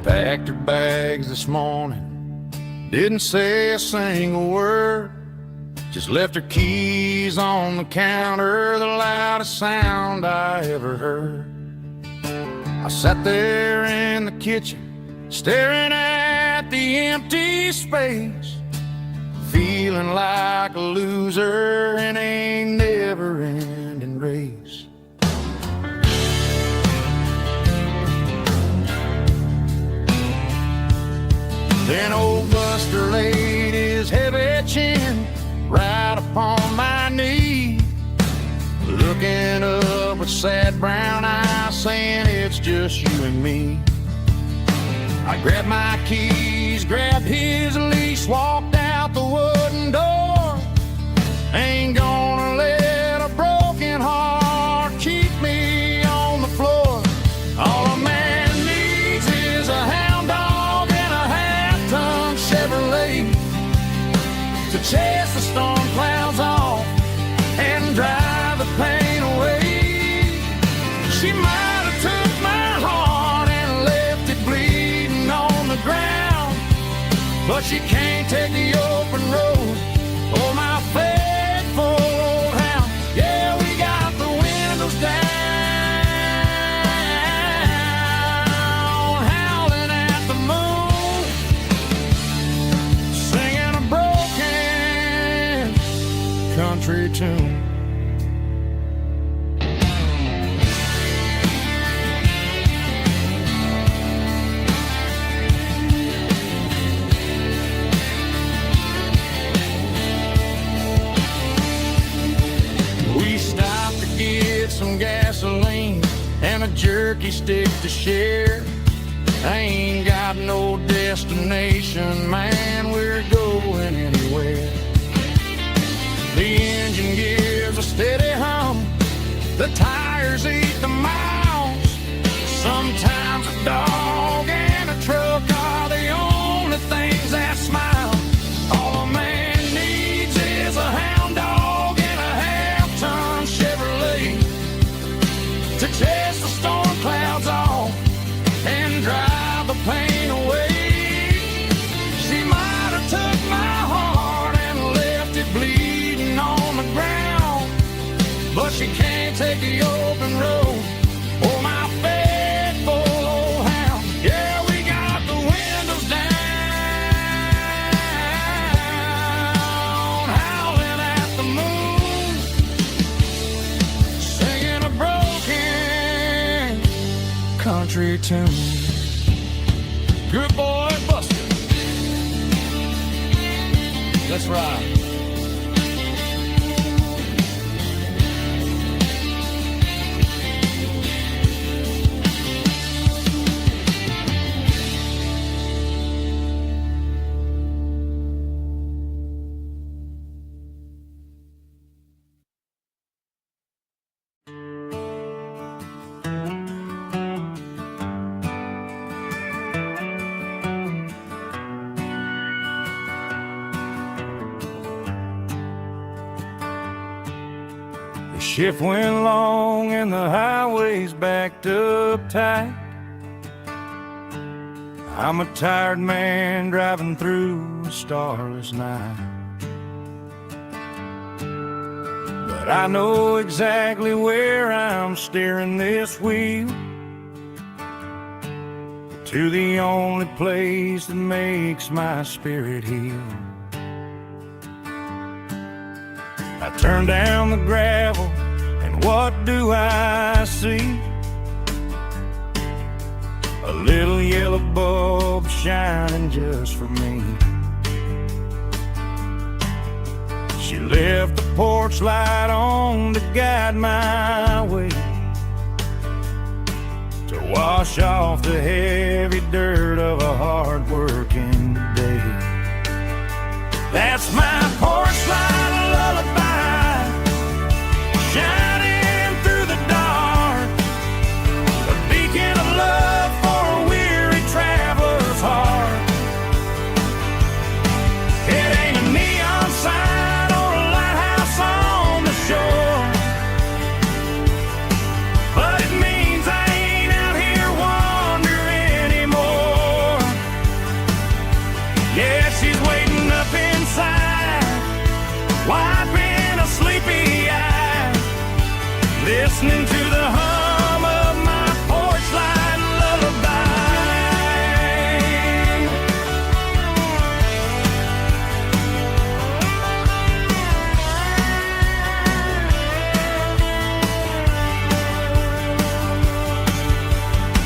packed her bags this morning, didn't say a single word, just left her keys on the counter, the loudest sound I ever heard. I sat there in the kitchen, staring at the empty space, feeling like a loser in a never-ending race. Then old Buster laid his heavy chin right upon my knee, looking up with sad brown eyes, saying it's just you and me. I grabbed my keys, grabbed his leash, walked out the wooden door. Ain't gonna let a broken heart keep me on the floor. All a man needs is a hound dog and a half-ton Chevrolet to chase the storm clouds off and drive the pain away. She might have took my heart and left it bleeding on the ground, but she can't take the open road or my faithful old hound. Yeah, we got the windows down, howling at the moon, singing a broken country tune. Some gasoline and a jerky stick to share. I ain't got no destination, man, we're going anywhere. The engine gives a steady hum, the tires eat the miles. Sometimes a dog and a truck are the only things that smile. All a man needs is a hound dog and a half-ton Chevrolet to chase the storm clouds off and drive the pain away. She might have took my heart and left it bleeding on the ground, but she can't take the open road or my faithful old hound. Yeah, we got the windows down, howling at the moon, singing a broken country tune. Good boy, Buster. Let's ride. The shift went long and the highway's backed up tight. I'm a tired man driving through a starless night, but I know exactly where I'm steering this wheel, to the only place that makes my spirit heal. I turn down the gravel, and what do I see? A little yellow bulb shining just for me. She left the porch light on to guide my way, to wash off the heavy dirt of a hard-working day. That's my porch light lullaby, shining through the dark, a beacon of love for a weary traveler's heart. It ain't a neon sign or a lighthouse on the shore, but it means I ain't out here wandering anymore. listening to the hum of my porch light lullaby.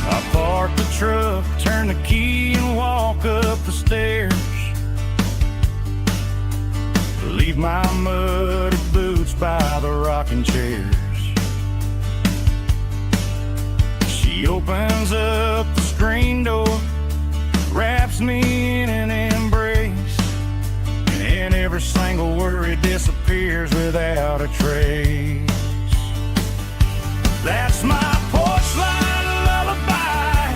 I park the truck, turn the key and walk up the stairs. Leave my muddy boots by the rocking chairs. She opens up the screen door, wraps me in an embrace, and every single worry disappears without a trace. That's my porch light lullaby,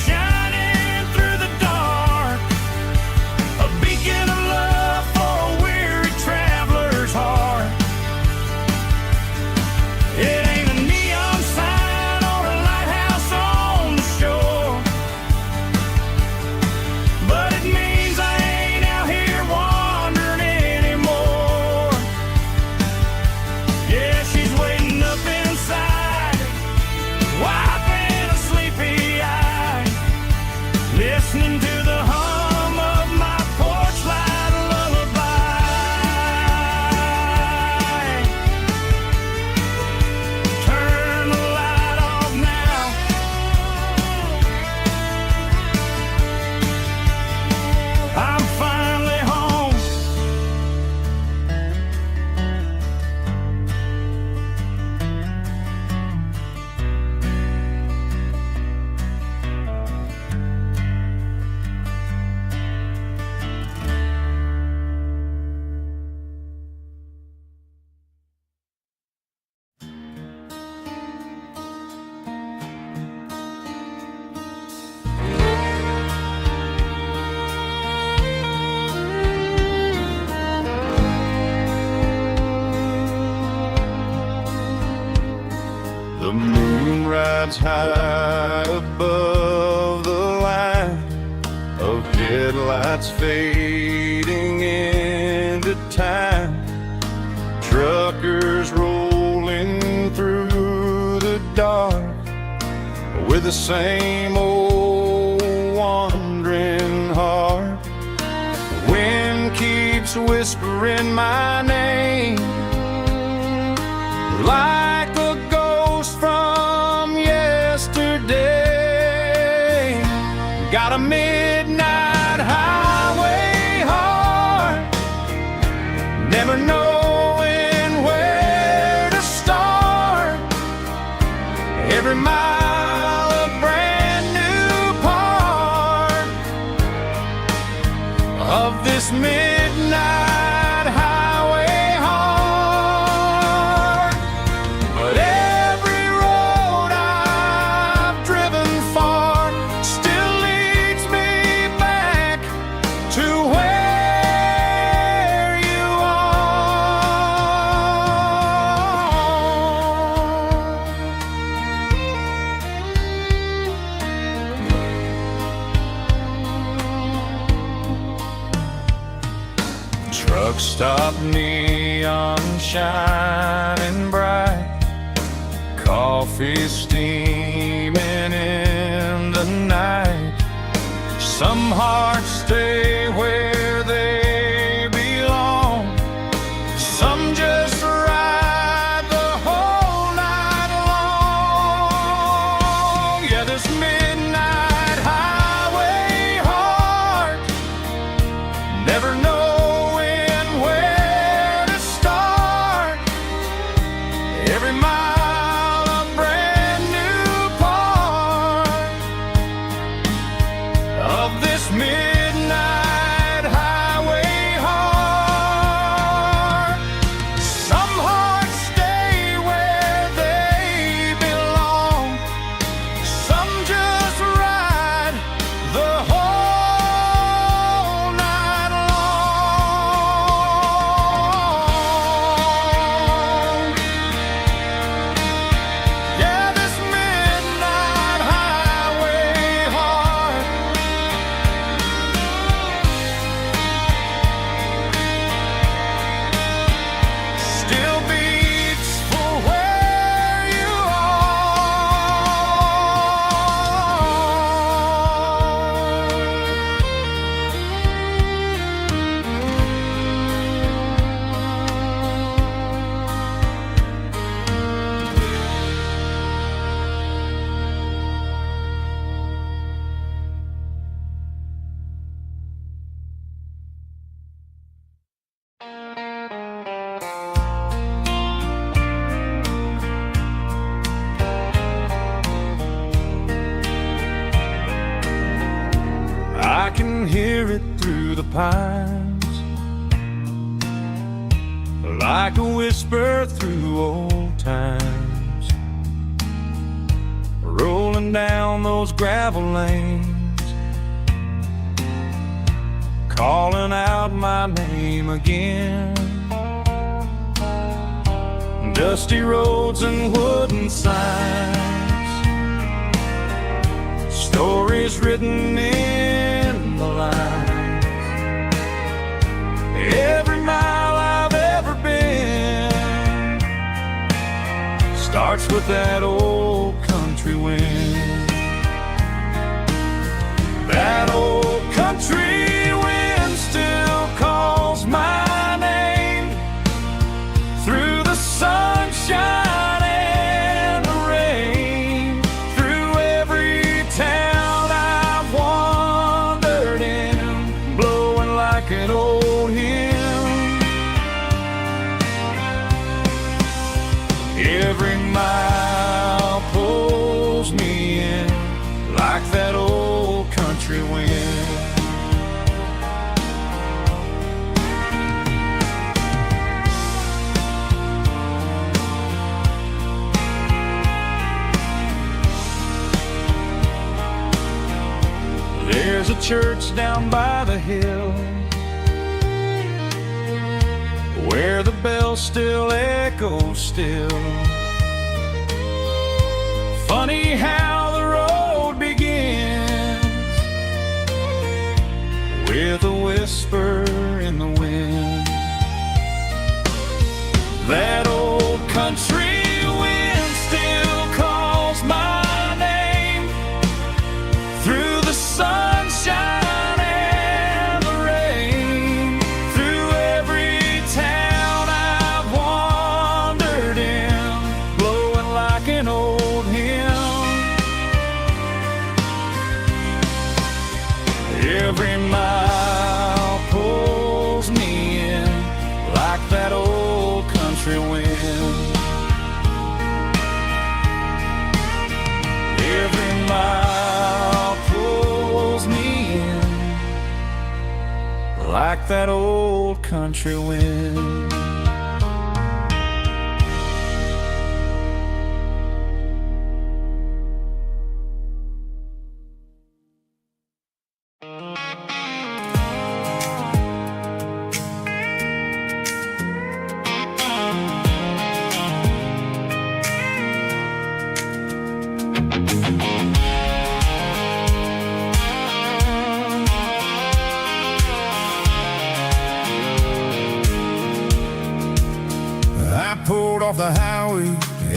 shining through the dark, a beacon of love for a weary traveler's heart. It ain't a neon sign or a lighthouse on the shore, but it means I ain't out here wandering anymore. Yeah, she's waiting up inside, wiping a sleepy eye, listening to the hum of my porch light lullaby. Turn the light off now. I'm finally home. The moon rides high above the line of headlights fading into time. Truckers rolling through the dark with the same old wandering heart. The wind keeps whispering my name like a ghost from yesterday. Got a midnight highway heart, never knowing where to start. Every mile a brand new part of this midnight highway heart. But every road I've driven far still leads me back to where you are. Truck stop, neon shining bright, coffee steaming in the night. Some hearts stay where they belong, some just ride the whole night long. Yeah, this midnight highway heart, never knowing where to start. Every mile a brand new part of this midnight highway heart. Some hearts stay where they belong, some just ride the whole night long. Yeah, this midnight highway heart, I can hear it through the pines, like a whisper through old times, rolling down those gravel lanes, calling out my name again. Dusty roads and wooden signs, stories written in the lines. Every mile I've ever been starts with that old country wind. That old country wind still calls my name through the sunshine and the rain, through every town I've wandered in, blowing like an old hymn. Every mile pulls me in like that old country wind. There's a church down by the hill where the bells still echo still. Funny how the road begins with a whisper in the wind. That old country wind still calls my name through the sunshine and the rain, through every town I've wandered in, blowing like an old hymn. Every mile pulls me in like that old country wind. Every mile pulls me in like that old country wind. Pulled off the highway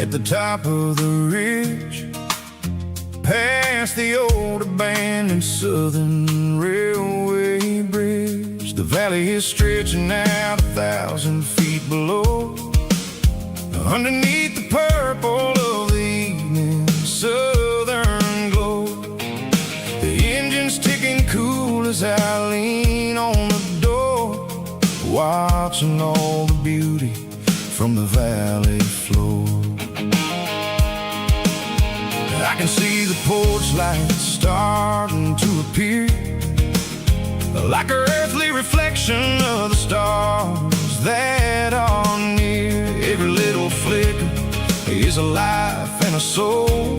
at the top of the ridge, past the old abandoned Southern Railway bridge. The valley is stretching out 1,000 feet below, underneath the purple of the evening southern glow. The engine's ticking cool as I lean on the door, watching all the beauty from the valley floor. I can see the porch lights starting to appear, like an earthly reflection of the stars that are near. Every little flicker is a life and a soul,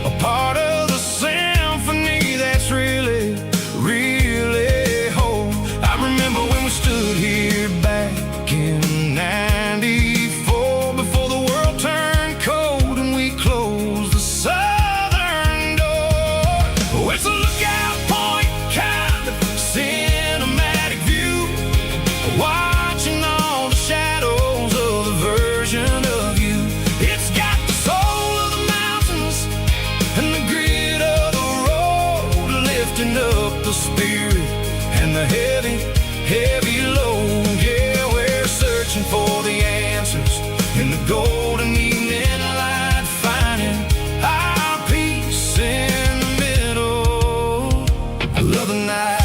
a part of the symphony that's really, really whole. I remember when we stood here back in '94, before the world turned cold and we closed the southern door. Well, it's a lookout point, kind of cinematic view, watching all the shadows of the version of you. It's got the soul of the mountains and the grit of the road, lifting up the spirit and the heavy, heavy load. Yeah, we're searching for the answers in the golden evening light, finding our peace in the middle of the night.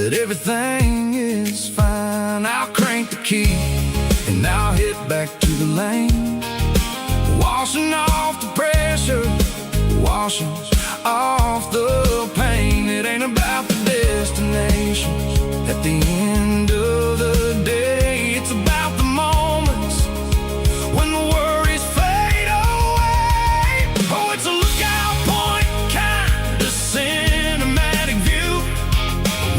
that everything is fine. I'll crank the key and I'll hit back to the lane, washing off the pressure, washing off the pain. It ain't about the destinations at the end of the day. It's about the moments when the worries fade away. Oh, it's a lookout point kind of cinematic view,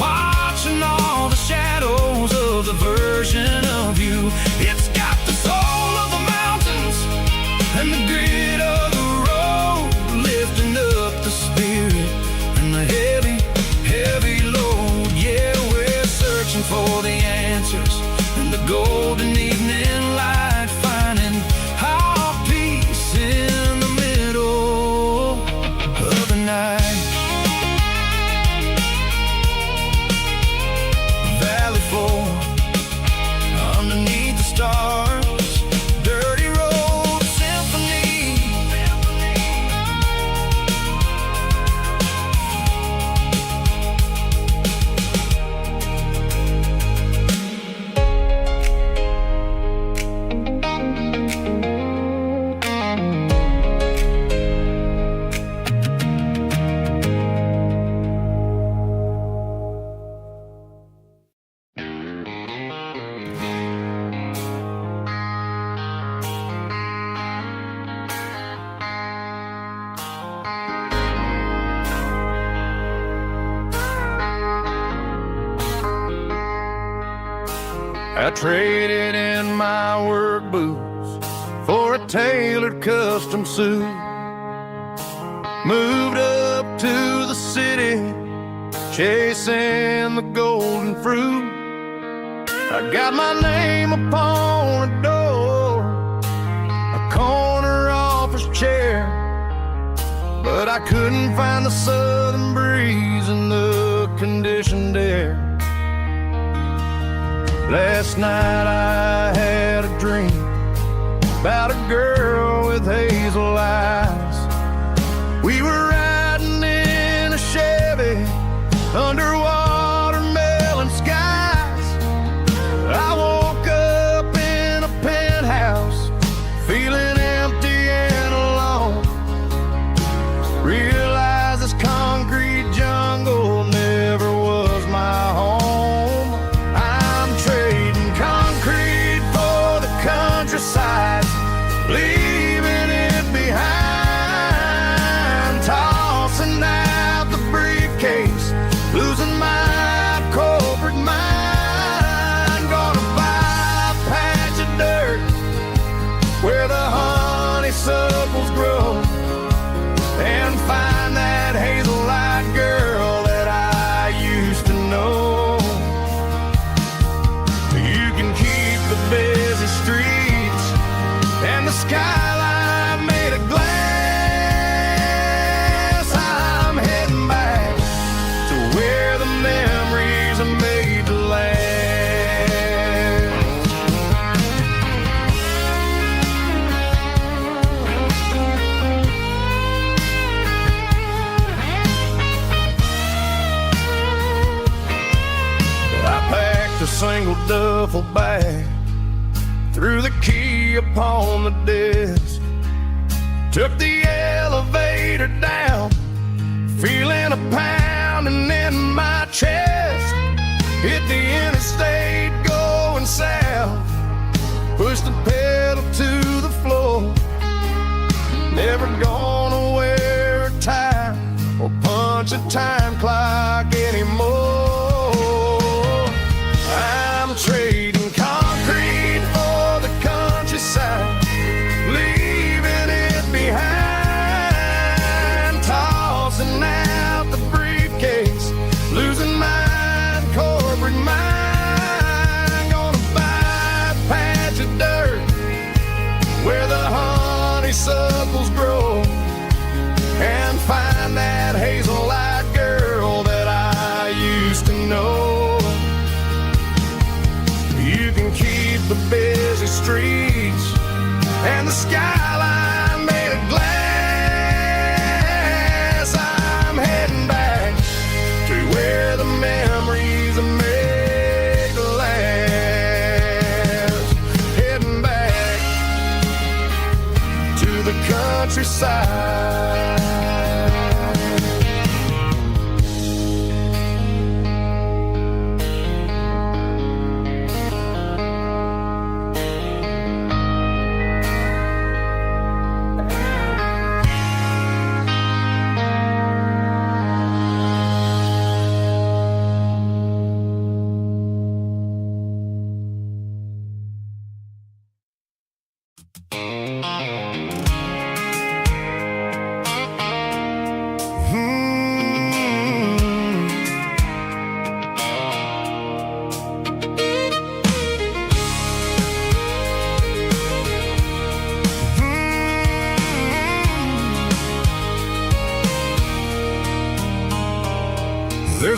watching all the shadows of the version of you. It's got the soul of the mountains and the grit of the road, lifting up the spirit and the heavy, heavy load. Yeah, we're searching for the answers in the golden evening light, finding our peace in the middle of the night. Valley floor underneath the stars, dirty road symphony. I traded in my work boots for a tailored custom suit. Moved up to the city, chasing the golden fruit. I got my name upon a door, a corner office chair, but I couldn't find the southern breeze in the conditioned air. Last night I had a dream about a girl with hazel eyes. We were riding in a Chevy under watermelon skies. I woke up in a penthouse feeling empty and alone. Realized this concrete jungle never was my home. Countryside, leaving it behind, tossing out the briefcase, losing my corporate mind. Gonna buy a patch of dirt where the honeysuckles grow, and find that hazel-eyed girl that I used to know. You can keep the busy streets and the skyline made of glass. I'm heading back to where the memories are made to last. I packed a single duffel bag, threw the key upon the desk, took the elevator down, feeling a pounding in my chest. Hit the interstate going south, pushed the pedal to the floor. Never gonna wear a tie or punch a time clock anymore. I'm trading concrete for the countryside, leaving it behind, tossing out the briefcase, losing my corporate mind. Gonna buy a patch of dirt where the honeysuckles grow, and find that hazel-eyed girl that I used to know. You can keep the busy streets and the skyline made of glass. I'm heading back to where the memories are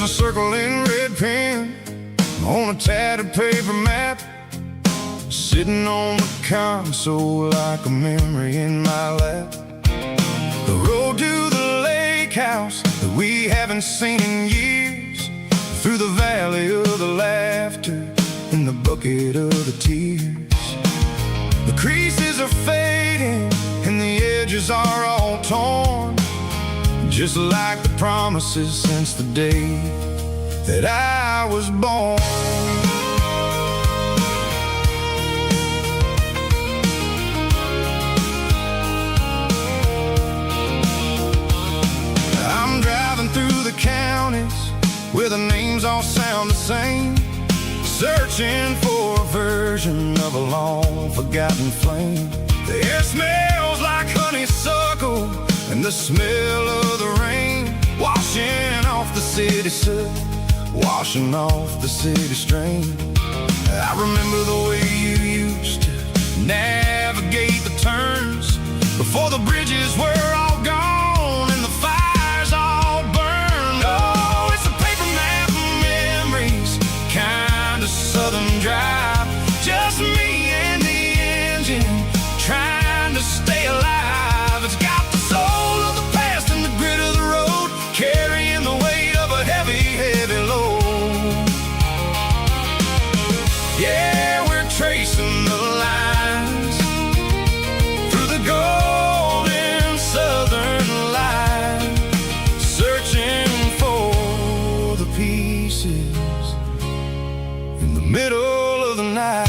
There's a circle in red pen on a tattered paper map, sitting on the console like a memory in my lap. The road to the lake house that we haven't seen in years, through the valley of the laughter and the bucket of the tears. The creases are fading and the edges are all torn, just like the promises since the day that I was born. I'm driving through the counties where the names all sound the same, searching for a version of a long forgotten flame. The air smells like honeysuckle and the smell of the rain, washing off the city soot, washing off the city strain. I remember the way you used to navigate the turns before the bridges were all gone and the fires all burned. Oh, it's a paper map of memories, kind of southern drive, just me and the engine trying to stay alive. It's got the soul of the past and the grit of the road, carrying the weight of a heavy, heavy load. Yeah, we're tracing the lines through the golden southern light, searching for the pieces in the middle of the night.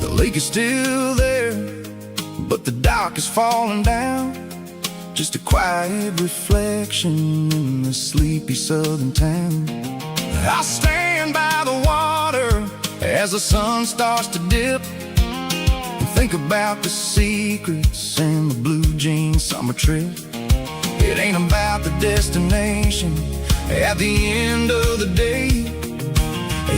The lake is still there, but the dock is falling down, just a quiet reflection in the sleepy southern town. I stand by the water as the sun starts to dip and think about the secrets and the blue jean summer trip. It ain't about the destination at the end of the day,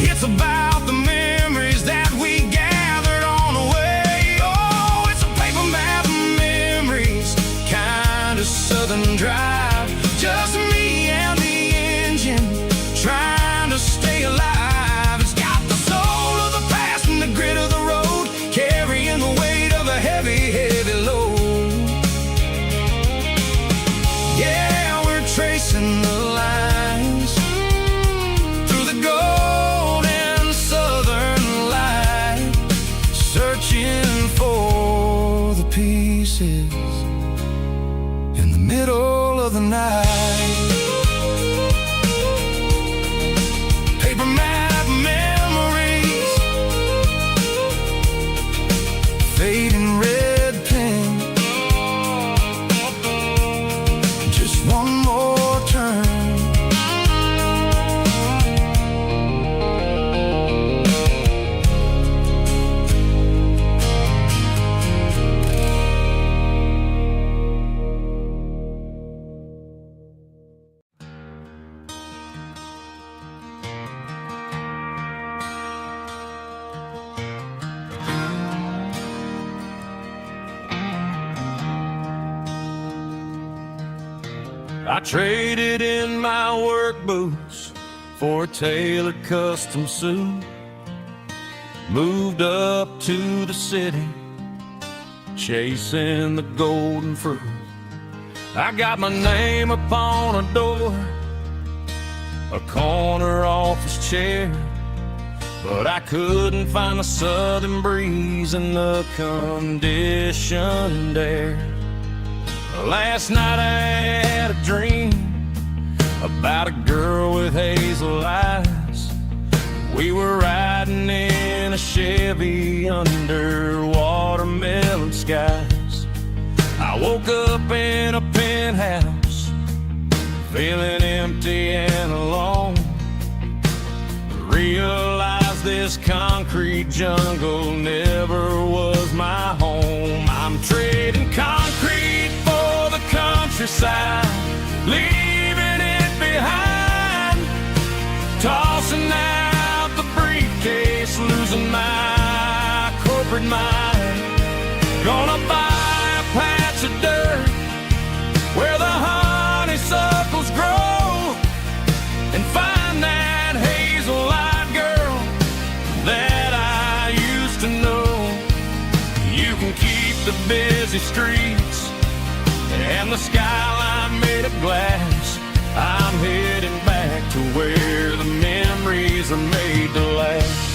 it's about the memories that we gathered on the way. Oh, it's a paper map of memories, kind of southern drive, just me and the engine trying to stay alive. It's got the soul of the past and the grit of the road, carrying the weight of a heavy, heavy load. Yeah, we're tracing the lines through the golden southern light, searching for the pieces in the middle of the night. Paper map memories, fading red pen, just one more turn. I traded in my work boots for a tailored custom suit, moved up to the city, chasing the golden fruit. I got my name upon a door, a corner office chair, but I couldn't find the southern breeze in the conditioned air. Last night I had a dream about a girl with hazel eyes. We were riding in a Chevy under watermelon skies. I woke up in a penthouse, feeling empty and alone. Realized this concrete jungle never was my home. I'm trading concrete for countryside, leaving it behind. Tossing out the briefcase, losing my corporate mind. Gonna buy a patch of dirt where the honeysuckles grow, and find that hazel-eyed girl that I used to know. You can keep the busy streets and the skyline made of glass. I'm heading back to where the memories are made to last.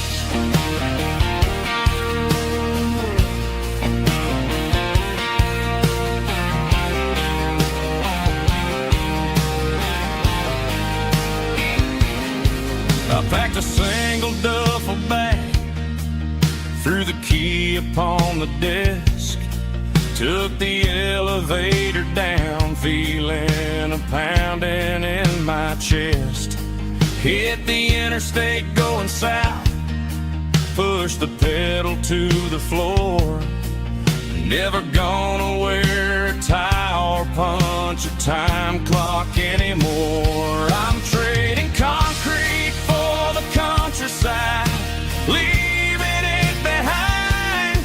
I packed a single duffel bag, threw the key upon the desk, took the elevator down, feeling a pounding in my chest. Hit the interstate going south, pushed the pedal to the floor. Never gonna wear a tie or punch a time clock anymore. I'm trading concrete for the countryside, leaving it behind.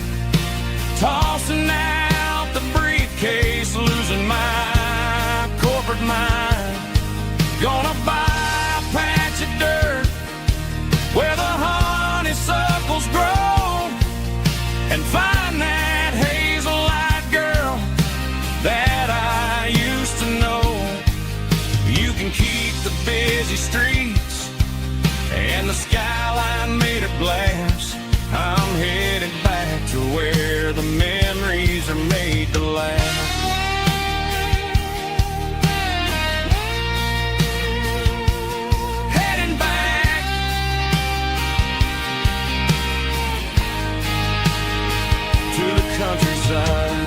Tossing out the briefcase, losing my corporate mind. Gonna buy a patch of dirt where the honeysuckles grow, and find that hazel-eyed girl that I used to know. You can keep the busy streets and the skyline made of glass. I'm headed back to where the memories are made to last. Heading back to the countryside.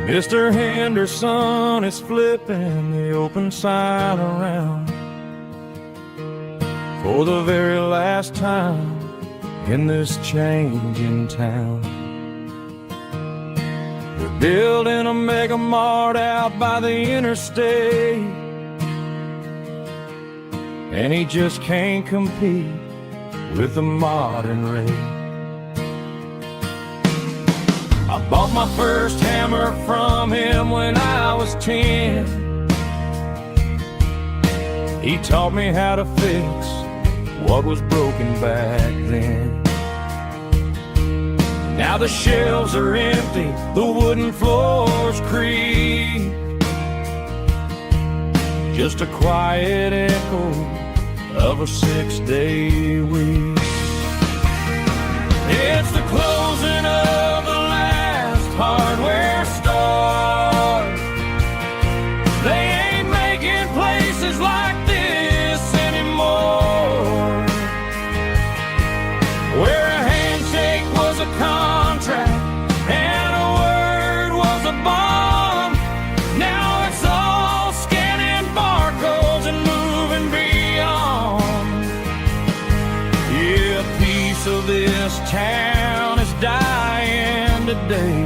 Mr. Henderson is flipping the open sign around for the very last time in this changing town. They're building a mega mart out by the interstate, and he just can't compete with the modern rate. I bought my first hammer from him when I was 10. He taught me how to fix what was broken back then. Now the shelves are empty, the wooden floors creak, just a quiet echo of a 6-day week. It's the closing of the last hardware store. They ain't making places like this anymore, where a handshake was a contract and a word was a bond. Now it's all scanning barcodes and moving beyond. Yeah, a piece of this town is dying today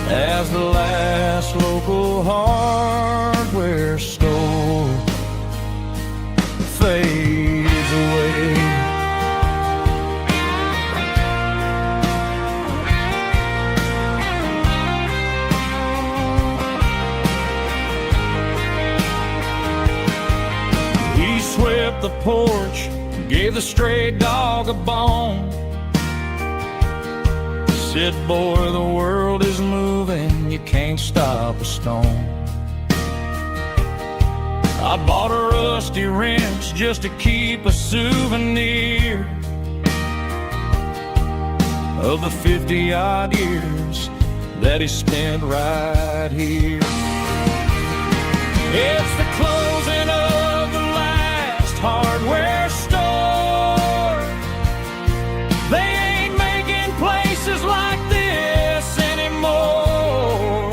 as the last local hardware store fades away. He swept the porch, gave the stray dog a bone, said, boy, the world is moving, you can't stop a stone. I bought a rusty wrench just to keep a souvenir of the 50-odd years that he spent right here. It's the closing of the last hardware store. They ain't making places like this anymore,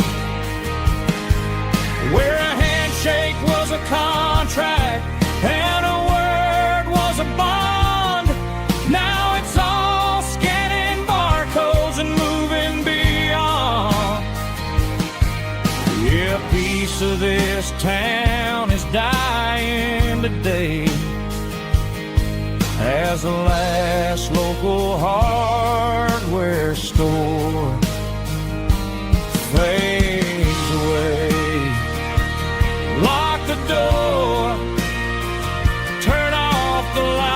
where a handshake was a contract and a word was a bond. Now it's all scanning barcodes and moving beyond. Yeah, a piece of this town is dying today as the last local hardware store fades away. Lock the door, turn off the light.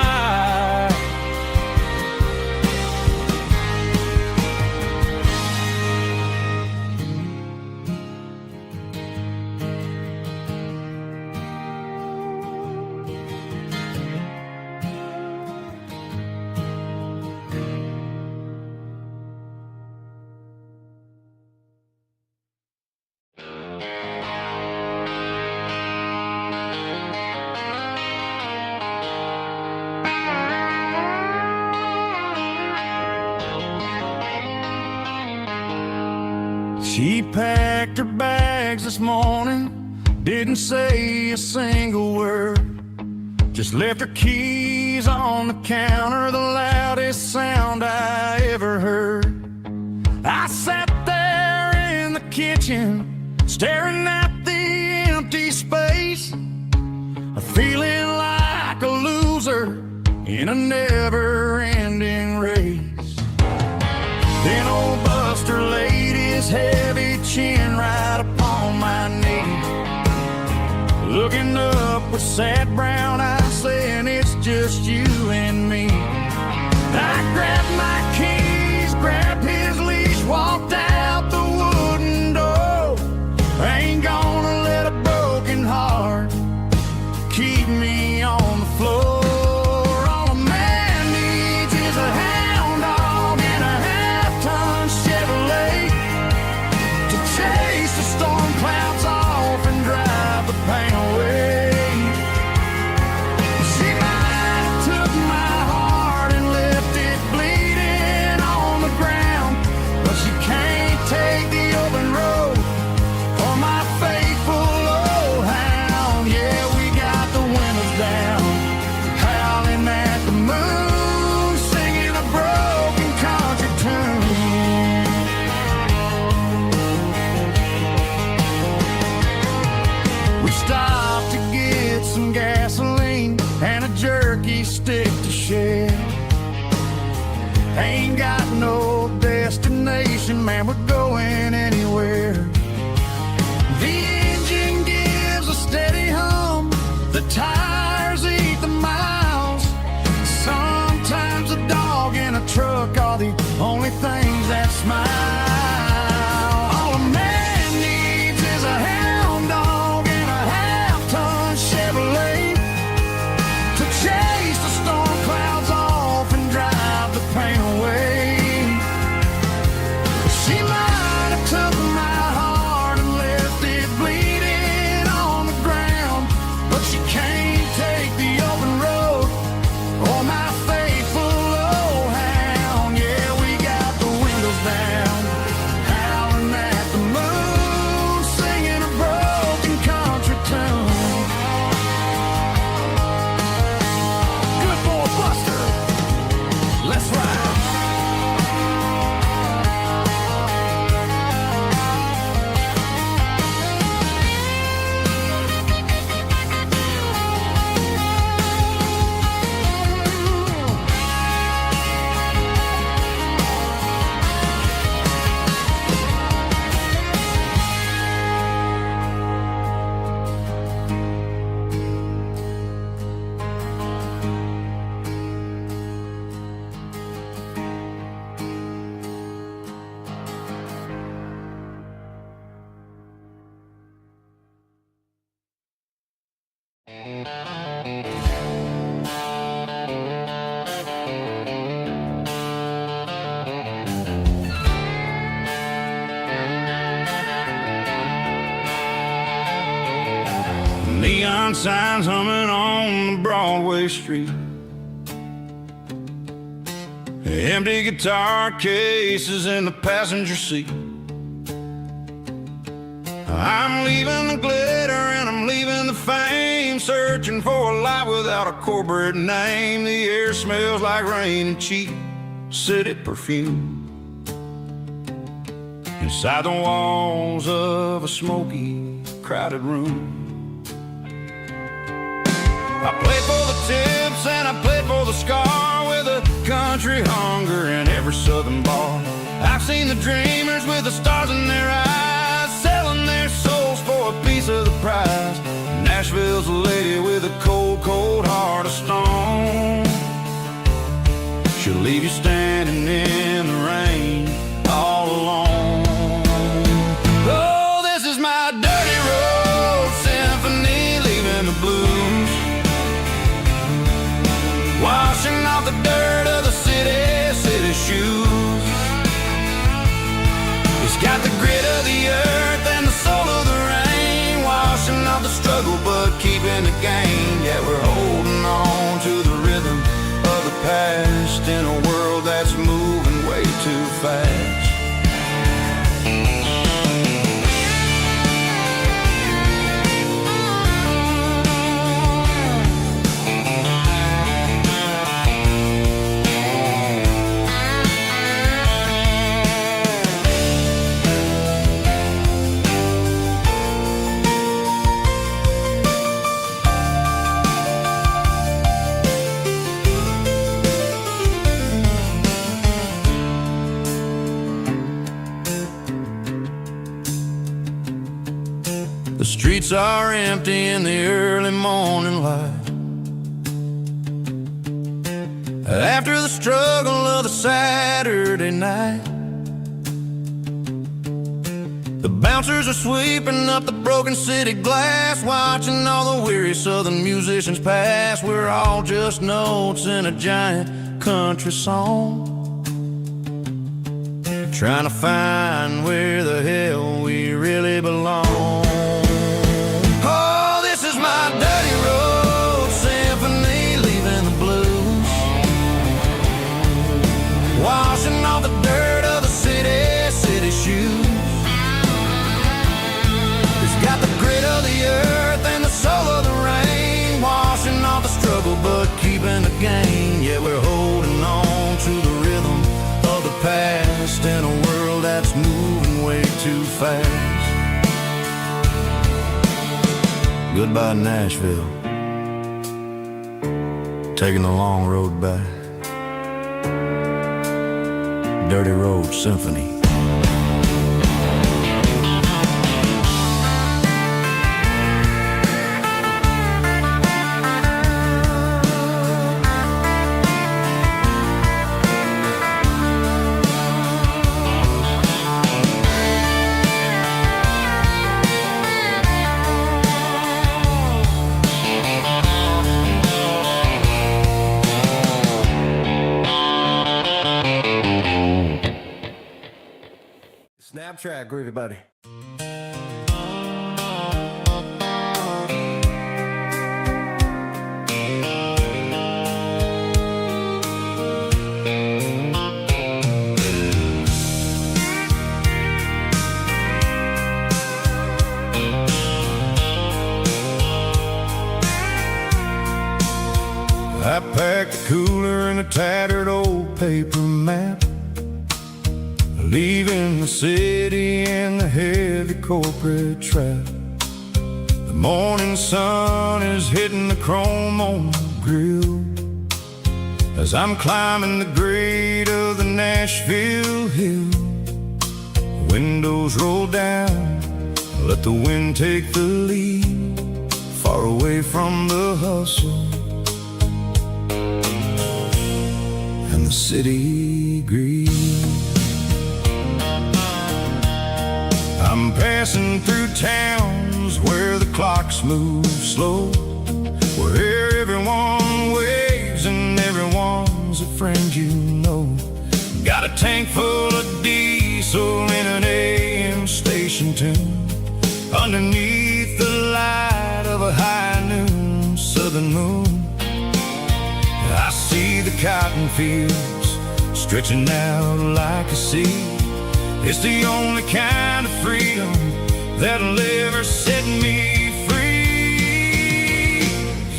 She packed her bags this morning, didn't say a single word, just left her keys on the counter, the loudest sound I ever heard. I sat there in the kitchen, staring at the empty space, feeling like a loser in a never-ending race. Then old Buster laid his heavy chin right upon my knee, looking up with sad brown eyes, saying it's just you and me. I grabbed my keys, grabbed his leash, walked out the wooden door. I ain't gonna let a broken heart keep me on the floor. All a man needs is a hound dog and a half-ton Chevrolet to chase the storm clouds off and drive the pain away. She might have took my heart and left it bleeding on the ground, but she can't take the open road for my faithful old hound. Yeah, we got the windows down, howling at the moon, singing a broken country tune. We stopped to get some gasoline and a jerky stick to share. Ain't got no destination, man, we're going anywhere. The engine gives a steady hum, the tires eat the miles. Sometimes a dog and a truck are the only things that smile. All a man needs is a hound dog and a half-ton Chevrolet to chase the storm clouds off and drive the pain away. She might have took my heart Neon signs humming on the Broadway street, empty guitar cases in the passenger seat. I'm leaving the glitter and I'm leaving the fame, searching for a life without a corporate name. The air smells like rain and cheap city perfume inside the walls of a smoky, crowded room. I played for the tips and I played for the scar, with a country hunger in every southern bar. I've seen the dreamers with the stars in their eyes, selling their souls for a piece of the prize. Nashville's a lady with a cold, cold heart of stone. She'll leave you standing in the rain all alone. Oh, this is my dirty road symphony, leaving the blues, washing off the dirt of the city shoes. It's got the grit of the earth and the soul of the rain, washing off the struggle but keeping the gain. Yeah, we're holding on to the rhythm of the past in a world that's moving way too fast. The streets are empty in the early morning light, after the struggle of the Saturday night. The bouncers are sweeping up the broken city glass, watching all the weary southern musicians pass. We're all just notes in a giant country song, trying to find where the hell we really belong. My dirty road symphony, leaving the blues, washing off the dirt of the city shoes. It's got the grit of the earth and the soul of the rain, washing off the struggle but keeping the gain. Yeah, we're holding on to the rhythm of the past in a world that's moving way too fast. Goodbye, Nashville, taking the long road back. Dirty Road Symphony. Snap track, groovy buddy. I packed the cooler in a tattered old paper map, leaving the city in the heavy corporate trap. The morning sun is hitting the chrome on the grill as I'm climbing the grade of the Nashville hill. The windows roll down, let the wind take the lead, far away from the hustle and the city greed. I'm passing through towns where the clocks move slow, where everyone waves and everyone's a friend you know. Got a tank full of diesel in an AM station tune, underneath the light of a high fields stretching out like a sea. It's the only kind of freedom that'll ever set me free.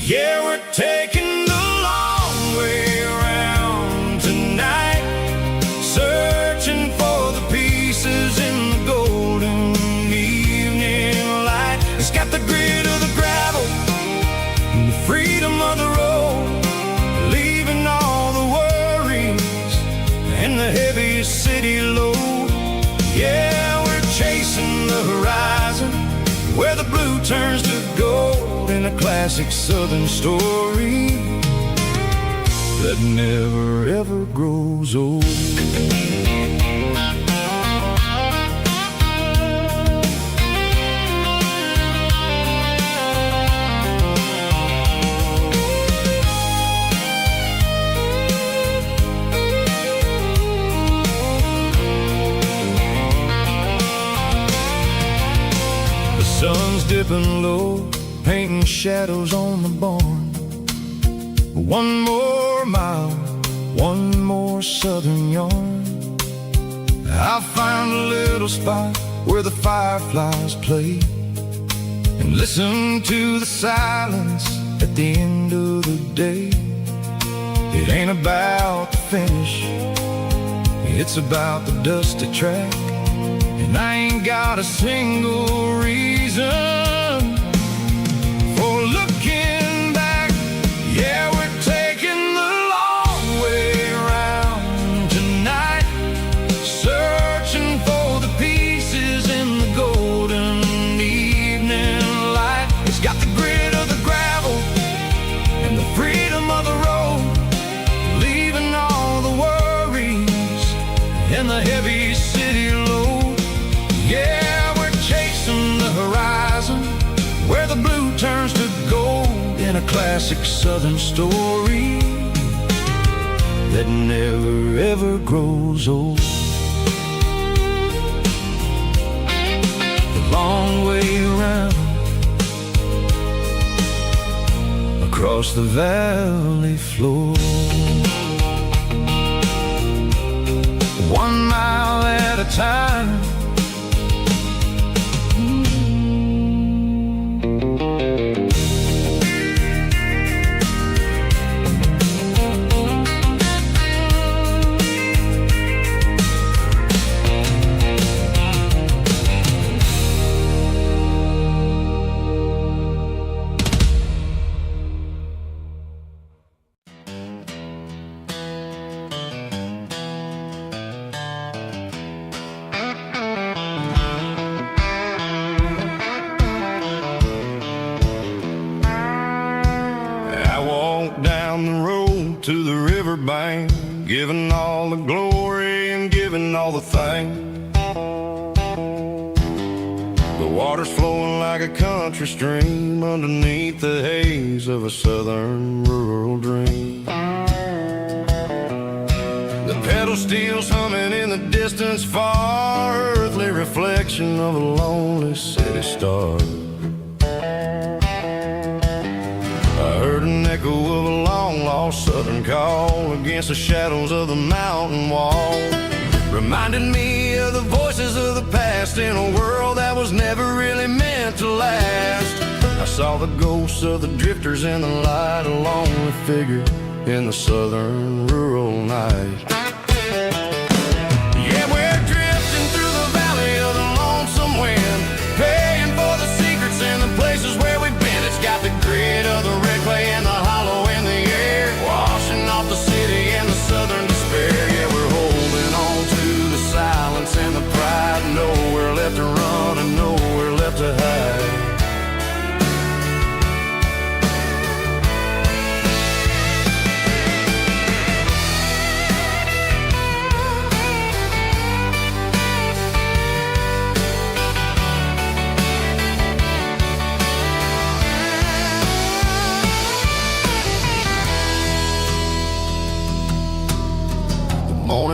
Yeah, we're taking the long way around tonight, searching for the pieces in the golden evening light. It's got the grit of the gravel and the freedom of the road, leaving all the worries and the heavy city load. Yeah, we're chasing the horizon where the blue turns to gold, in a classic southern story that never ever grows old. Sun's dipping low, painting shadows on the barn. One more mile, one more southern yarn. I'll find a little spot where the fireflies play and listen to the silence at the end of the day. It ain't about the finish, it's about the dusty track. And I ain't got a single reason for looking back. Yeah, we're taking the long way around tonight, searching for the pieces in the golden evening light. It's got the grit of the gravel and the freedom of the road, leaving all the worries and the heavy city load. Yeah, we're chasing the horizon where the blue turns to gold, in a classic southern story that never ever grows old. The long way around across the valley floor, 1 mile at a time. Down the road to the riverbank, giving all the glory and giving all the thanks. The water's flowing like a country stream underneath the haze of a southern rural dream. The pedal steel's humming in the distance far, earthly reflection of a lonely city star. I heard an echo of a long-lost southern call against the shadows of the mountain wall, reminded me of the voices of the past in a world that was never really meant to last. I saw the ghosts of the drifters in the light, a lonely figure in the southern rural night. Yeah, we're drifting through the valley of the lonesome wind, paying for the secrets and the places where we've been. It's got the grit of the red clay and the hollow in the air, washing off the city and the southern despair. Yeah, we're holding on to the silence and the pride, nowhere left to run and nowhere left to hide.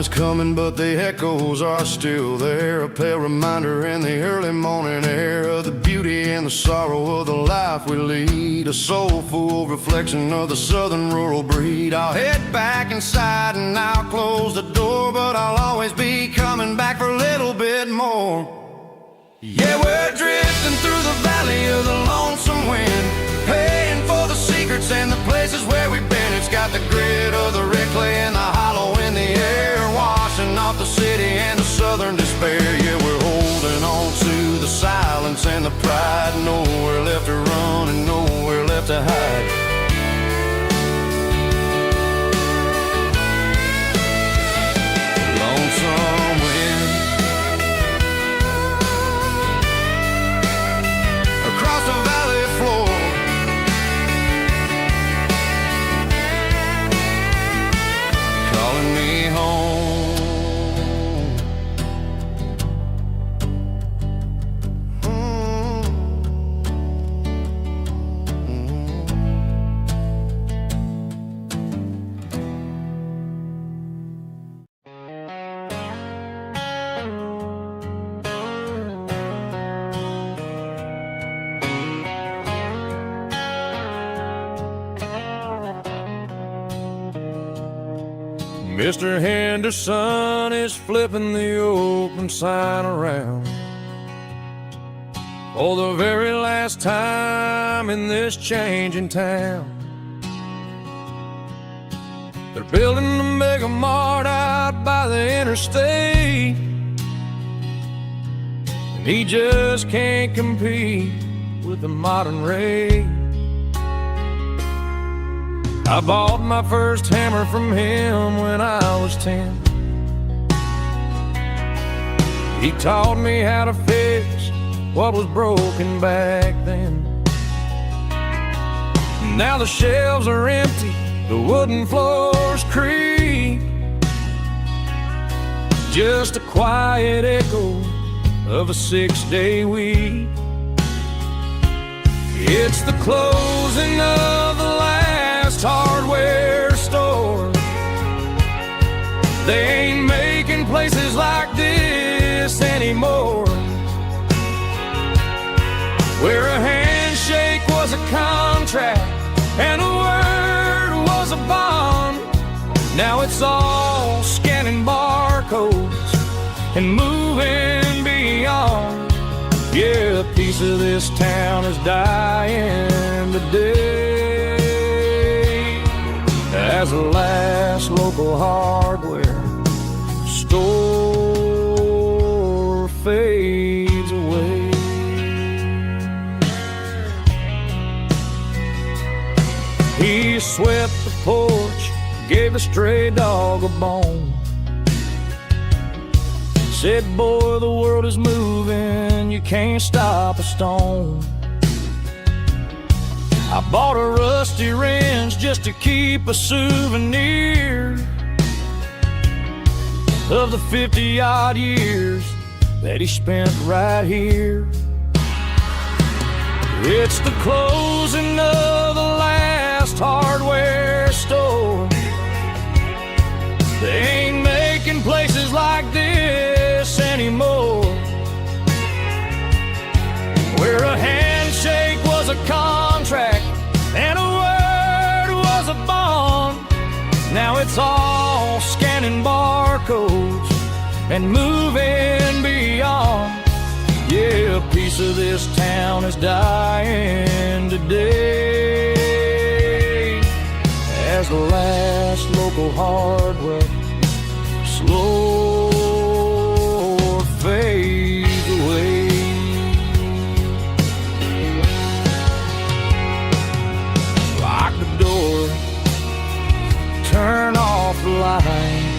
is coming, but the echoes are still there. A pale reminder in the early morning air of the beauty and the sorrow of the life we lead. A soulful reflection of the southern rural breed. I'll head back inside and I'll close the door, but I'll always be coming back for a little bit more. Yeah, we're drifting through the valley of the lonesome wind, paying for the secrets and the places where we've been. It's got the grit of the red clay and the hollow in the air, washing off the city and the southern despair. Yeah, we're holding on to the silence and the pride. Nowhere left to run and nowhere left to hide. Lonesome wind across the valley floor, calling me home. Mr. Henderson is flipping the open sign around for the very last time in this changing town. They're building a mega mart out by the interstate, and he just can't compete with the modern rate. I bought my first hammer from him when I was 10. He taught me how to fix what was broken back then. Now the shelves are empty, the wooden floors creak, just a quiet echo of a 6-day week. It's the closing of the last hardware store. They ain't making places like this anymore, where a handshake was a contract and a word was a bond. Now it's all scanning barcodes and moving beyond. Yeah, a piece of this town is dying today as the last local hardware store fades away. He swept the porch, gave a stray dog a bone, said, boy, the world is moving, you can't stop a stone. I bought a rusty wrench just to keep a souvenir of the 50-odd years that he spent right here. It's the closing of the last hardware store. They ain't making places like this anymore, where a handshake was a contract and a word was a bond. Now it's all scanning barcodes and moving beyond. Yeah, a piece of this town is dying today as the last local hardware slow fades away. Lock the door, turn off the light.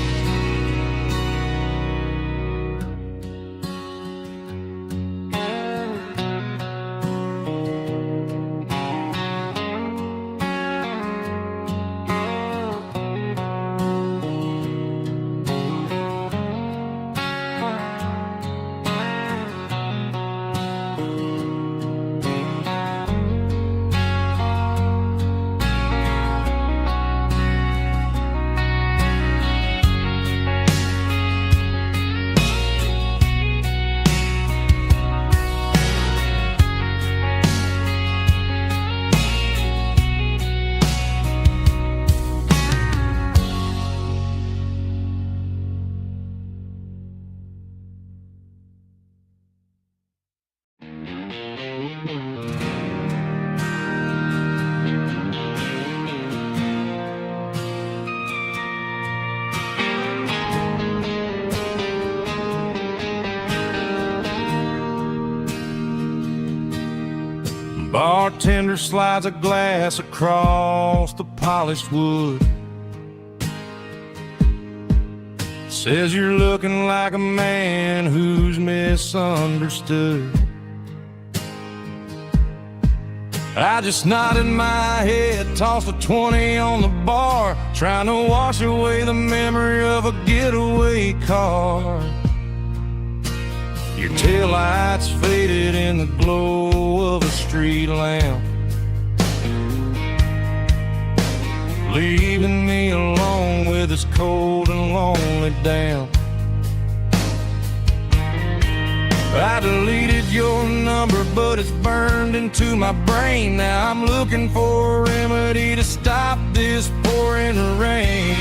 bartender slides a glass across the polished wood. Says you're looking like a man who's misunderstood. I just nodded my head, tossed a 20 on the bar, trying to wash away the memory of a getaway car. Your taillights faded in the glow of a street lamp, leaving me alone with this cold and lonely damp. I deleted your number, but it's burned into my brain. Now I'm looking for a remedy to stop this pouring rain.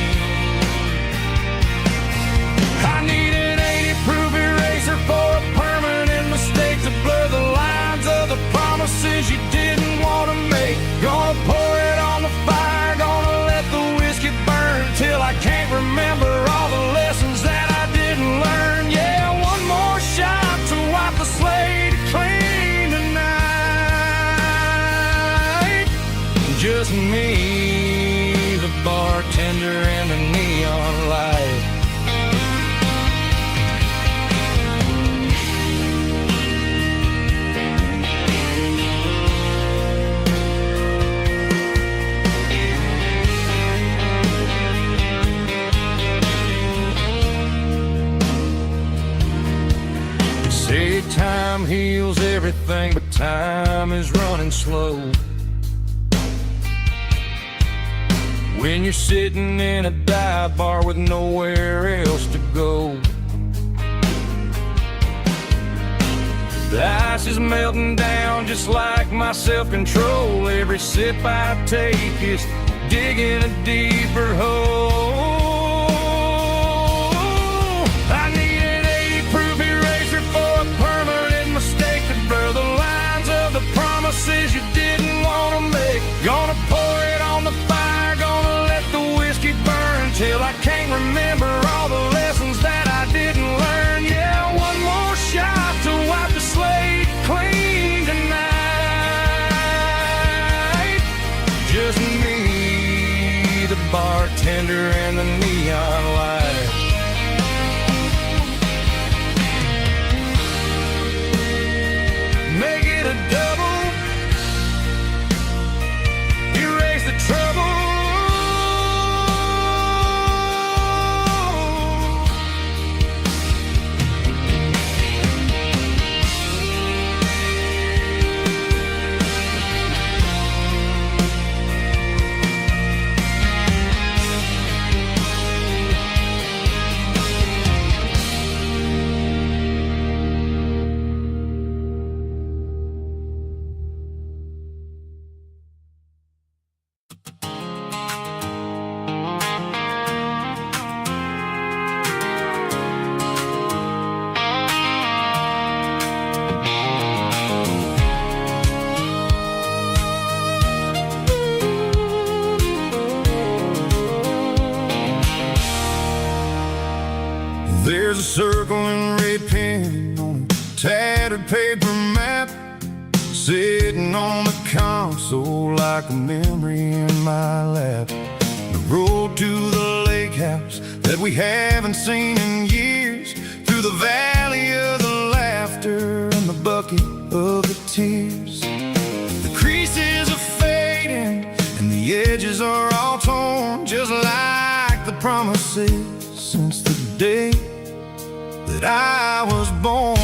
I need an 80-proof eraser for a permanent mistake, to blur the lines of the promises you didn't want to make. Gonna pour it on the fire, gonna let the whiskey burn till I can't remember all the lessons that I didn't learn. Yeah, one more shot to wipe the slate clean tonight. Just me, the bartender, and the neon light. Say time heals everything, but time is running slow. When you're sitting in a dive bar with nowhere else to go, the ice is melting down just like my self-control. Every sip I take is digging a deeper hole. I need an 80-proof eraser for a permanent mistake, to blur the lines of the promises you didn't want to make. Gonna pour it on the fire, gonna let the whiskey burn till I can't remember all the lessons that I didn't learn. Yeah, one more shot to wipe the slate clean tonight. Just me, the bartender, and the neon light. Make it a double, erase the trouble. There's a circle and red pen on a tattered paper map, sitting on the console like a memory in my lap. The road to the lake house that we haven't seen in years, through the valley of the laughter and the bucket of the tears. The creases are fading and the edges are all torn, just like the promises since the day that I was born.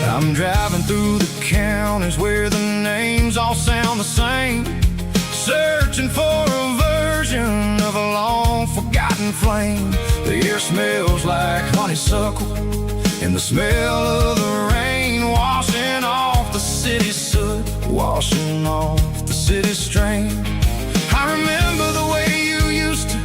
I'm driving through the counties where the names all sound the same, searching for a version of a long-forgotten flame. The air smells like honeysuckle, and the smell of the rain washing off the city's soot, washing off the city's strain. I remember the way you used to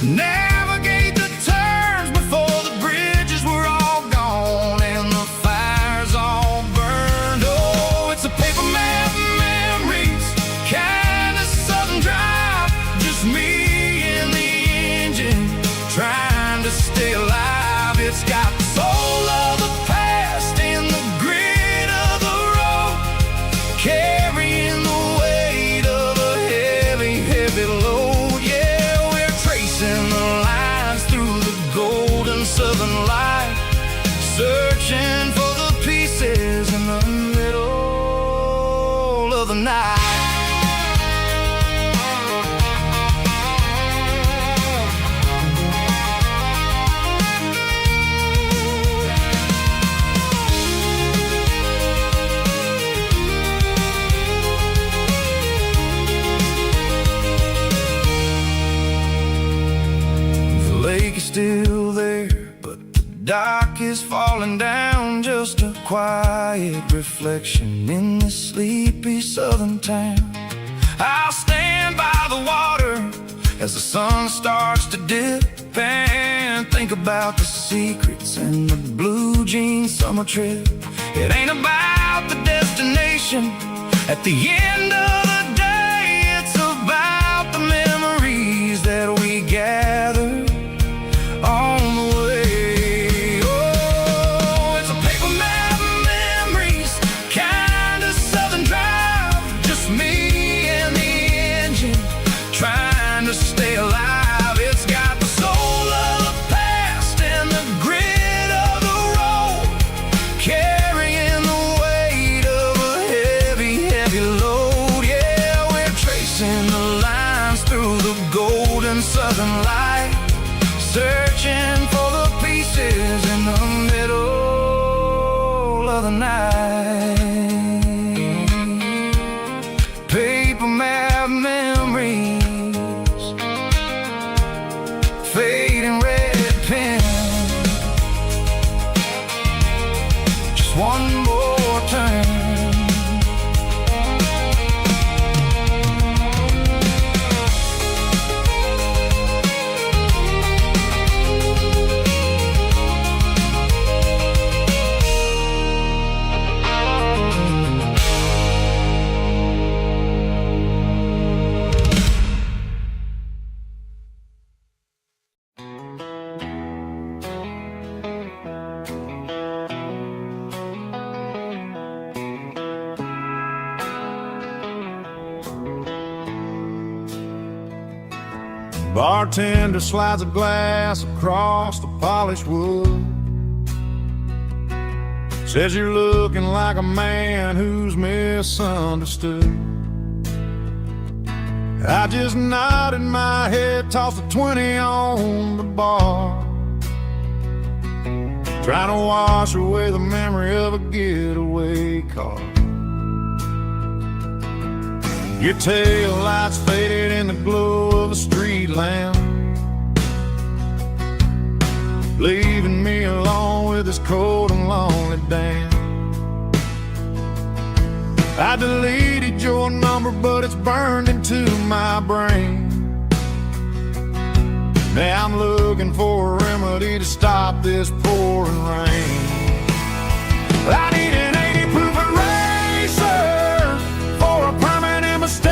navigate the turns before the bridges were all gone and the fires all burned. Oh, it's a paper map memories, kind of southern drive, just me and the engine trying It's got the soul of the past and the grit of the road, carrying the weight of a heavy, heavy load. Yeah, we're tracing the lines through the golden southern light, searching for the pieces in the middle of the night. The lake is still there, but the dock is falling down, just a quiet reflection in this sleepy southern town. I'll stand by the water as the sun starts to dip and think about the secrets and the blue jean summer trip. It ain't about the destination at the end of the day, it's about the memories that we gather on the way. Oh, it's a paper map of memories, kind of southern drive, just me and the engine trying to stay alive. It's got the soul of the past and the grit of the road, carrying the weight of a heavy, heavy load. Yeah, we're tracing the lines through the golden southern light, searching for the pieces in the middle of the night. Paper map memories, fading red pen, just one more turn. Bartender slides a glass across the polished wood, says you're looking like a man who's misunderstood. I just nodded my head, tossed a 20 on the bar, trying to wash away the memory of a getaway car. Your tail lights faded in the glow of a street lamp, leaving me alone with this cold and lonely damn. I deleted your number, but it's burned into my brain. Now I'm looking for a remedy to stop this pouring rain. I need an 80 proof eraser for a permanent mistake,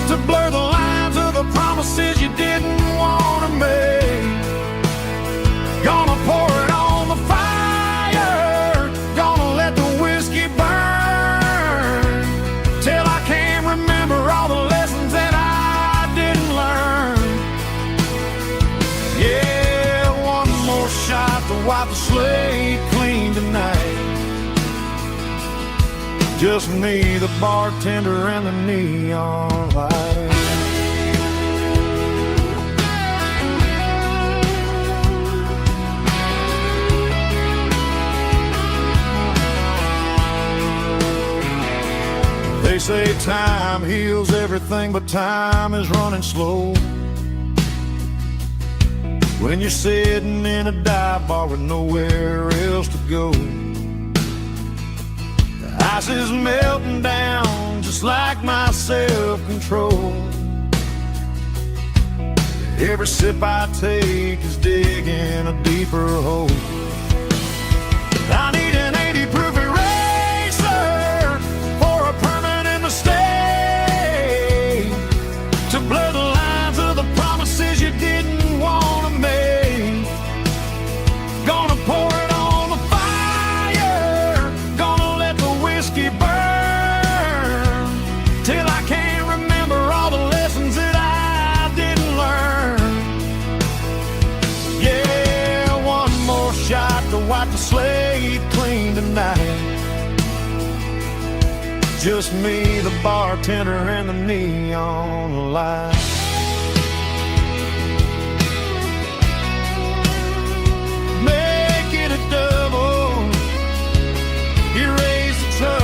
to blur the lines of the promises you didn't want to make. Gonna pour it on the fire, gonna let the whiskey burn, till I can't remember all the lessons that I didn't learn. Yeah, one more shot to wipe the slate clean tonight. Just me, the bartender, and the neon light. They say time heals everything, but time is running slow when you're sitting in a dive bar with nowhere else to go. The ice is melting down just like my self-control. Every sip I take is digging a deeper hole. I need an 80 proof eraser for a permanent mistake, to blur the lines of the promises you didn't want to make. wipe the slate clean tonight. Just me, the bartender, and the neon light. Make it a double, erase the trouble.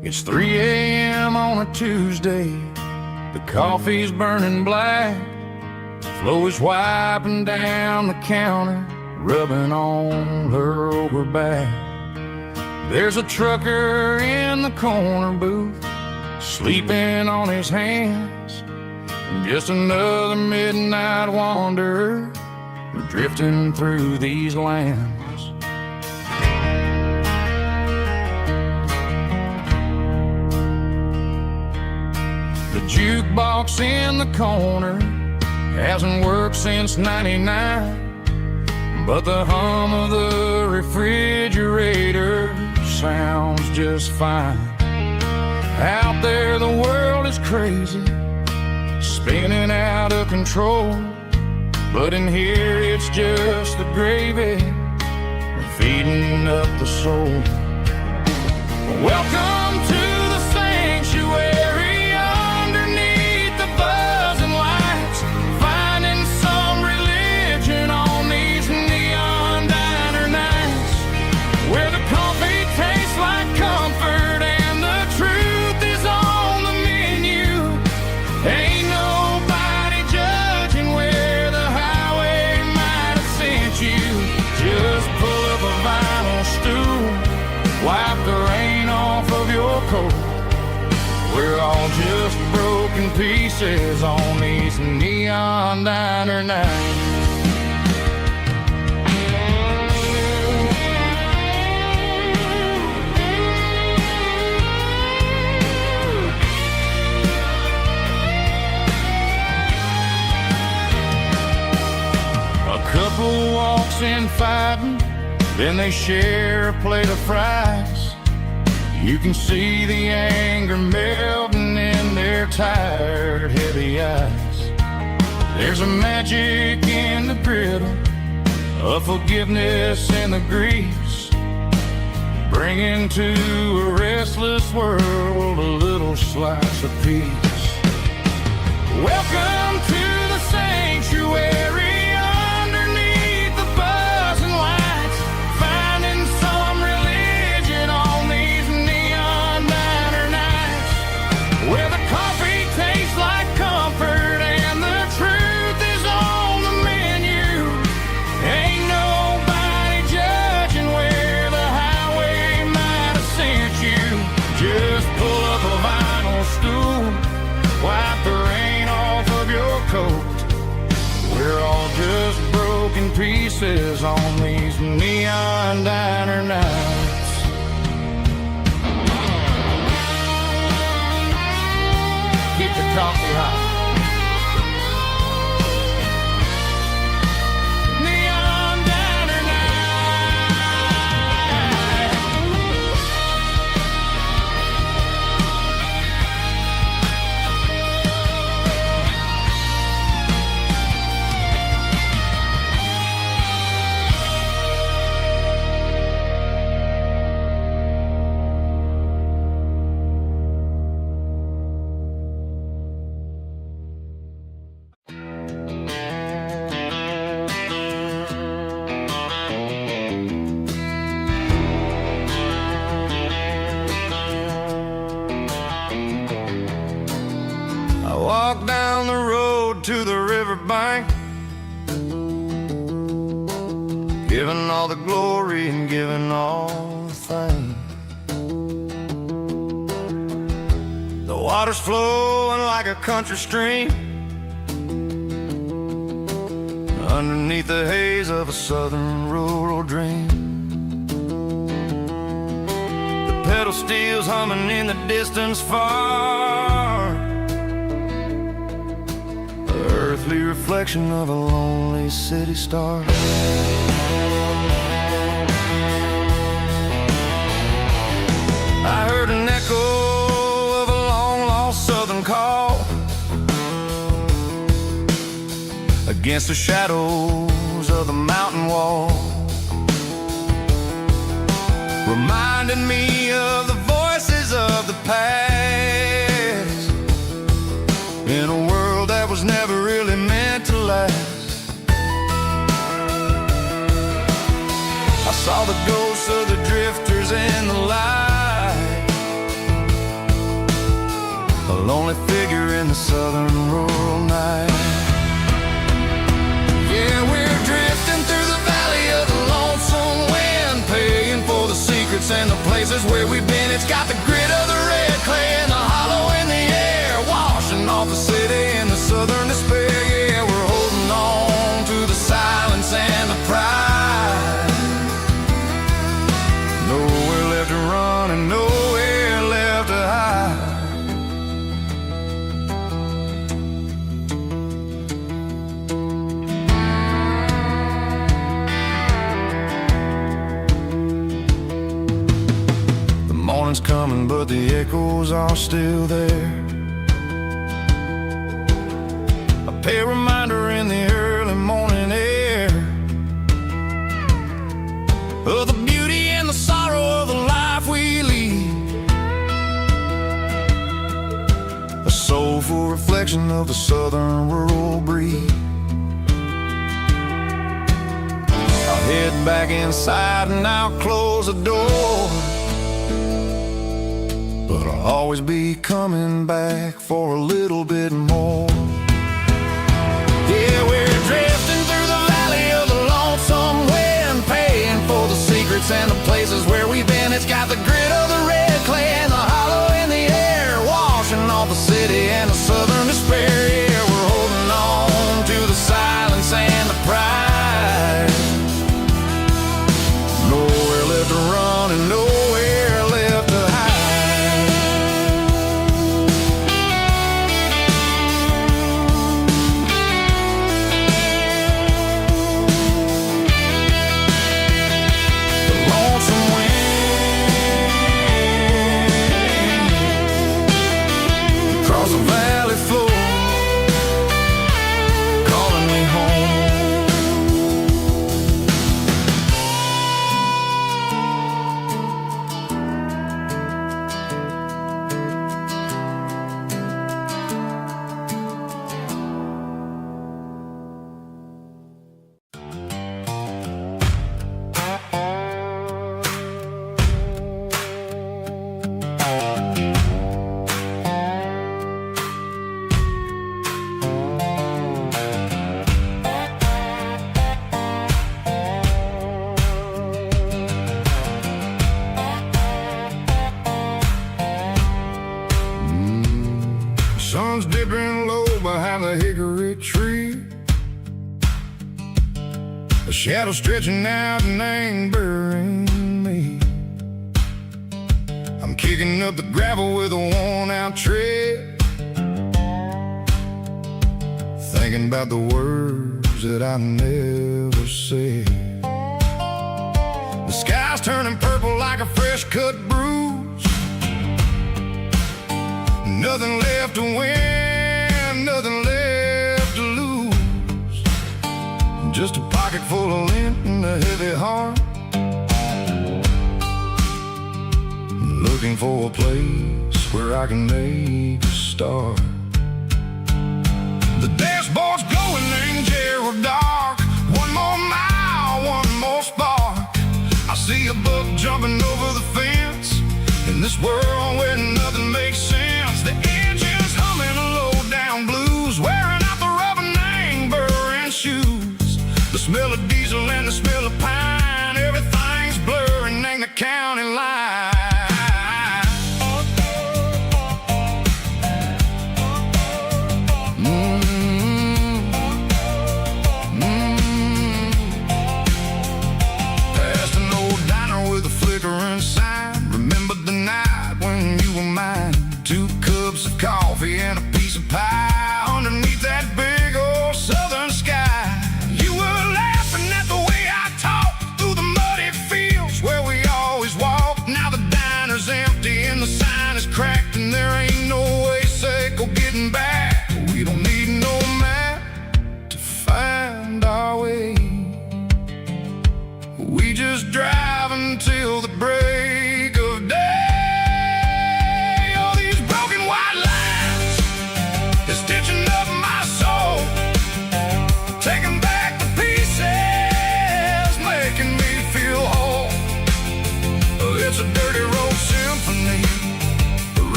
It's 3 a.m. on a Tuesday. The coffee's burning black. Flo is wiping down the counter, rubbing on her over back. There's a trucker in the corner booth, sleeping on his hands. Just another midnight wanderer, drifting through these lands. The jukebox in the corner hasn't worked since '99, but the hum of the refrigerator sounds just fine. Out there the world is crazy, spinning out of control, but in here it's just the gravy feeding up the soul. Welcome to the sanctuary. Wipe the rain off of your coat. We're all just broken pieces on these neon diner nights. A couple walks in fighting, then they share a plate of fries. You can see the anger melting in their tired, heavy eyes. There's a magic in the griddle, a forgiveness in the grease, bringing to a restless world a little slice of peace. Welcome to the sanctuary. Wipe the rain off of your coat. We're all just broken pieces on these neon diner nights. Keep the coffee hot. Walk down the road to the riverbank, giving all the glory and giving all the thanks. The Water's flowing like a country stream underneath the haze of a southern rural dream. The pedal steel's humming in the distance far, the earthly reflection of a lonely city star. I heard an echo of a long-lost southern call against the shadows of the mountain wall, reminding me of the voices of the past in a world that was never really meant to last. I saw the ghosts of the drifters in the light, a lonely figure in the southern rural night. Yeah, we're drifting through the valley of the lonesome wind, paying for the secrets and the places where we've been. It's got the grit of the red clay and the hollow in the air, washing off the city and the southern despair. Yeah, we're holding on to the silence and the pride. Nowhere left to run and nowhere left to hide. The morning's coming, but the echoes are still there. A pale reminder in the early morning air of the beauty and the sorrow of the life we lead, a soulful reflection of the southern rural breed. I'll head back inside and I'll close the door, but I'll always be coming back for a little bit more. Yeah, we're drifting through the valley of the lonesome wind, paying for the secrets and the places where we've been. It's got the grit of the red clay and the hollow in the air, washing off the city and the southern despair. Yeah, we're holding on to the silence and the pride. Nowhere left to run and nowhere left to hide. Across the valley floor, calling me home. Sun's dipping low behind the hickory tree, a shadow stretching out and angering me. I'm kicking up the gravel with a worn-out tread, thinking about the words that I never said. The sky's turning purple like a fresh-cut bruise, nothing left to win, nothing left to lose, just a pocket full of lint and a heavy heart, looking for a place where I can make a start. The dashboard's glowing in Gerald dark, one more mile, one more spark. I see a buck jumping over the fence in this world where nothing makes sense. The engine's humming a low-down blues, wearing out the rubber name, burring shoes. The smell of diesel and the smell of pine, everything's blurring in the county line.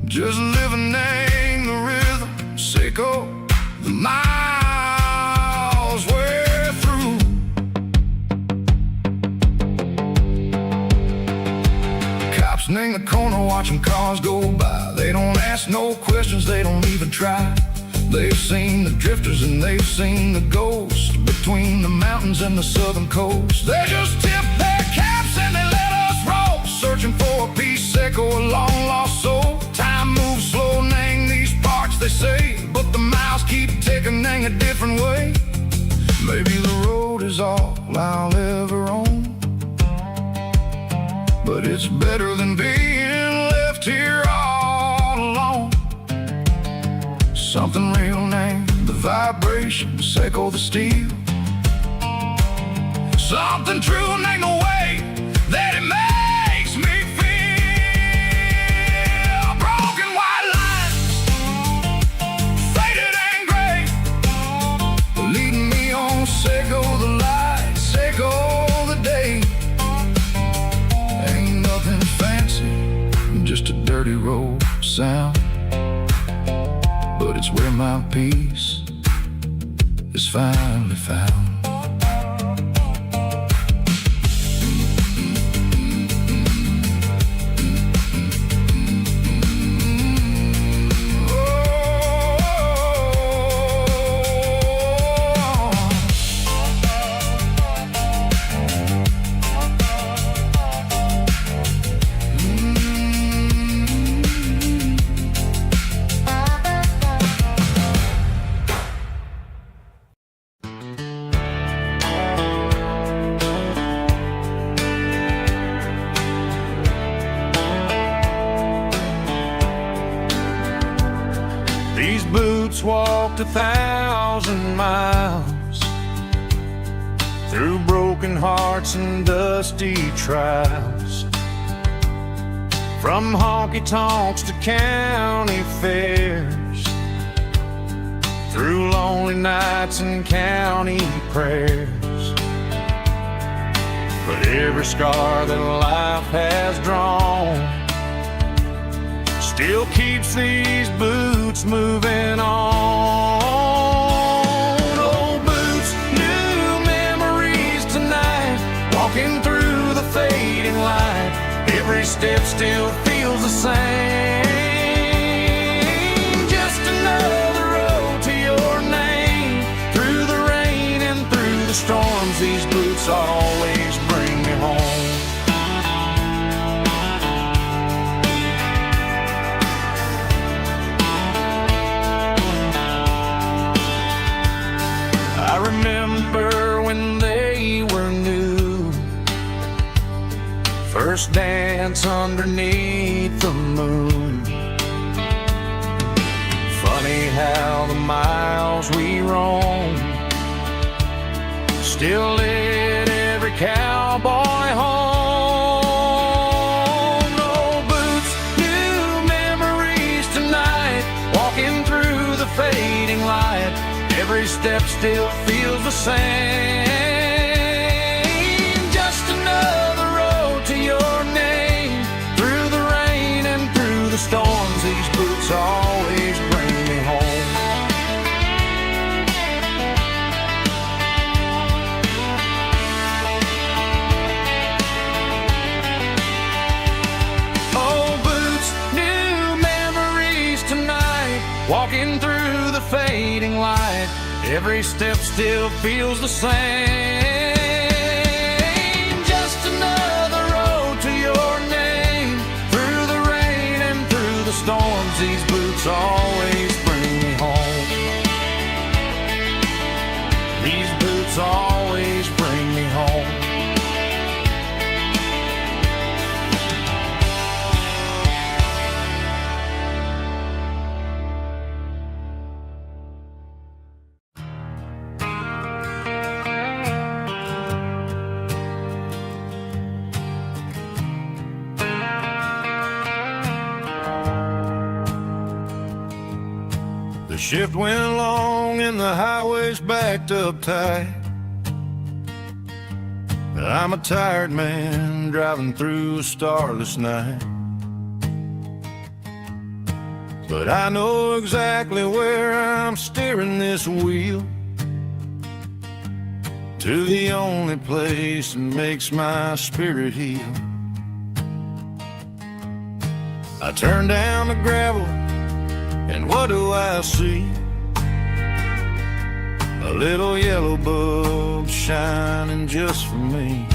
just living in the rhythm, Seiko, the miles we're through. Cops in the corner watching cars go by. They don't ask no questions, they don't even try. They've seen the drifters and they've seen the ghosts between the mountains and the southern coast. They just tip their caps and they let us roll, searching for a piece, Seiko, a long lost soul. Time moves slow, Nang, these parts they say, but the miles keep ticking, Nang, a different way. Maybe the road is all I'll ever own, but it's better than being left here all alone. Something real, Nang, the vibration, Seiko, the steel. Something true, Nang, the way that it makes me feel. Broken white lines, faded and gray, leading me on, Seiko, the light, Seiko, the day. Ain't nothing fancy, just a dirty road sound, but it's where my peace is finally found. These boots walked 1,000 miles through broken hearts and dusty trials, from honky-tonks to county fairs, through lonely nights and county prayers. But every scar that life has drawn still keeps these boots moving on. Old boots, new memories tonight, walking through the fading light. Every step still feels the same. Just another road to your name. Through the rain and through the storms, these boots always bring me home. I remember when they were new, first dance underneath the moon. Funny how the miles we roam still lit every cowboy home. No boots, new memories tonight, walking through the fading light. Every step still feels the same. Just another road to your name. Through the rain and through the storms, these boots always bring me home. Oh, boots, new memories tonight, walking through the fading light. Every step still feels the same. Just another road to your name. Through the rain and through the storms, these boots always bring me home. These boots always bring me home. The shift went long and the highway's backed up tight. I'm a tired man driving through a starless night. but I know exactly where I'm steering this wheel, to the only place that makes my spirit heal. I turn down the gravel, and what do I see? A little yellow bulb shining just for me.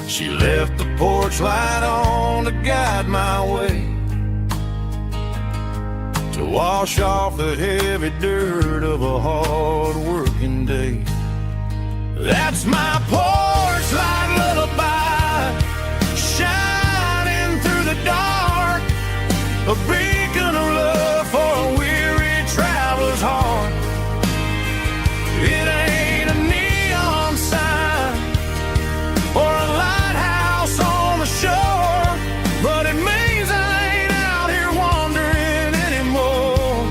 She left the porch light on to guide my way, to wash off the heavy dirt of a hard-working day. That's my porch light lullaby, shining through the dark, a beacon of love for a weary traveler's heart. It ain't a neon sign or a lighthouse on the shore, but it means I ain't out here wandering anymore.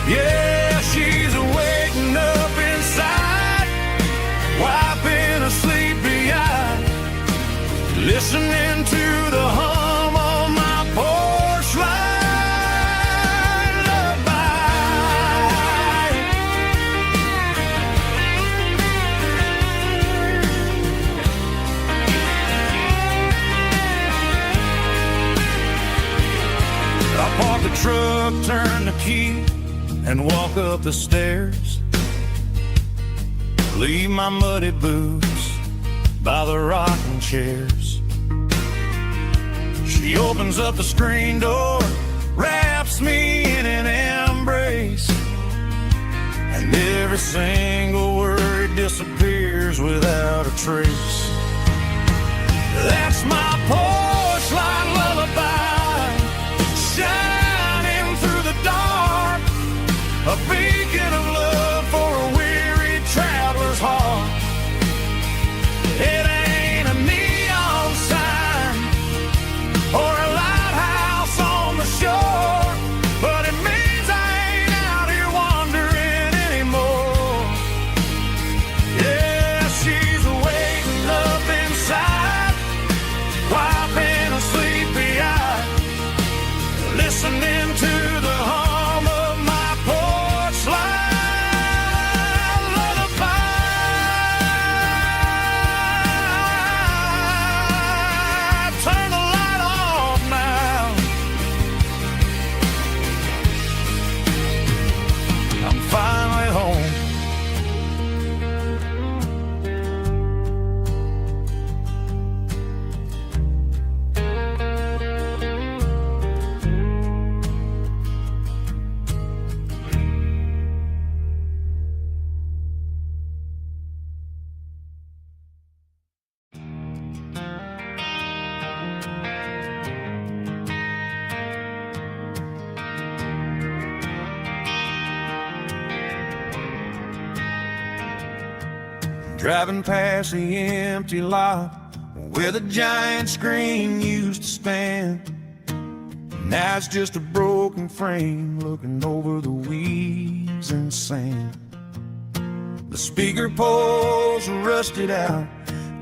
Yeah, she's waking up inside, wiping a sleepy eye, listening to the hum of my porch light lullaby. I park the truck, turn the key, and walk up the stairs. Leave my muddy boots by the rocking chairs. She opens up the screen door, wraps me in an embrace, and every single word disappears without a trace. That's my porch light lullaby, shining through the dark, a beacon of love for a weary traveler's heart. It ain't a neon sign or a lighthouse on the shore, but it means I ain't out here wandering anymore. Yeah, she's waking up inside, wiping a sleepy eye, listening to the hum of my porch light lullaby. Turn the light off now. I'm finally home. Driving past the empty lot where the giant screen used to stand. Now it's just a broken frame looking over the weeds and sand. The speaker poles are rusted out,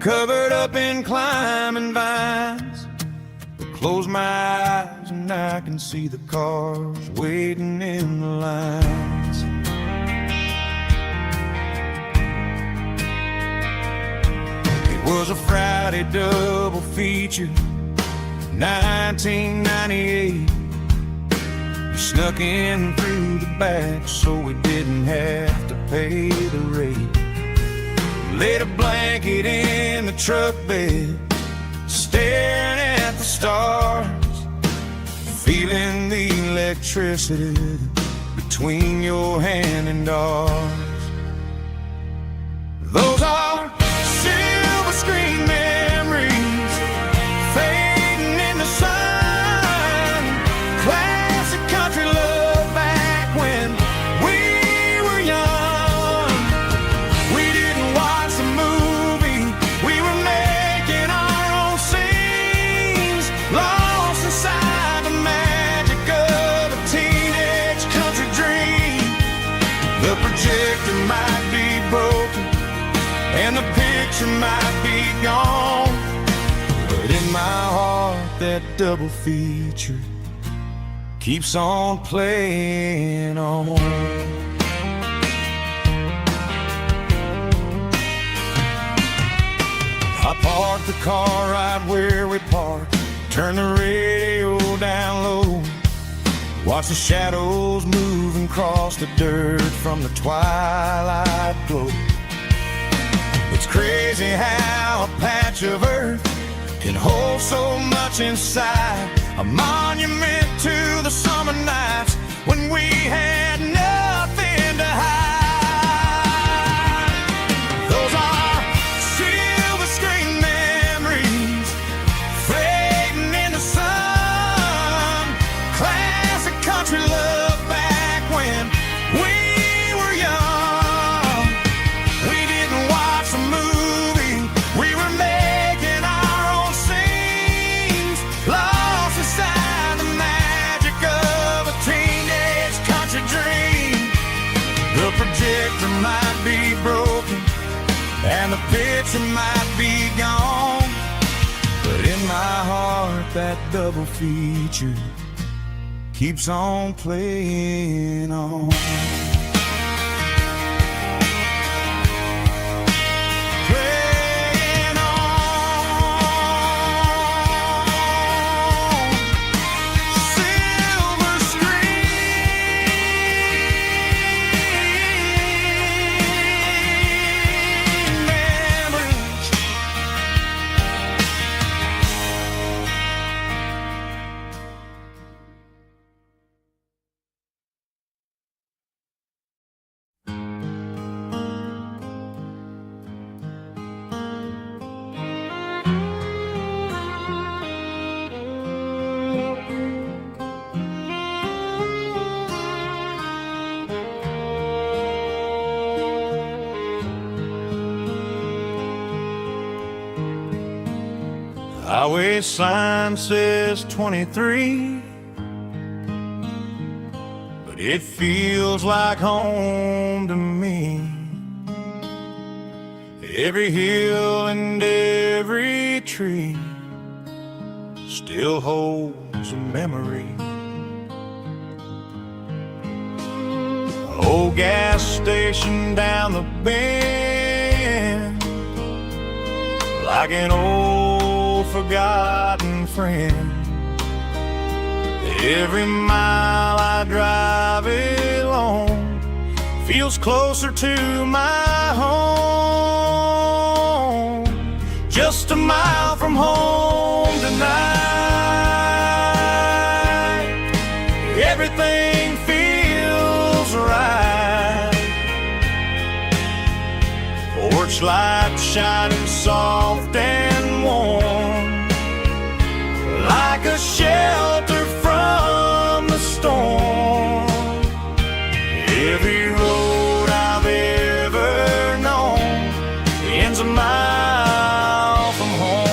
covered up in climbing vines. But close my eyes and I can see the cars waiting in the lines. It was a Friday double feature, 1998. We snuck in through the back so we didn't have to pay the rate. Laid a blanket in the truck bed, staring at the stars, feeling the electricity between your hand and ours. Those are silver screen memories fading in the sun. Classic country love back when we were young. We didn't watch the movie, we were making our own scenes, lost inside the magic of a teenage country dream. The projector might be broken and the picture might be gone, but in my heart that double feature keeps on playing on. I parked the car right where we parked, turn the radio down low, watch the shadows move and cross the dirt from the twilight glow. It's crazy how a patch of earth can hold so much inside, a monument to the summer nights when we had nothing to hide. Those are silver screen memories fading in the sun, classic country love back when we were young. We didn't watch a movie, we were making our own scenes, lost inside the magic of a teenage country dream. The projector might be broken and the picture might be gone, but in my heart that double feature keeps on playing on. Playing on. Silver screen memories. Highway sign says 23, but it feels like home to me. Every hill and every tree still holds a memory. Old gas station down the bend, like an old forgotten friend. Every mile I drive along feels closer to my home. Just a mile from home tonight, everything feels right. Porch light shining soft and warm, like a shelter from the storm. Every road I've ever known ends a mile from home.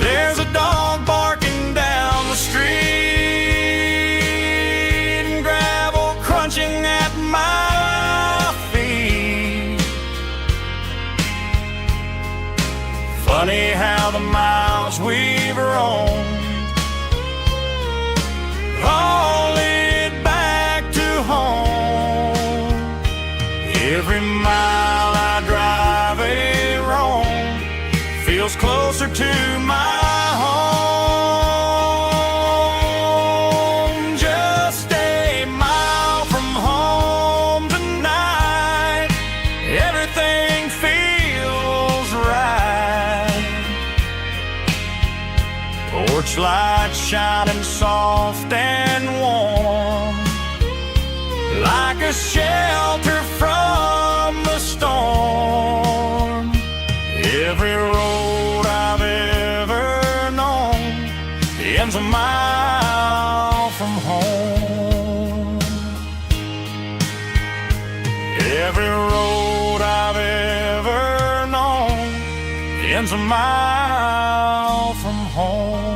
There's a dog barking down the street and gravel crunching at my feet. Funny how the miles we've roamed all lead back to home. Every mile I drive roam feels closer to my home. Just a mile from home tonight, everything feels right. Porch light shining soft and warm, like a shelter from the storm. Every road I've ever known ends a mile from home. Every road I've ever known ends a mile from home.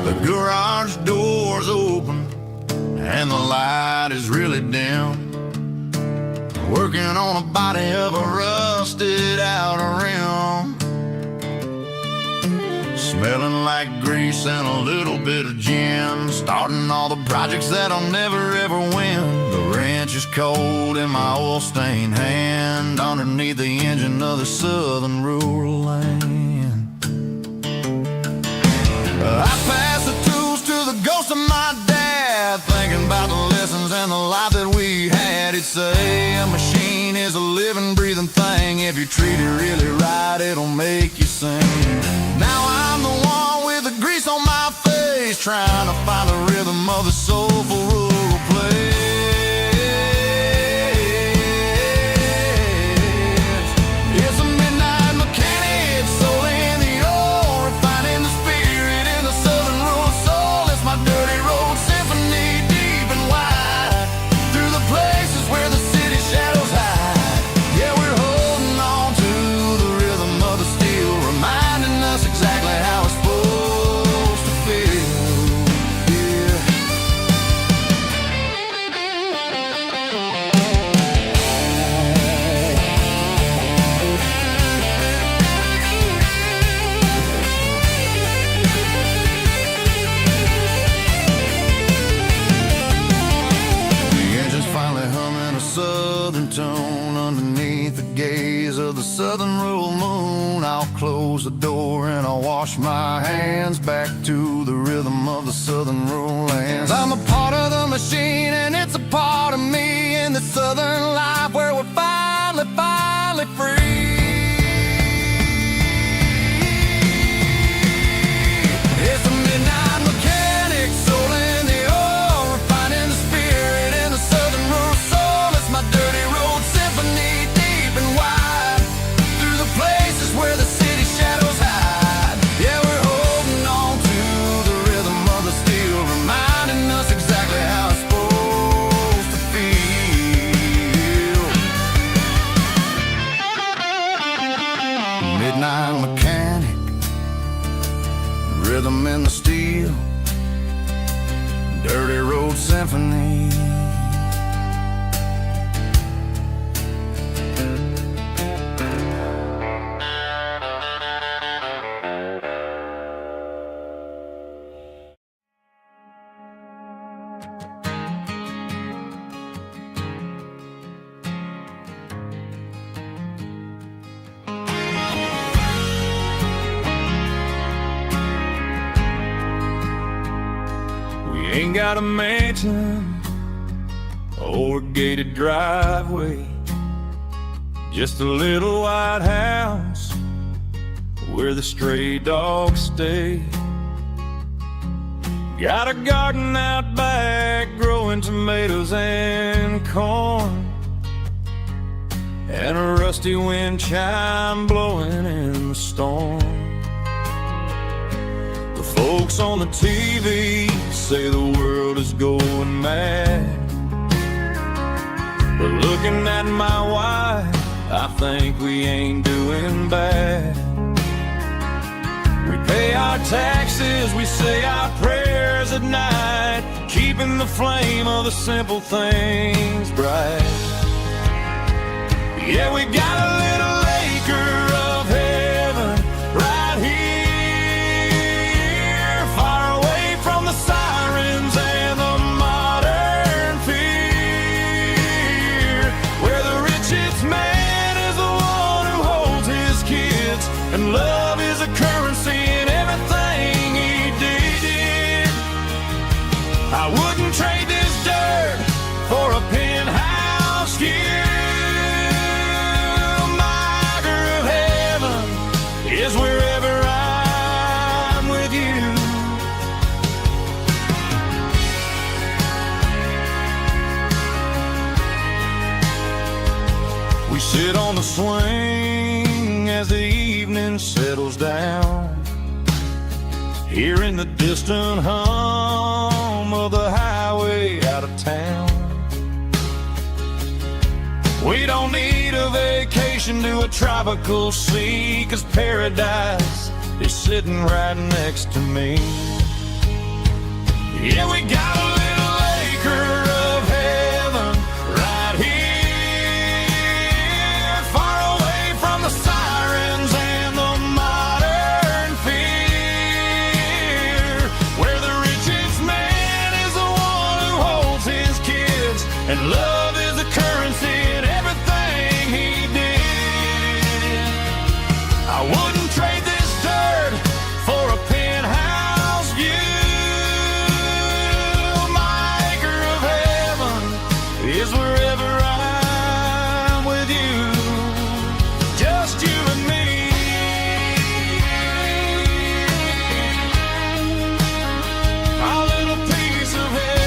The garage door's open and the light is really dim. Working on a body of a rusted out rim. Smelling like grease and a little bit of gin. Starting all the projects that I'll never ever win. The wrench is cold in my oil-stained hand underneath the engine of the southern rural land. I pass the tools to the ghost of my dad, thinking about the lessons and the life that we had. He'd say a machine is a living, breathing thing. If you treat it really right, it'll make you sing. Now I'm the one with the grease on my face, trying to find the rhythm of the soulful rural place. It's a midnight mechanic, soul in the ore, refining the spirit in the southern rural soul. It's my dirty road symphony, deep and wide, through the places where the city shadows hide. Yeah, we're holding on to the rhythm of the steel, reminding us exactly how it's supposed to feel. Yeah. The engine's finally humming a southern tune underneath the gaze of the southern rural moon. I'll close the door and I'll wash my hands back to the rhythm of the southern rural lands. I'm a part of the machine and it's a part of me in the southern life where we're finally free. It's a midnight mechanic, soul in the ore, refining the spirit in the southern rural soul. It's my dirty road symphony, deep and wide, through the places where the city shadows hide. Yeah, we're holding on to the rhythm of the steel, reminding us exactly how it's supposed to feel. Midnight mechanic, rhythm in the steel, dirty road symphony. Ain't got a mansion or a gated driveway, just a little white house where the stray dogs stay. Got a garden out back growing tomatoes and corn, and a rusty wind chime blowing in the storm. The folks on the TV say the world is going mad, but looking at my wife, I think we ain't doing bad. We pay our taxes, we say our prayers at night, keeping the flame of the simple things bright. Yeah, we got a little acre of heaven right here, far away from the sirens and the modern fear, where the richest man is the one who holds his kids, and love is a currency in everything he did. I wouldn't trade this dirt We sit on the swing as the evening settles down, hearing the distant hum of the highway out of town. We don't need a vacation to a tropical sea, 'cause paradise is sitting right next to me. Yeah, we got a little acre of heaven right here, far away from the sirens and the modern fear, where the richest man is the one who holds his kids, and love is the currency in everything he did. I wouldn't trade this dirt for a penthouse view. My acre of heaven is wherever I'm with you, just you and me. Our little piece of heaven.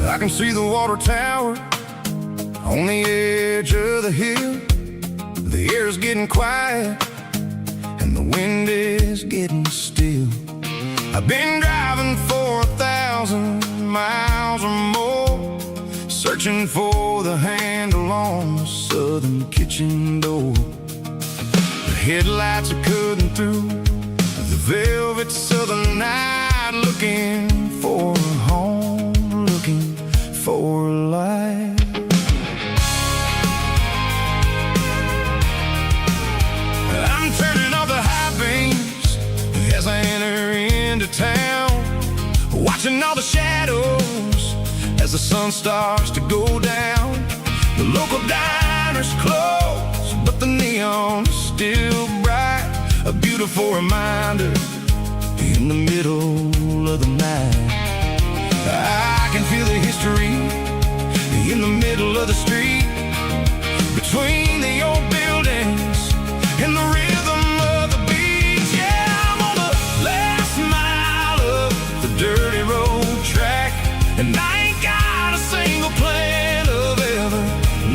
I can see the water tower on the edge of the hill. The air's getting quiet and the wind is getting still. I've been driving for 1,000 miles or more, searching for the handle on the southern kitchen door. The headlights are cutting through the velvet southern night, looking for a home, looking for a life. I'm turning off the high beams as I enter into town, watching all the shadows as the sun starts to go down. The local diner's closed, but the neon is still bright, a beautiful reminder in the middle of the night. I can feel the history in the middle of the street, between the old buildings and the rhythm of the beats. Yeah, I'm on the last mile of the dirty road track, and I ain't got a single plan of ever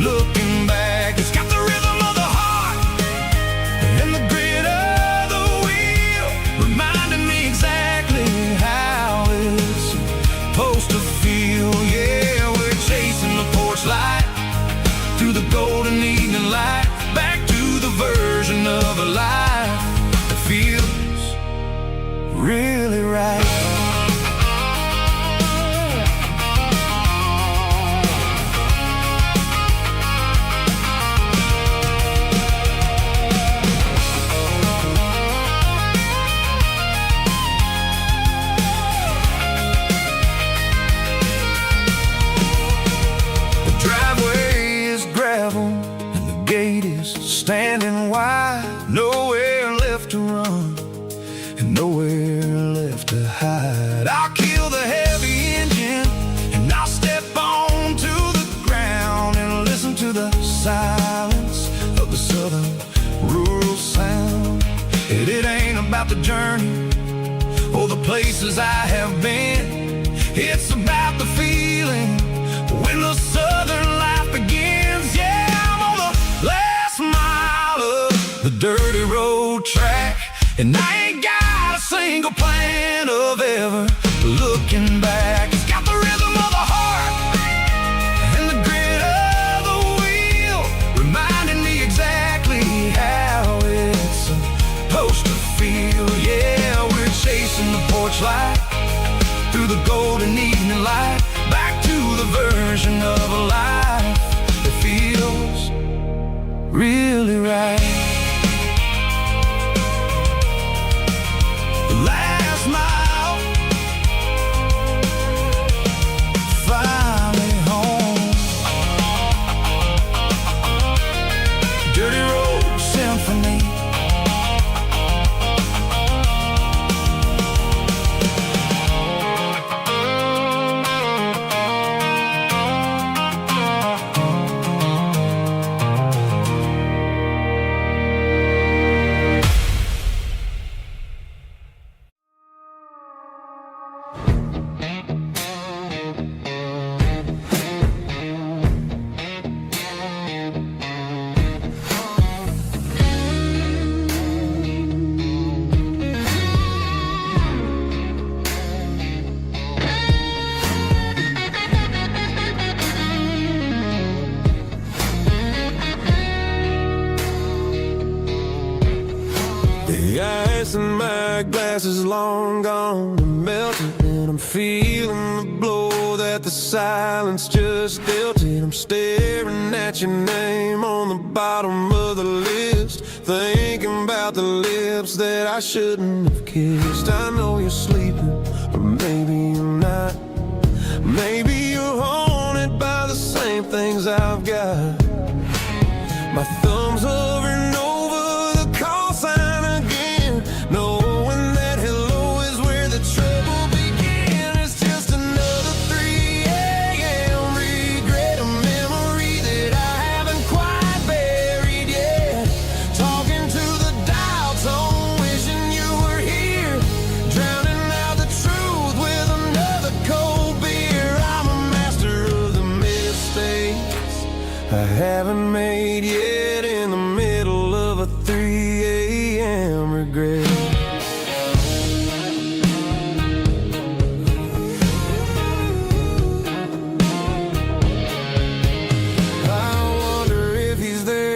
looking back. It's got the rhythm of the heart and the grit of the wheel, reminding me exactly how it's supposed to feel. Yeah, we're chasing the porch light through the golden evening light, back to the version of a life that feels really right. The driveway is gravel and the gate is standing wide, nowhere left to run and nowhere left to hide. I'll kill the heavy engine and I'll step onto the ground and listen to the silence of the southern rural sound. It ain't about the journey or the places I have been, it's about the feeling when the southern life begins. Yeah, I'm on the last mile of the dirty road track, and I ain't got a single plan of ever looking back. It's got the rhythm of the heart and the grit of the wheel, reminding me exactly how it's supposed to feel. Yeah, we're chasing the porch light through the golden evening light, back to the version of a life really right. The last mile, finally home. Dirty Road Symphony. The ice in my glass is long gone and melted, and I'm feeling the blow that the silence just dealt it. I'm staring at your name on the bottom of the list, thinking about the lips that I shouldn't have kissed. I know you're sleeping, or maybe you're not. Maybe you're haunted by the same things I've got. My thumb's hovering over the call sign again, knowing that hello is where the trouble began. It's just another 3 a.m. regret, a memory that I haven't quite buried yet. Talking to the dial tone, wishing you were here, drowning out the truth with another cold beer. I'm a master of the mistakes I haven't made yet, in the middle of a 3 a.m. regret. I wonder if he's there,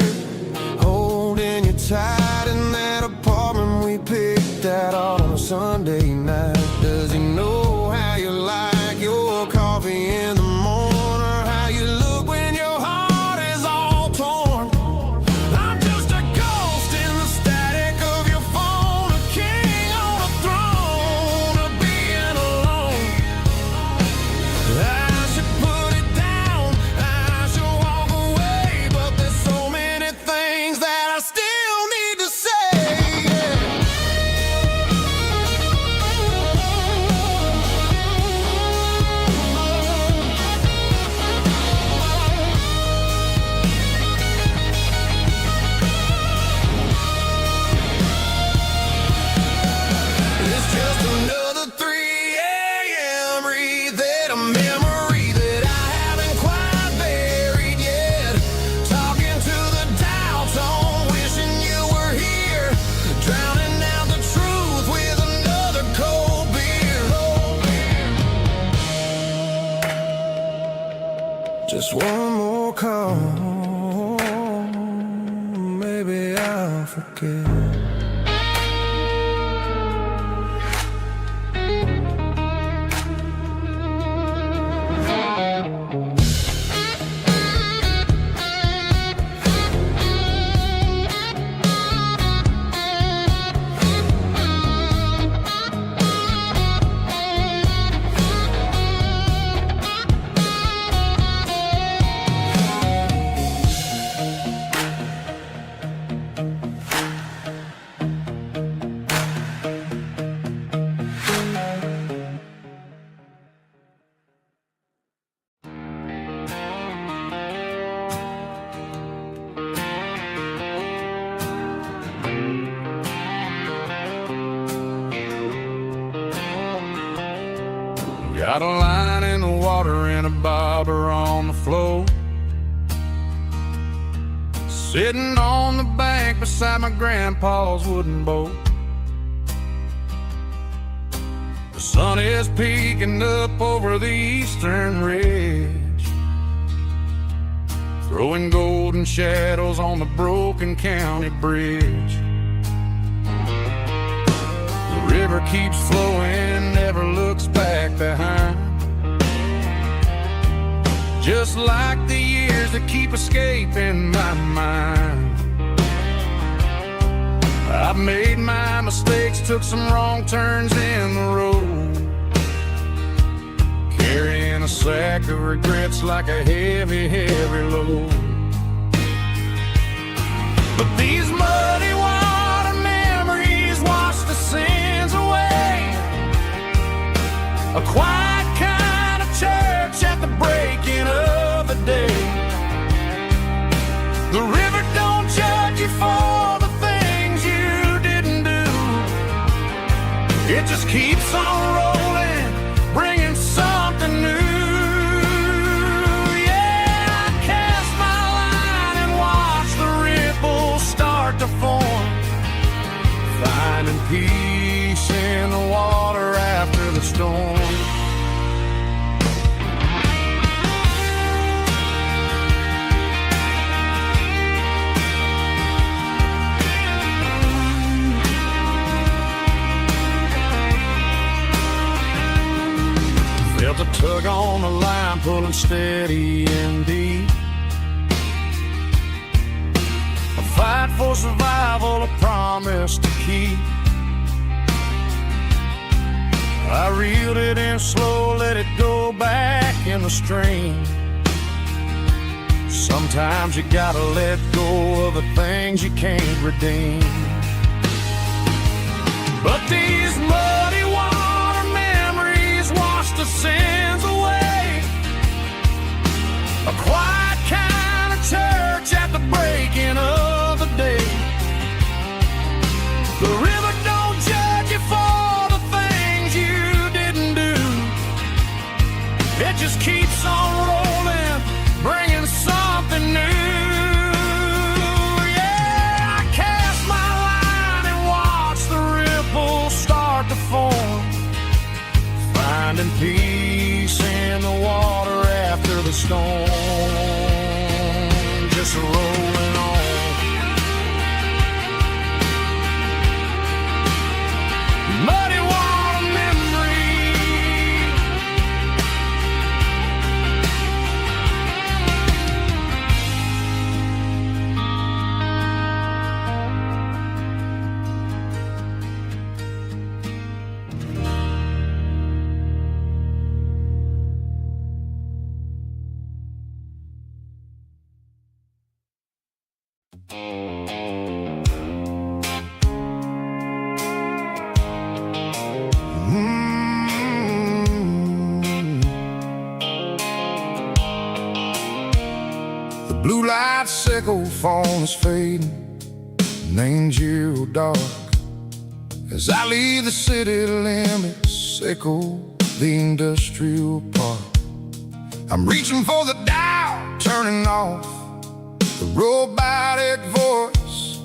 holding you tight in that apartment we picked out on a Sunday night. Does he know how you like your coffee in the morning, or how you look when your heart is all torn? I'm just a ghost in the static of your phone, a king on a throne of being alone. I should put it down, I should walk away, but there's so many things that I still need to say. It's just another 3 a.m. read, a memory that I haven't quite buried yet. Talking to the dial tone, wishing you were here, drowning out the truth with another cold beer. Just one more call, maybe I'll forget. Got a line in the water and a bobber on the floor, sitting on the bank beside my grandpa's wooden boat. The sun is peeking up over the eastern ridge, throwing golden shadows on the broken county bridge. The river keeps flowing, never looks back behind, just like the years tears that keep escaping my mind. I've made my mistakes, took some wrong turns in the road, carrying a sack of regrets like a heavy, heavy load. But these muddy water memories wash the sins away. A quiet kind of church at the breaking of the day. The river don't judge you for the things you didn't do. It just keeps on rolling, bringing something new. Yeah, I cast my line and watch the ripples start to form, finding peace in the water after the storm. Felt a tug on the line, pulling steady and deep. A fight for survival, a promise to keep. I reeled it in slow, let it go back in the stream. Sometimes you gotta let go of the things you can't redeem. But these muddy water memories wash the sins away. A quiet kind of church at the breaking of the day. The river don't judge you for the things you didn't do. It just keeps on rolling, bringing something new. Yeah, I cast my line and watch the ripples start to form, finding peace in the water after the storm. Just rolling on. Muddy water memory. The blue light sickle phone is fading, names you dark. As I leave the city limits, sickle the industrial park. I'm reaching for the dial, turning off the robotic voice,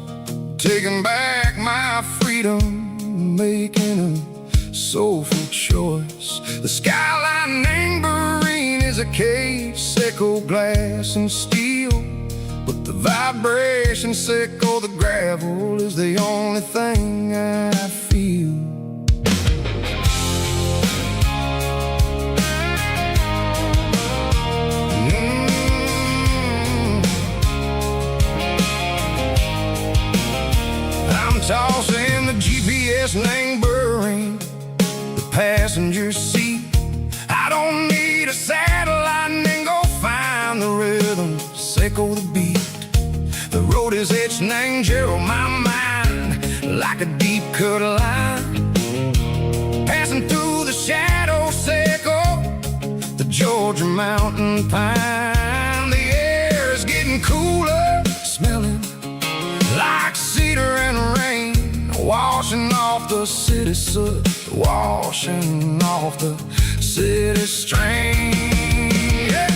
taking back my freedom, making a soulful choice. The skyline neighboring is a cave, sickle glass and steel, but the vibration sickle, the gravel is the only thing I feel. I'm tossing the GPS neighboring the passenger seat. I don't need a satellite and go find the rhythm, sickle the beat. The road is etched and angel on my mind like a deep cut line, passing through the shadow sickle, the Georgia mountain pine. The air is getting cooler, smelling like cedar and rain, washing off the city soot, washing off the city strain. Yeah.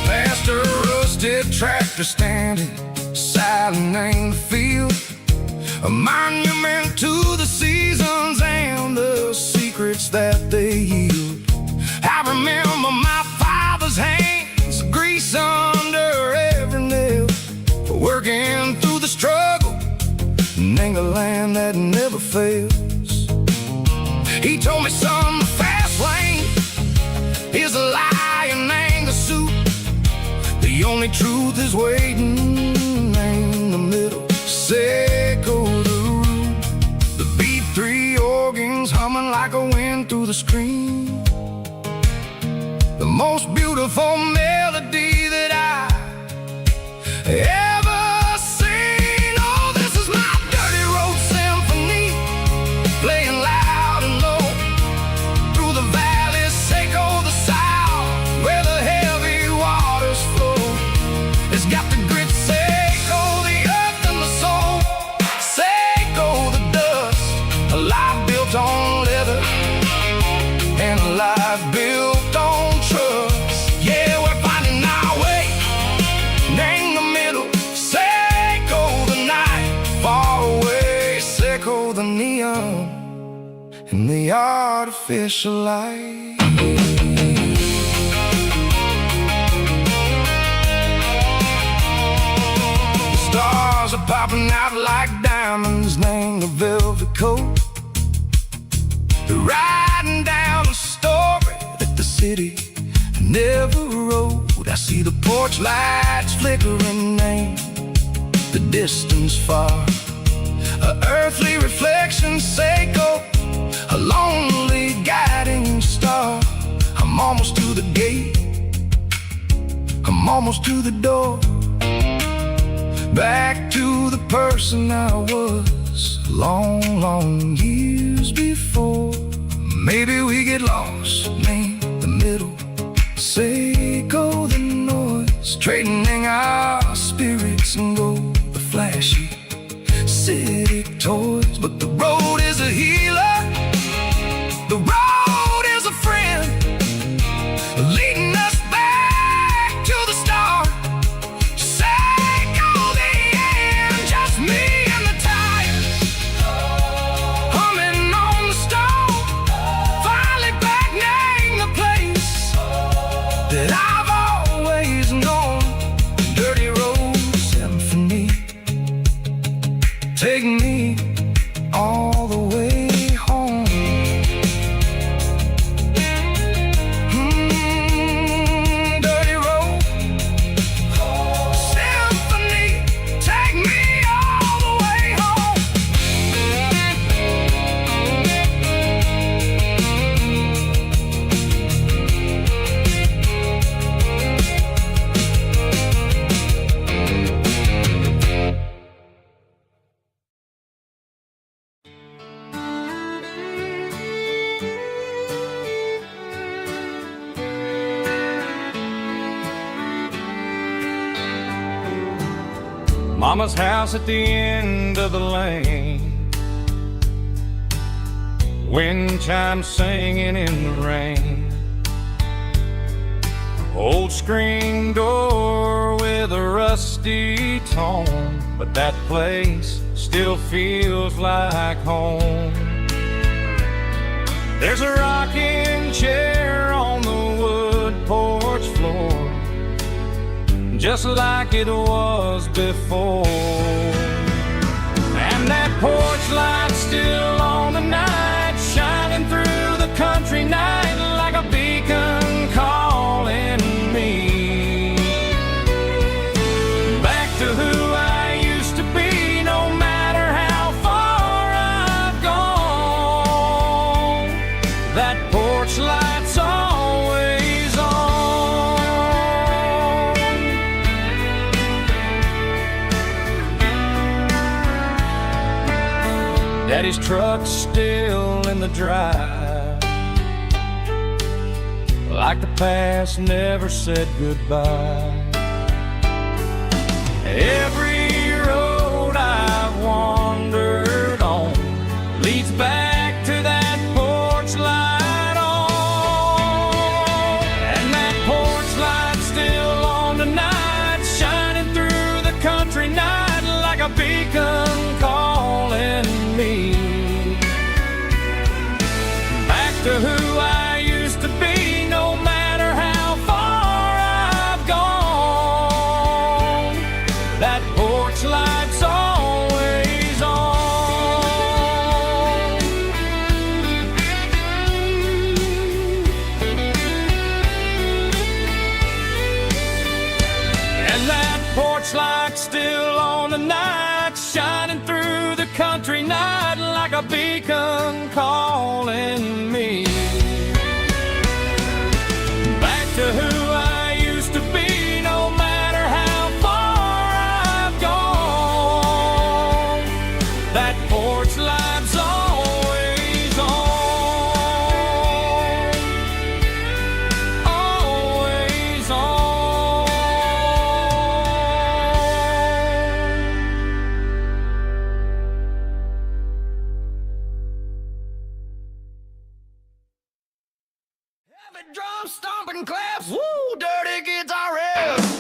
Past a rusted tractor standing silent in the field, a monument to the seasons and the secrets that they yield. I remember my father's hands, grease under every nail, for working through the struggle and ain't a land that never fails. He told me, son, the fast lane is a lie and ain't a suit. The only truth is waiting in the middle. Say go the root. The B3 organs humming like a wind through the screen. The most beautiful melody that I ever seen. Oh, this is my dirty road symphony, playing loud and low through the valleys, Seco the south, where the heavy waters flow. It's got the grit, Seco, the earth and the soul. Seco the dust, a life built on leather and a life built on trust. Yeah, we're finding our way in the middle. Seco the night, far away. Seco the neon and the artificial light. The stars are popping out like diamonds, named the velvet coat. They're riding down a story that the city never wrote. I see the porch lights flickering, name the distance far. A earthly reflection, Seco, a lonely guiding star. I'm almost to the gate, I'm almost to the door, back to the person I was long, long years before. Maybe we get lost in the middle. Seco the noise, trading our spirits and go the flashy city toys. But the road is a healer, the road is a friend, leading us back to the start. Seco the end, just me and the tires, humming on the stove. Finally back, name the place that I've always known. Dirty road symphony, take me all the way home. Dirty road symphony, take me all the way home. Mama's house at the end of the lane, wind chimes singing in the rain. Old screen door with a rusty tone, but that place still feels like home. There's a rocking chair on the wood porch floor, just like it was before. And that porch light's still on tonight, shining through the country night like a beacon calling me back to who I used to be. No matter how far I've gone, that porch light's always on. Daddy's truck's still in the drive, like the past never said goodbye. Every road I've wandered on leads back to that porch light on. And that porch light's still on tonight, shining through the country night like a beacon calling me back to who I used to be. No matter how far I've gone, lights still on the night, shining through the country night like a beacon calling me back to who I used to be. No matter how far I've gone, that porch light's always on, always on. Heavy drum stomping claps, woo, dirty guitar riffs.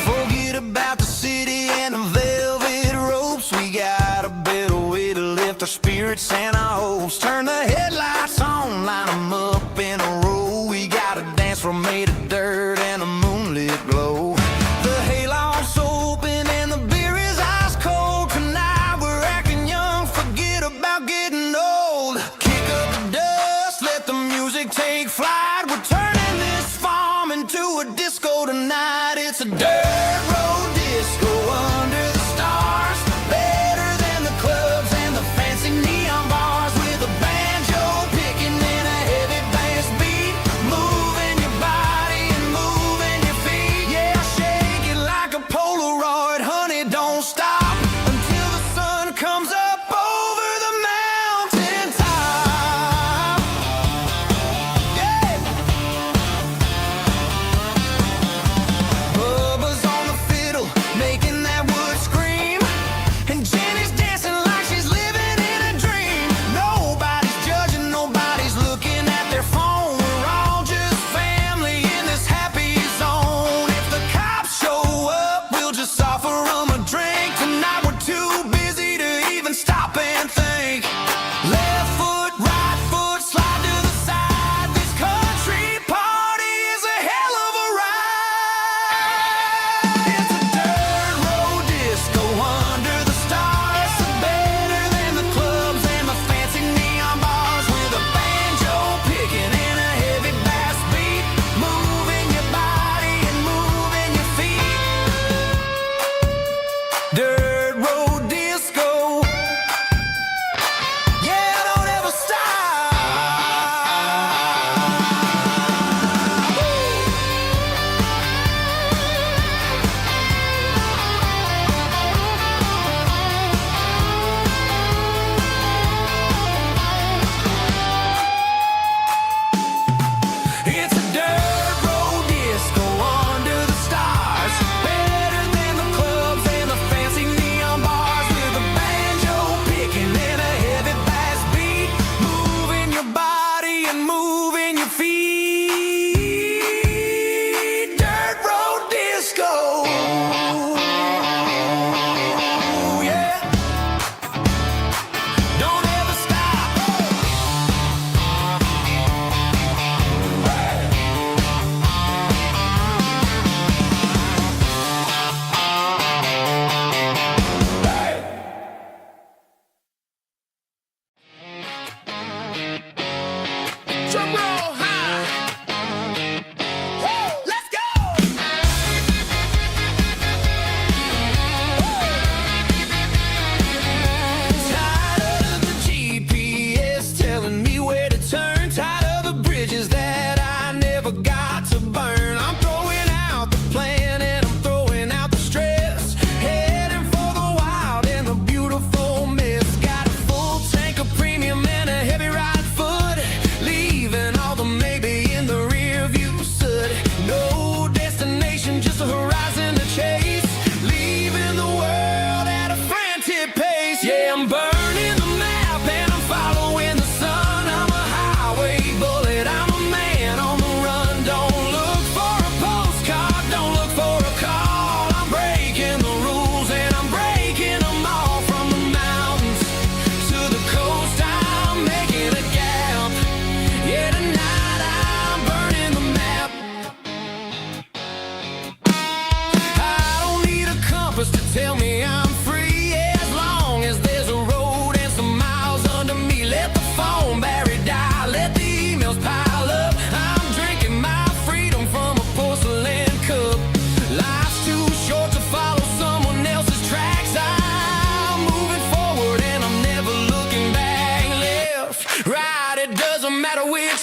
Forget about the city and the velvet ropes. We got a better way to lift our spirits and our hopes. Turn the headlights on, line 'em up in a row. We got a dance floor made of dirt and a moonlit glow. The hayloft's open and the beer is ice cold. Tonight we're acting young, forget about getting old. Kick up the dust, let the music take flight. We're turning this farm into a disco tonight. It's a dirt road disco under the stars, better than the clubs and the fancy neon bars. With a band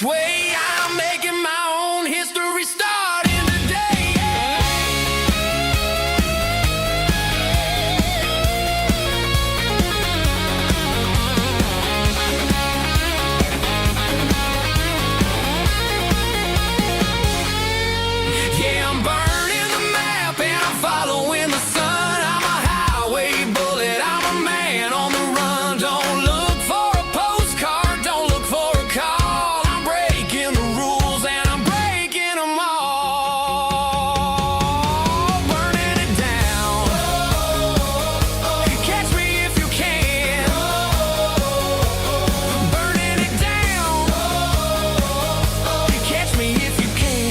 this way. I'm making my own history starting today. Yeah, I'm burning the map and I'm following the sun. I'm a highway bullet, I'm a man on the run. Don't look for a postcard, don't look for a call. I'm breaking the rules and I'm breaking them all. Burning it down. Catch me if you can. Burning it down. Catch me if you can.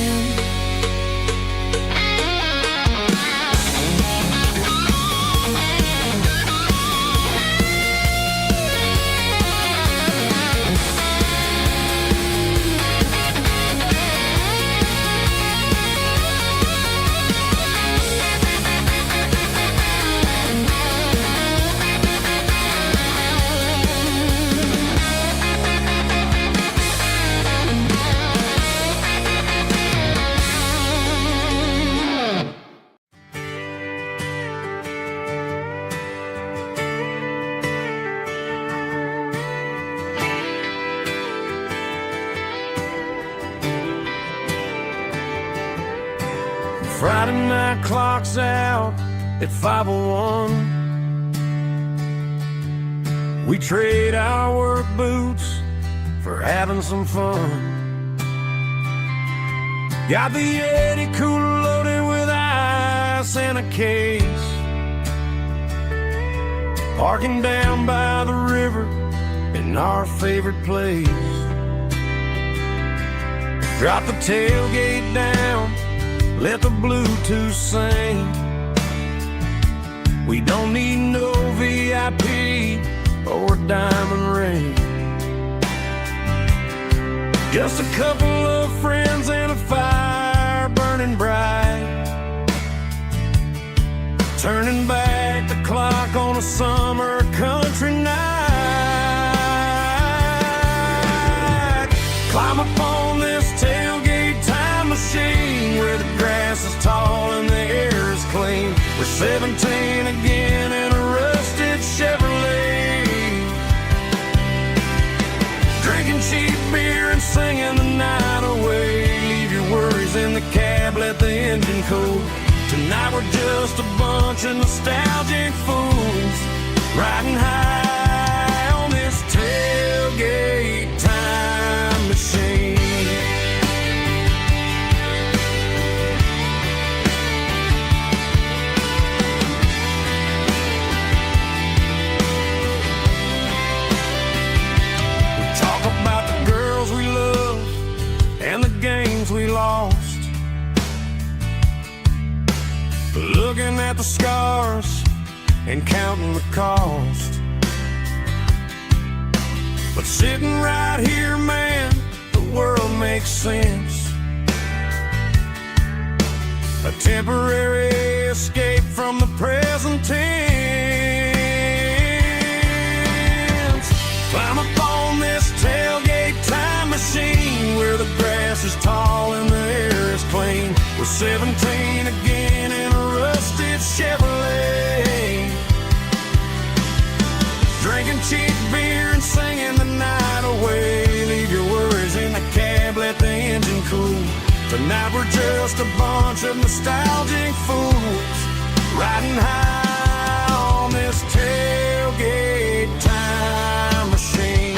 Friday night clock's out at 5:01. We trade our work boots for having some fun. Got the Yeti cooler loaded with ice and a case. Parking down by the river in our favorite place. Drop the tailgate down, let the Bluetooth sing. We don't need no VIP or diamond ring. Just a couple of friends and a fire burning bright. Turning back the clock on a summer country night. Climb up on this tailgate time machine where the grass is tall and the air is clean. We're 17 again in a rusted Chevrolet. Drinking cheap beer and singing the night away. Leave your worries in the cab, let the engine cool. Tonight we're just a bunch of nostalgic fools riding high on this tailgate time machine. We talk about the girls we love and the games we lost. Looking at the scars and counting the cost. But sitting right here, man, the world makes sense. A temporary escape from the present tense. Climb up on this tailgate time machine where the grass is tall and the air is clean. We're 17 again in a rusted Chevrolet. Drinking cheap beer and singing the night away. Leave your worries in the cab, let the engine cool. Tonight we're just a bunch of nostalgic fools riding high on this tailgate time machine.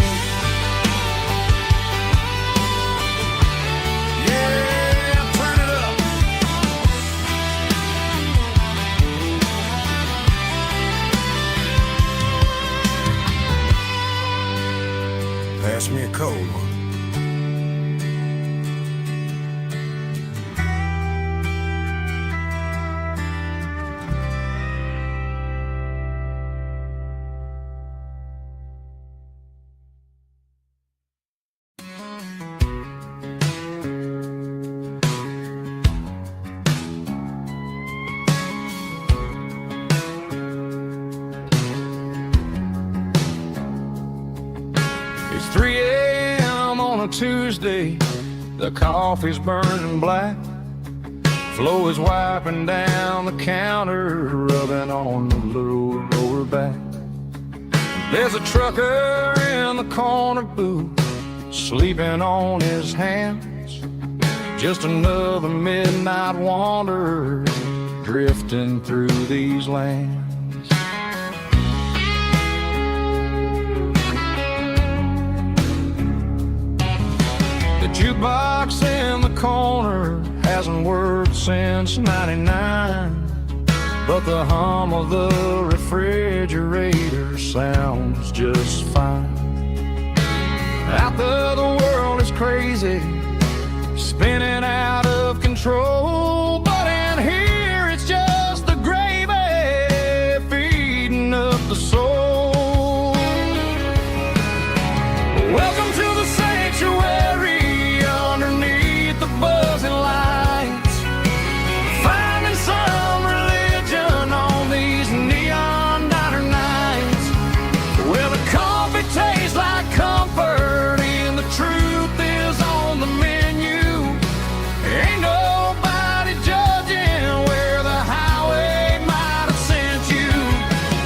Yeah, turn it up. Pass me a cold one. It's 3 a.m. Tuesday, the coffee's burning black. Flo is wiping down the counter, rubbing on the lower back. There's a trucker in the corner booth, sleeping on his hands. Just another midnight wanderer drifting through these lands. The jukebox in the corner hasn't worked since '99, but the hum of the refrigerator sounds just fine. Out there the world is crazy, spinning out of control, but in here it's just the gravy feeding up the soul. Welcome to the sanctuary underneath the buzzing lights, finding some religion on these neon diner nights, where the coffee tastes like comfort and the truth is on the menu. Ain't nobody judging where the highway might have sent you.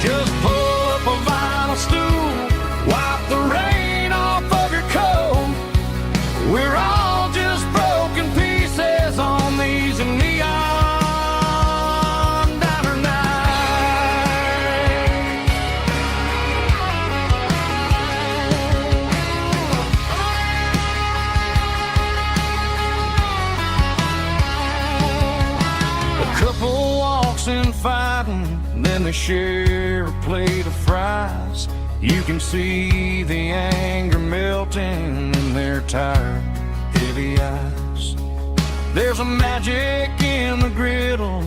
Just pull up a vinyl stool, wipe the rain off of your coat. We're all just broken pieces on these neon diner nights. A couple walks in fighting, then they share a plate of fries. You can see the anger melting in their tired, heavy eyes. There's a magic in the griddle,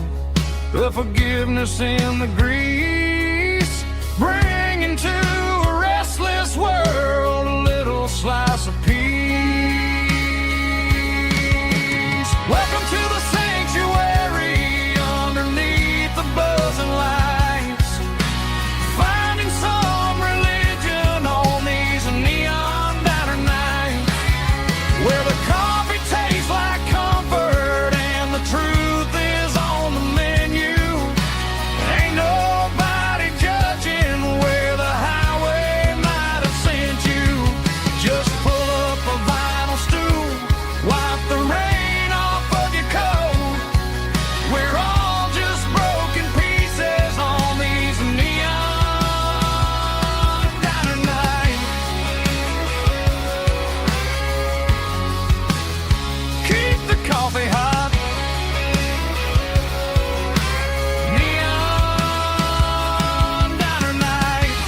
a forgiveness in the grease, bringing to a restless world a little slice of peace. Welcome to the sanctuary underneath the buzzing lights, finding some religion on these neon diner nights, where the coffee tastes like comfort and the truth is on the menu. Ain't nobody judging where the highway might have sent you. Just pull up a vinyl stool, wipe the rain off of your coat. We're all just broken pieces on these neon diner nights. Keep the coffee hot. Neon diner nights.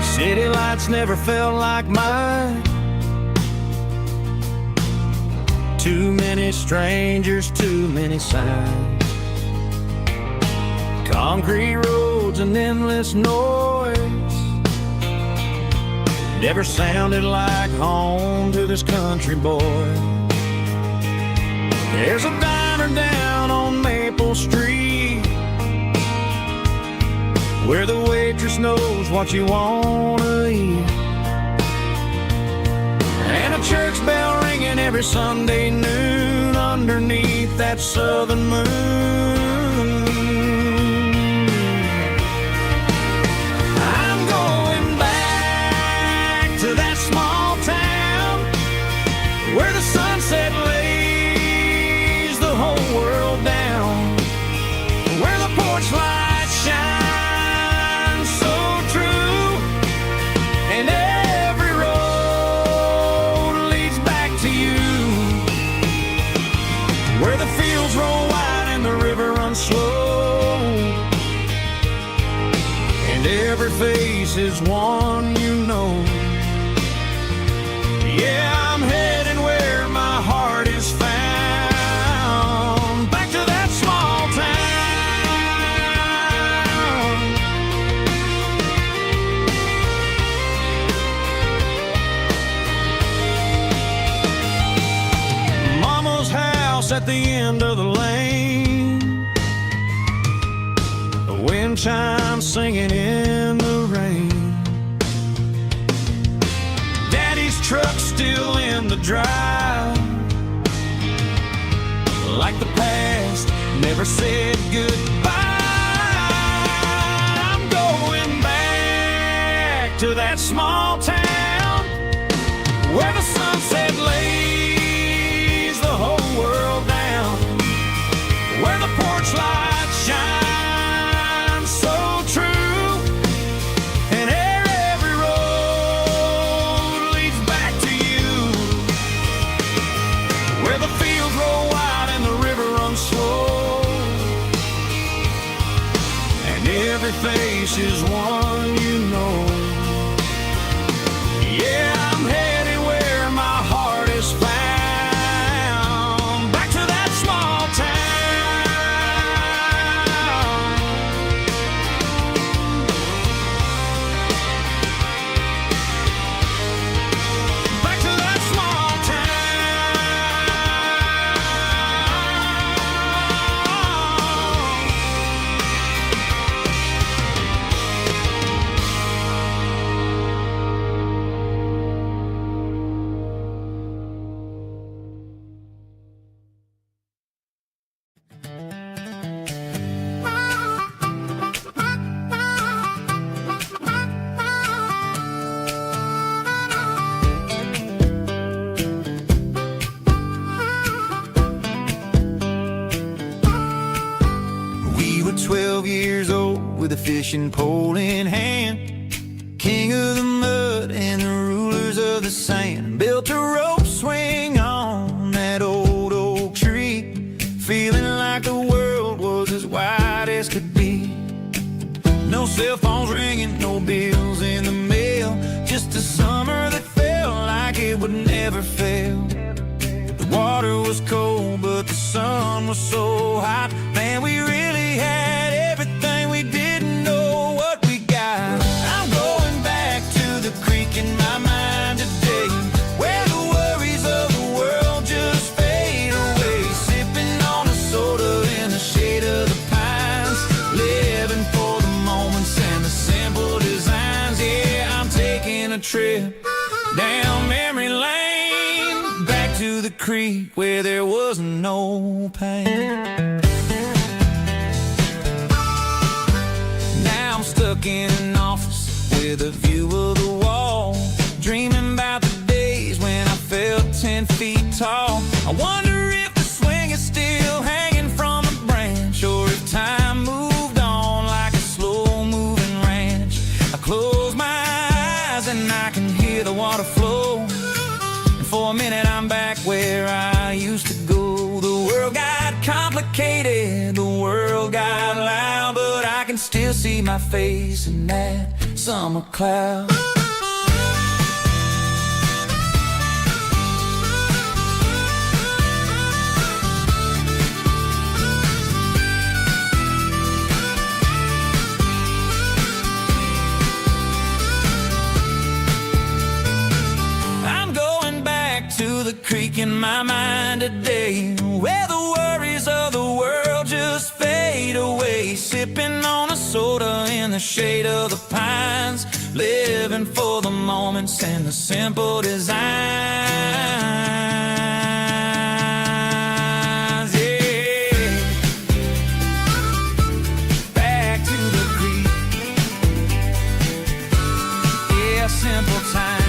City lights never felt like mine. Too many strangers, too many signs. Concrete roads and endless noise never sounded like home to this country boy. There's a diner down on Maple Street where the waitress knows what you wanna eat, and a church bell ringing every Sunday noon underneath that southern moon. I'm going back to that small town where the sunset lays the whole world down, where the porch lights shine so true, and every road leads back to you, where the fields roll wide and the river runs slow, and every face is one you know. wind chimes singing in the rain. Daddy's truck's still in the drive, like the past never said goodbye. I'm going back to that small town where the sunset lays the whole world down, where the porch lights shine so true, and every road leads back to you, where the fields roll wide and the river runs slow, and every face is one you know. Yeah, I'm headed where my heart is found, back to that small town. Back to that small We were 12 years old with a fishing pole in hand, king of the mud and the rulers of the sand. Built a rope swing on that old oak tree, feeling like the world was as wide as could be. No cell phones ringing, no bills in the mail, just a summer that felt like it would never fail. The water was cold, but the sun was so hot. Man, we really had everything, we didn't know what we got. I'm going back to the creek in my mind today, where the worries of the world just fade away. Sipping on a soda in the shade of the pines, living for the moments and the simple designs. Yeah, I'm taking a trip down memory lane, back to the creek where there was no pain. Now I'm stuck in an office with a view of the wall, dreaming about the days when I felt 10 feet tall. I wonder if the swing is still hanging from a branch, or if time moved on like a slow-moving ranch. I close my eyes and I can hear the water flow, and for a minute I'm back where I used to go. The world got complicated, the world got loud, but I can still see my face in that summer cloud. I'm going back to the creek in my mind today, where the worries of the world just fade away. Sipping on a soda in the shade of the pines, living for the moments and the simple designs. Yeah, back to the creek. Yeah, simple times.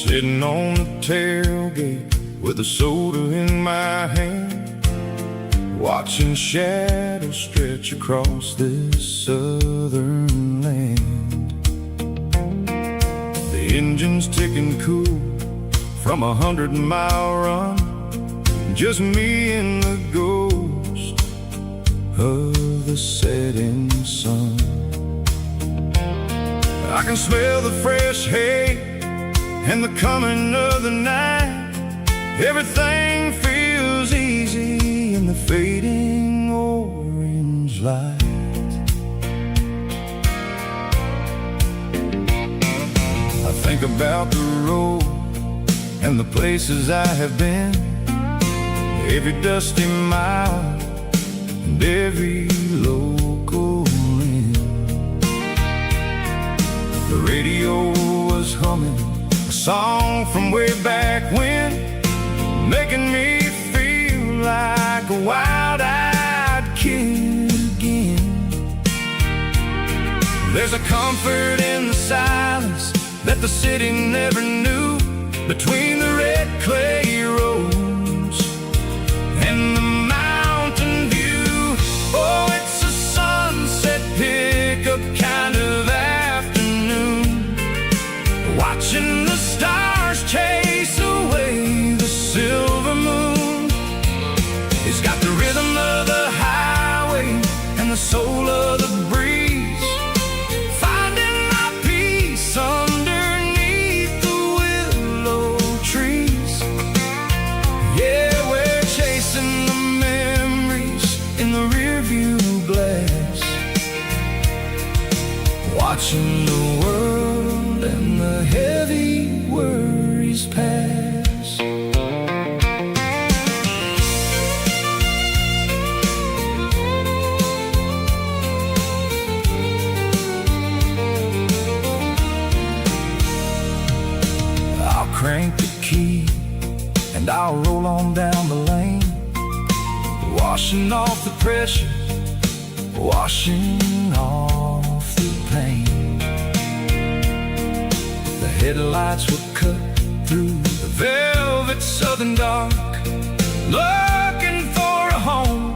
Sitting on the tailgate with a soda in my hand, watching shadows stretch across this southern land. The engine's ticking cool from 100-mile run, just me and the ghost of the setting sun. I can smell the fresh hay and the coming of the night. Everything feels easy in the fading orange light. I think about the road and the places I have been, every dusty mile and every local inn. The radio was humming a song from way back when, making me feel like a wild-eyed kid again. There's a comfort in the silence that the city never knew, between the red clay roads and the mountain view. Oh, it's a sunset pickup kind of afternoon, watching the stars chase away the silver moon. It's got the rhythm of the highway and the soul of the breeze, finding my peace underneath the willow trees. Yeah, we're chasing the memories in the rearview glass, watching the world and the heavy worries pass. I'll crank the key and I'll roll on down the lane, washing off the pressure, washing off the pain. The headlights will cut through the velvet southern dark, looking for a home,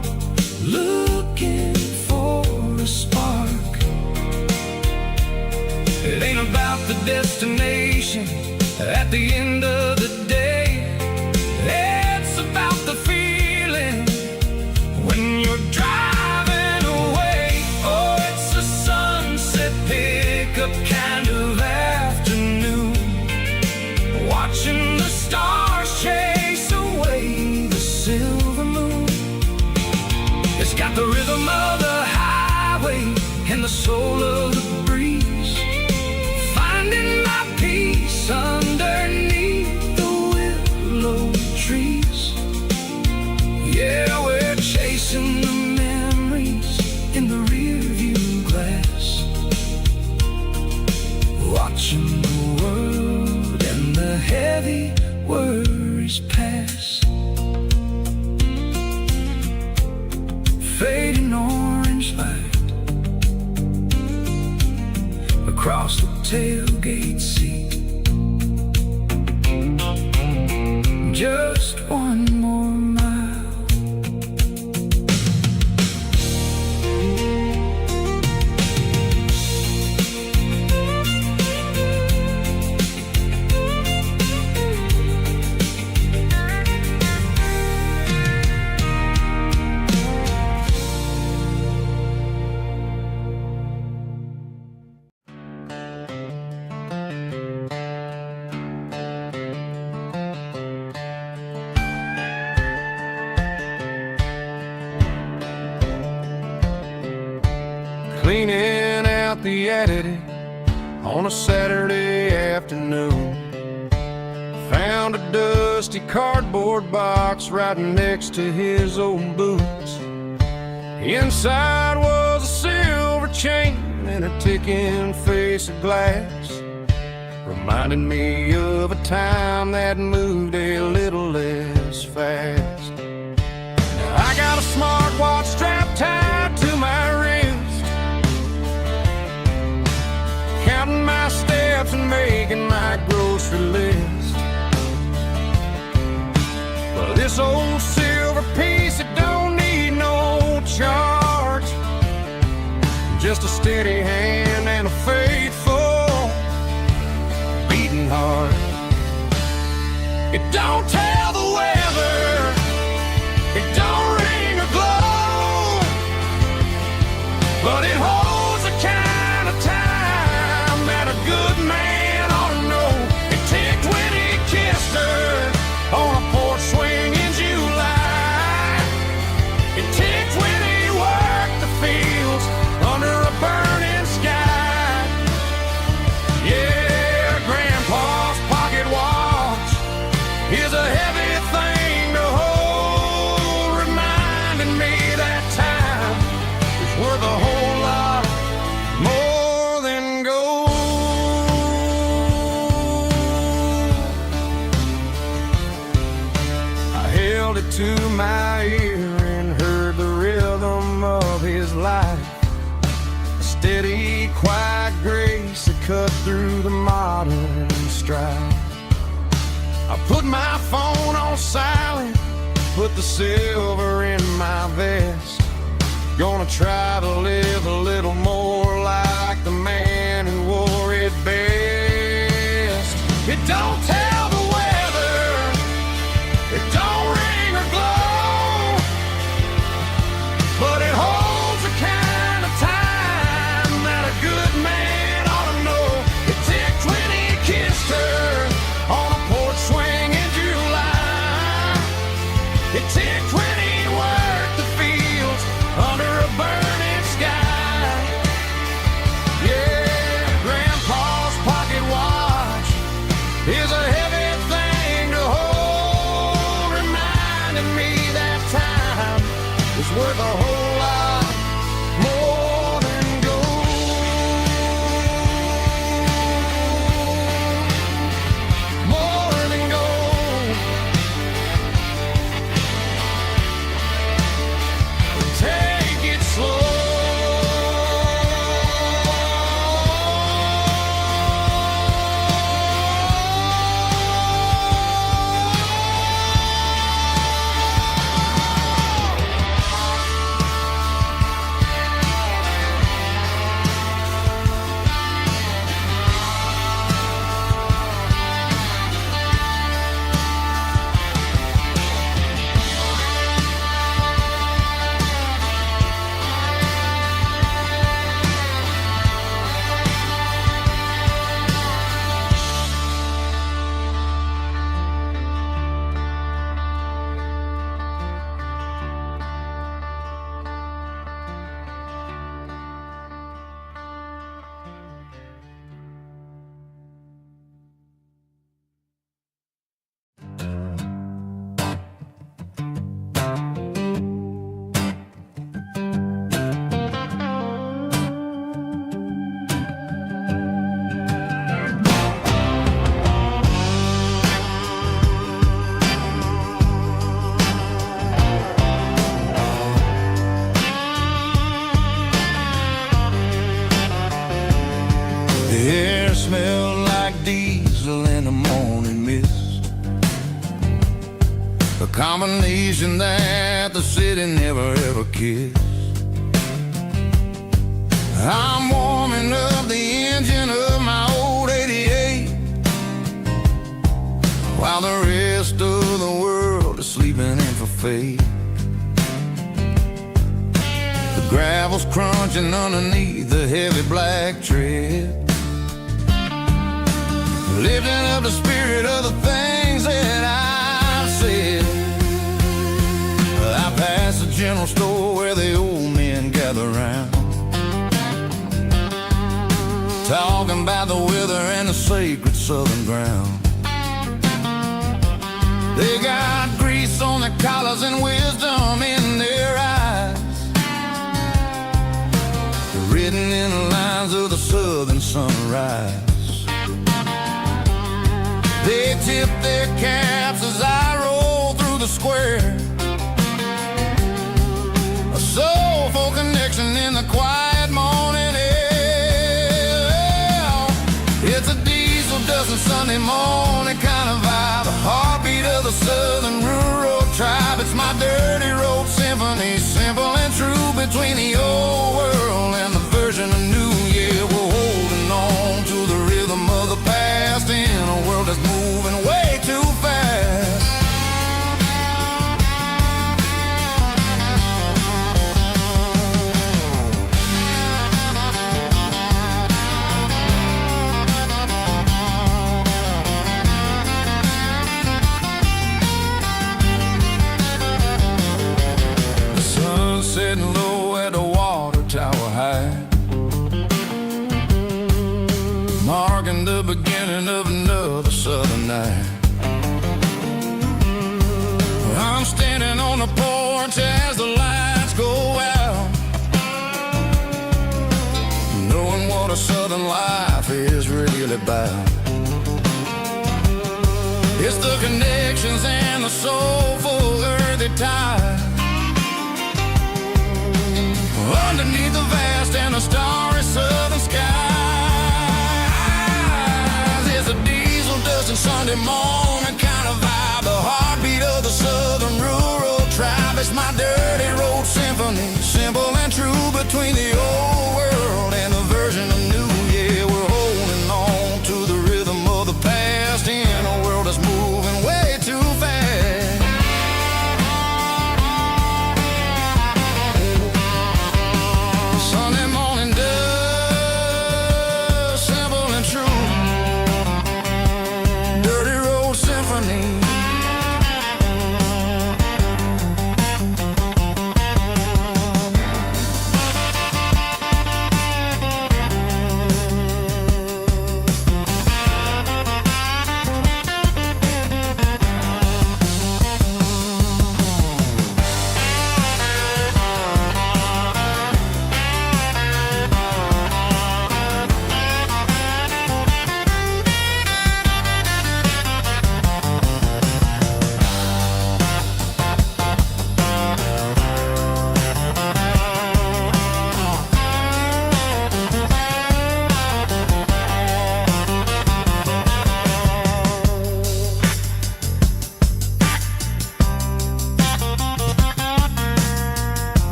looking for a spark. It ain't about the destination at the end of the day, it's about the feeling when you're driving away. Oh, it's a sunset pickup kind of afternoon, watching the stars chase away the silver moon. It's got the rhythm of the highway and the soul of the breeze, finding my peace underneath the willow trees. Yeah, we're chasing the memories in the rearview glass, watching the world and the heavy worries pass. Fading orange light across the tailgate seat, just one more mile. Cleaning out the attic on a Saturday afternoon, found a dusty cardboard box right next to his old boots. Inside was a silver chain and a ticking face of glass, reminding me of a time that moved a little less fast. Now I got a smartwatch strapped tied to my wrist, counting my steps and making my grocery list. Well, this old silver piece, it don't need no charge, just a steady hand and a faithful beating heart. It don't tell the weather, it don't ring or glow, but it holds the kind of time that a stride. I put my phone on silent, put the silver in my vest. Gonna try to live a little more like the man who wore it best. It don't tell the weather, it don't ring or glow, but it holds the kind of time that a good man ought to know. It ticked when he kissed her on a porch swing in July. It ticked when he worked the fields under a burning sky. Yeah, Grandpa's pocket watch is a heavy thing to hold, reminding me that time is worth a whole lot more than gold. More than gold. Take it slow. The air smelled like diesel in the morning mist, a combination that the city never ever kissed. I'm warming up the engine of my old 88, while the rest of the world is sleeping in for fate. The gravel's crunching underneath the heavy black tread, lifting up the spirit of the things that I've said. I passed the general store where the old men gather round, talking about the weather and the sacred southern ground. They got grease on their collars and wisdom in their eyes, written in the lines of the southern sunrise. They tip their caps as I roll through the square, a soulful connection in the quiet morning air. It's a diesel dusting Sunday morning kind of vibe, a heartbeat of the southern rural tribe. It's my dirty road symphony, simple and true, between the old world and the version of new. Yeah, we're holding on to the rhythm of the past in a world that's moving way too fast. The sun's setting low at the water tower high, marking the beginning of another southern night. I'm standing on the porch as the lights go out, knowing what a southern life is really about. It's the connections and the soulful earthy tide, underneath the vast and the starry southern skies. It's a diesel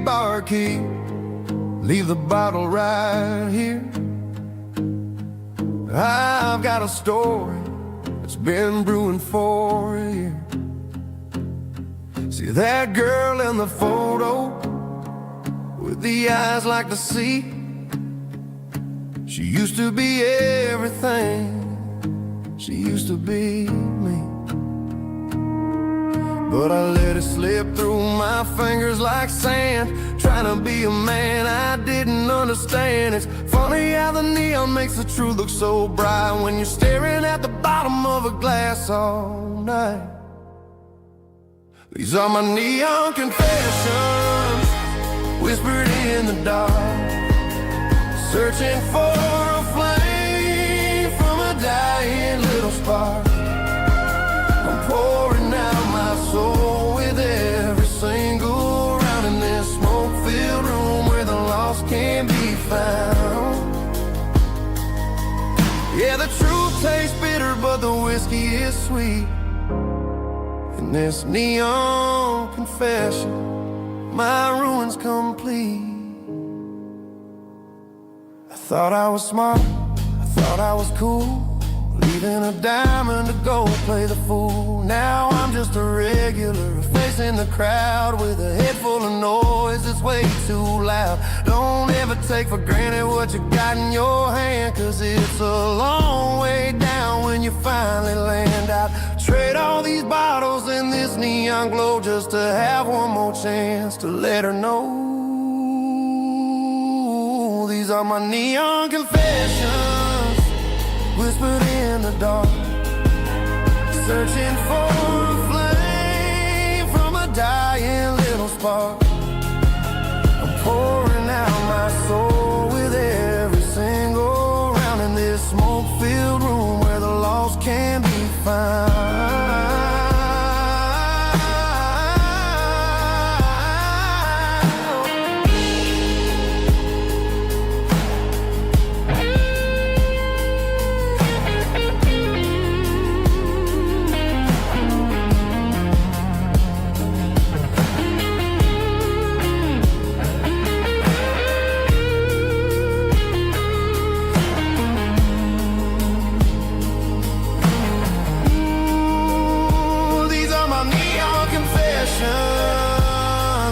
barkeep, leave the bottle right here. I've got a story that's been brewing for a year. See that girl in the photo with the eyes like the sea? She used to be everything, she used to be me. But I let it slip through my fingers like sand, trying to be a man I didn't understand. It's funny how the neon makes the truth look so bright when you're staring at the bottom of a glass all night. These are my neon confessions, whispered in the dark, searching for a flame from a dying little spark. I'm pouring out my soul with every single round in this smoke-filled room where the lost can be found. Yeah, the truth tastes bitter, but the whiskey is sweet. In this neon confession, my ruin's complete. I thought I was smart, I thought I was cool, leaving a diamond to go play the fool. Now I'm just a regular, facing the crowd with a head full of noise that's way too loud. Don't ever take for granted what you got in your hand, cause it's a long way down when you finally land out. Trade all these bottles and this neon glow just to have one more chance to let her know. These are my neon confessions, whispered in the dark, searching for a flame from a dying little spark. I'm pouring out my soul with every single round in this smoke-filled room where the lost can be found.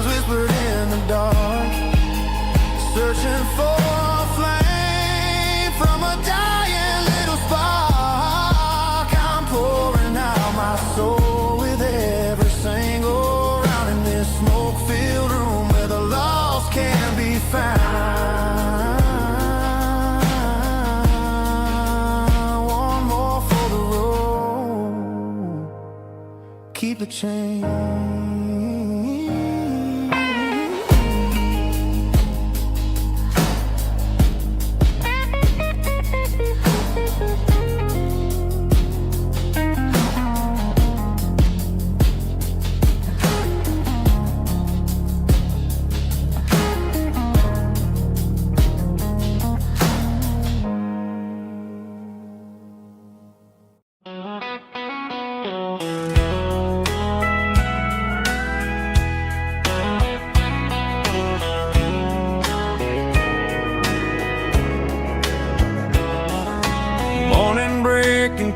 Whispered in the dark, searching for a flame from a dying little spark. I'm pouring out my soul with every single round in this smoke-filled room where the lost can be found. One more for the road, keep the change.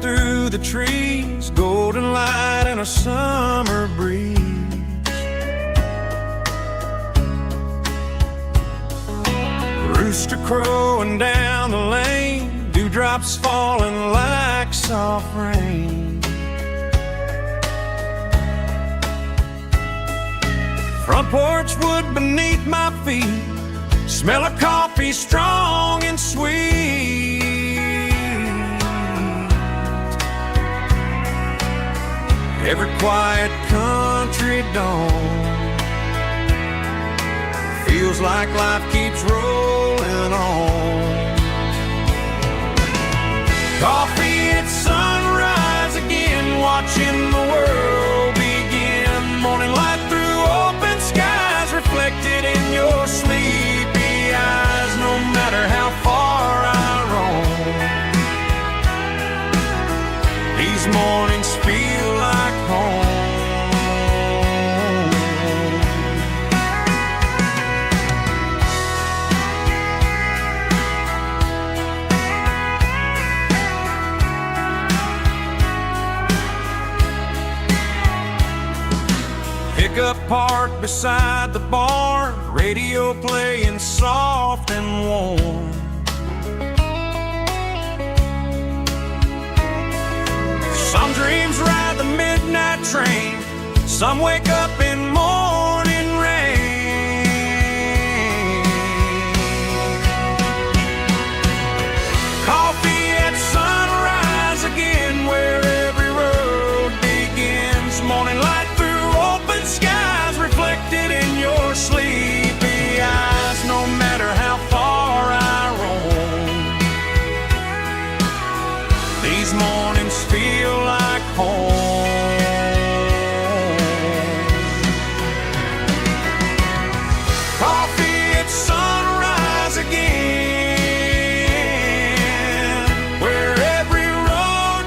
Through the trees, golden light and a summer breeze. Rooster crowing down the lane, dewdrops falling like soft rain. Front porch wood beneath my feet, smell of coffee strong and sweet. Every quiet country dawn feels like life keeps rolling on. Coffee at sunrise again, watching the world begin. Morning light through open skies, reflected in your sleepy eyes. No matter how far I roam, these mornings feel like home. pickup parked beside the barn, radio playing soft and warm. Some dreams ride the midnight train, some wake up in morning rain. Coffee at sunrise again, where every road begins. Morning light through open skies, reflected in your sleepy eyes. No matter how far I roam, these mornings feel like home. Coffee at sunrise again, where every road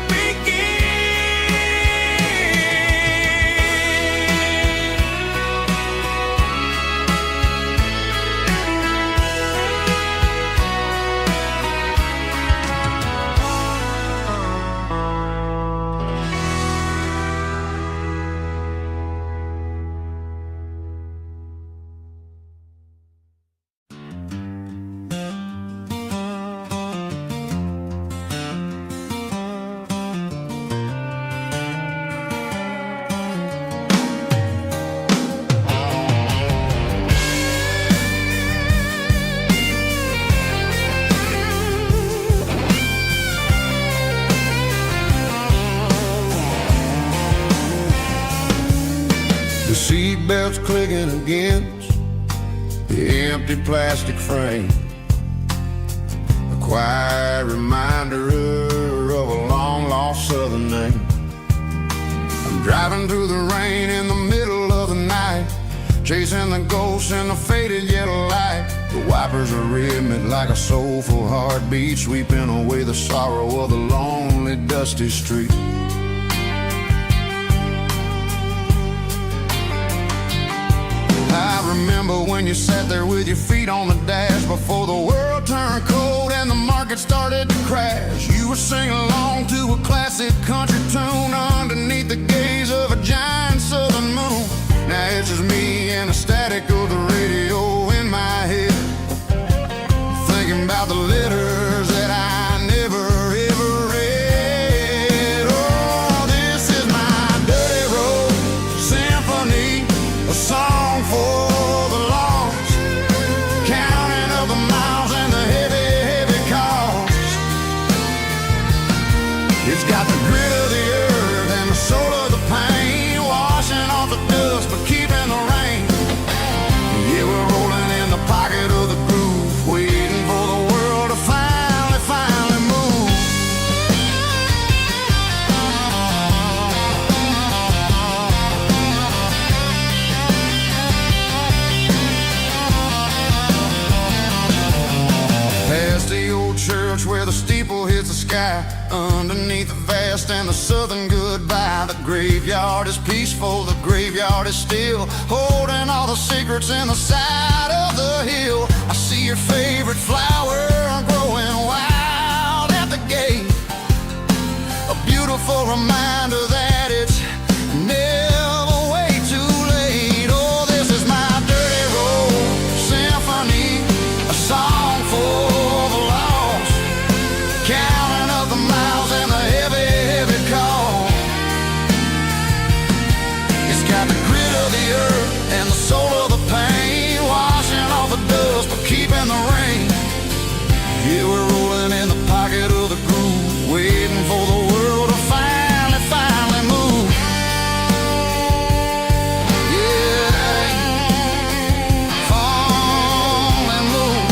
The seatbelt's clicking against the empty plastic frame, a quiet reminder of a long-lost southern name. I'm driving through the rain in the middle of the night, chasing the ghosts in the faded yellow light. The wipers are rhythmic like a soulful heartbeat, sweeping away the sorrow of the lonely, dusty street. I remember when you sat there with your feet on the dash, before the world turned cold and the market started to crash. You were singing along to a classic country tune underneath the gaze of a giant southern moon. Now it's just me and the static of the radio in my head, thinking about the letters that I never ever read. Oh, this is my dirty road symphony, a song for the lost, counting up the miles and the heavy, heavy cost. It's got the grit of the earth and the soul of the pain, washing off the dust but keeping the rain. Yeah, we're rolling in the pocket of the groove, waiting for the world to finally move. Past the old church where the steeple hits the sky, underneath the vast and the southern goodbye. The graveyard is peaceful, the graveyard is still, holding all the secrets in the side of the hill. I see your favorite flower growing wild at the gate, a beautiful reminder that it's never way too late. Oh, this is my dirty road symphony, a song for the lost, counting up the miles and the heavy, heavy call. It's got the grit of the earth and the soul of the pain, washing off the dust but keeping the rain. Yeah, we're rolling in the pocket of the groove, waiting for the world to finally move. Yeah, finally move.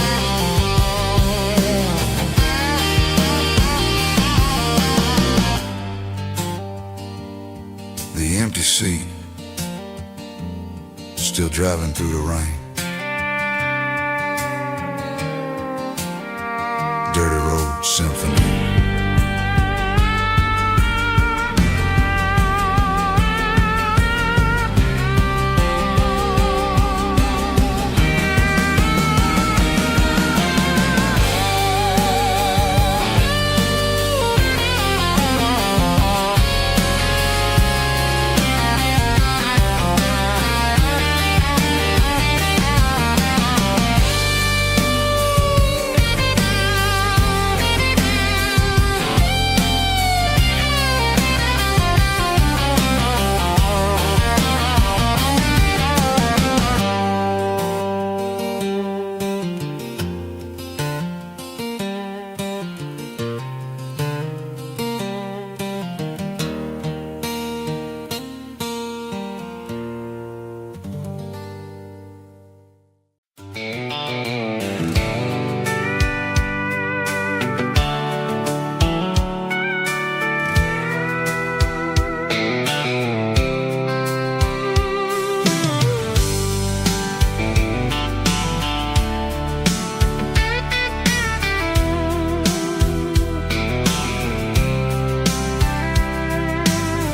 The empty seat, still driving through the rain. Dirty Road Symphony.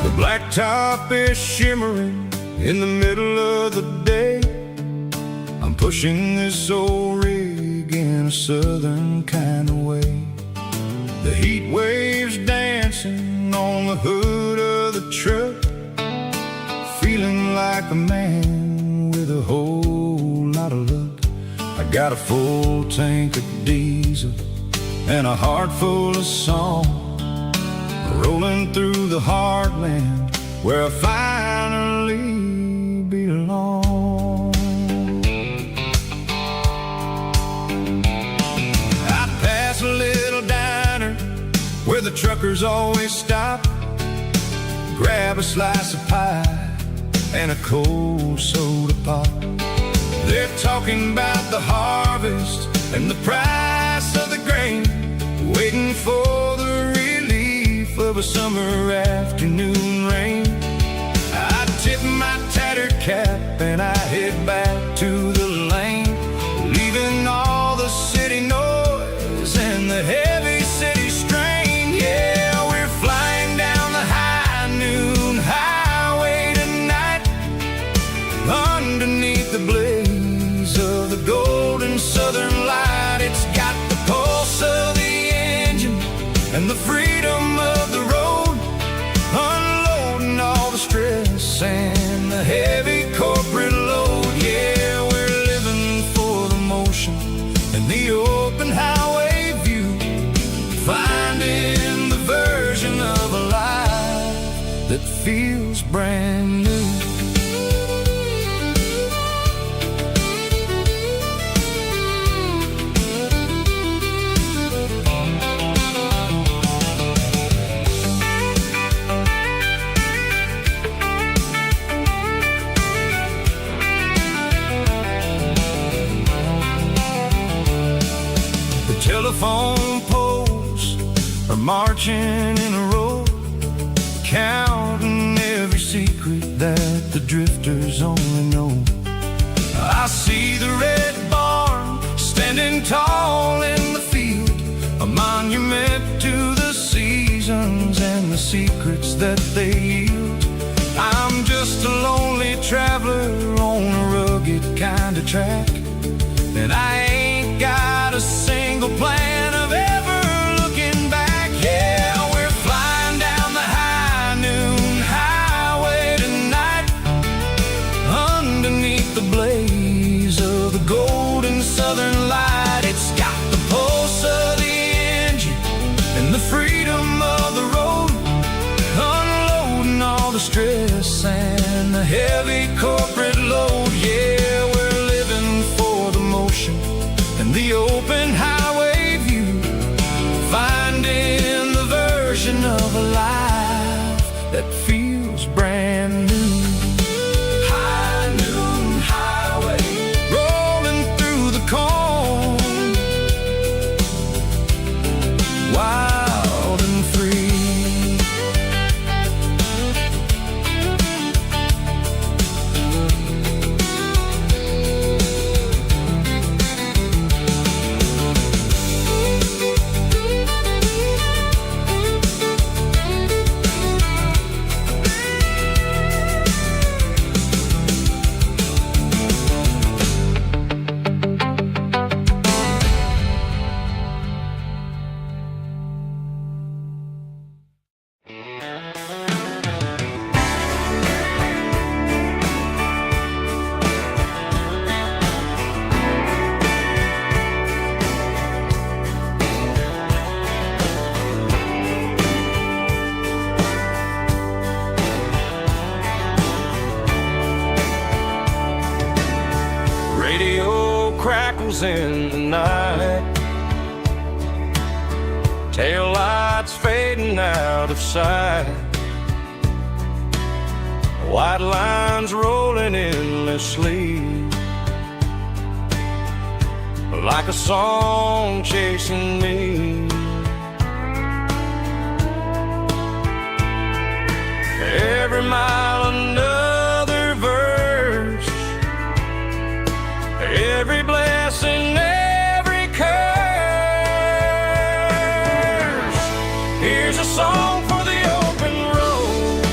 The blacktop is shimmering in the middle of the day. I'm pushing this old rig in a southern kind of way. The heat waves dancing on the hood of the truck, feeling like a man with a whole lot of luck. I got a full tank of diesel and a heart full of song, rolling through the heartland where I finally belong. I'd pass a little diner where the truckers always stop, grab a slice of pie and a cold soda pop. They're talking about the harvest and the price of the grain, waiting for the relief of a summer afternoon rain. I tip my tattered cap and I head back to the lane, leaving all the city noise and the heavy city strain. Yeah, we're flying down the high noon highway tonight, underneath the blaze of the golden southern light. It's got the pulse of the engine and the freedom of the road, unloading all the stress and the heavy corporate load. Yeah, we're living for the motion and the open highway view, finding the version of a life that feels brand new. Telephone poles are marching in a row, counting every secret that the drifters only know. I see the red barn standing tall in the field, a monument to the seasons and the secrets that they yield. I'm just a lonely traveler on a rugged kind of track, and I ain't got a single plan of ever looking back. Yeah, we're flying down the high noon highway tonight, underneath the blaze of the golden southern light. It's got the pulse of the engine and the freedom of the road, unloading all the stress and the heavy corporate load. Yeah, we're living for the motion and the open highway view, finding the version of a life that feels brand new. High noon highway, rolling through the corn, wild and free. Radio crackles in the night, tail lights fading out of sight, white lines rolling endlessly, like a song chasing me. Every mile another verse, every blessing, every curse. Here's a song for the open road,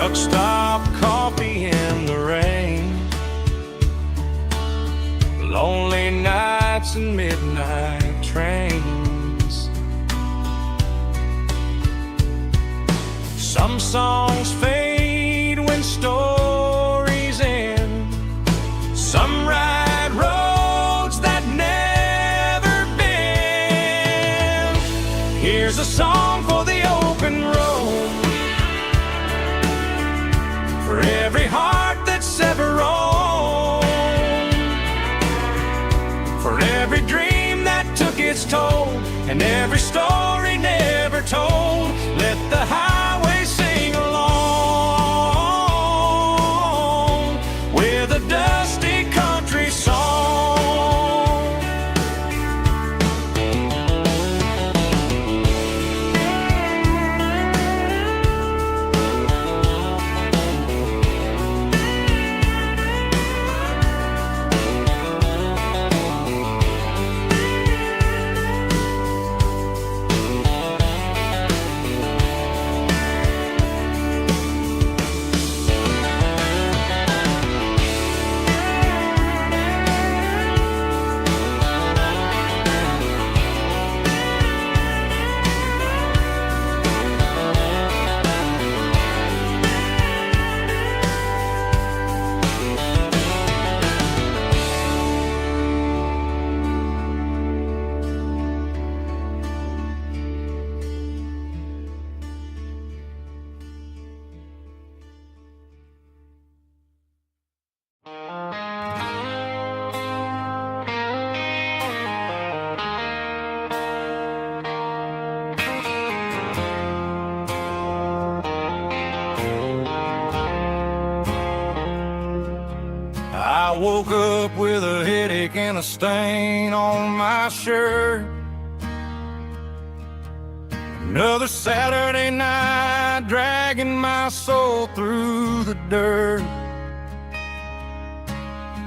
truck stop coffee in the rain, lonely nights and midnight trains. Some songs fade when stories end, some ride roads that never bend. Here's a song for the open road, for every heart that's ever roamed, for every dream that took its toll, and every story never told. Let the highway sing along with a dusty country song. I woke up with a headache and a stain on my shirt. Another Saturday night dragging my soul through the dirt.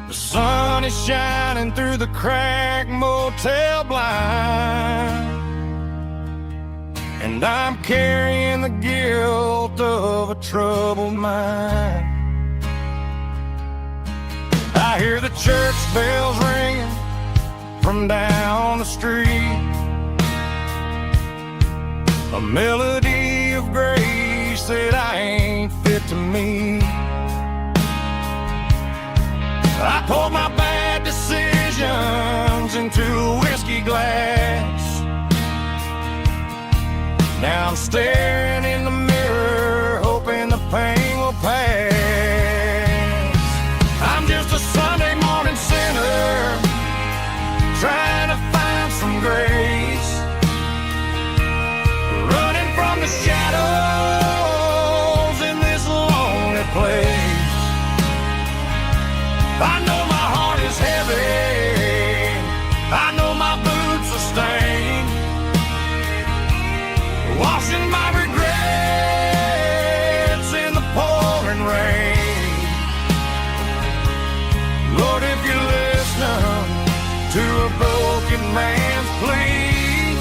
The sun is shining through the cracked motel blind, and I'm carrying the guilt of a troubled mind. I hear the church bells ringing from down the street, a melody of grace that I ain't fit to meet. I poured my bad decisions into a whiskey glass. Now I'm staring in the mirror, hoping the pain will pass. I'm just a Sunday morning sinner, trying to find some grace, running from the shadows in this lonely place. I know my heart is heavy, I know my boots are stained, washing my regrets in the pouring rain. Lord, if you're listening to a broken man's plea,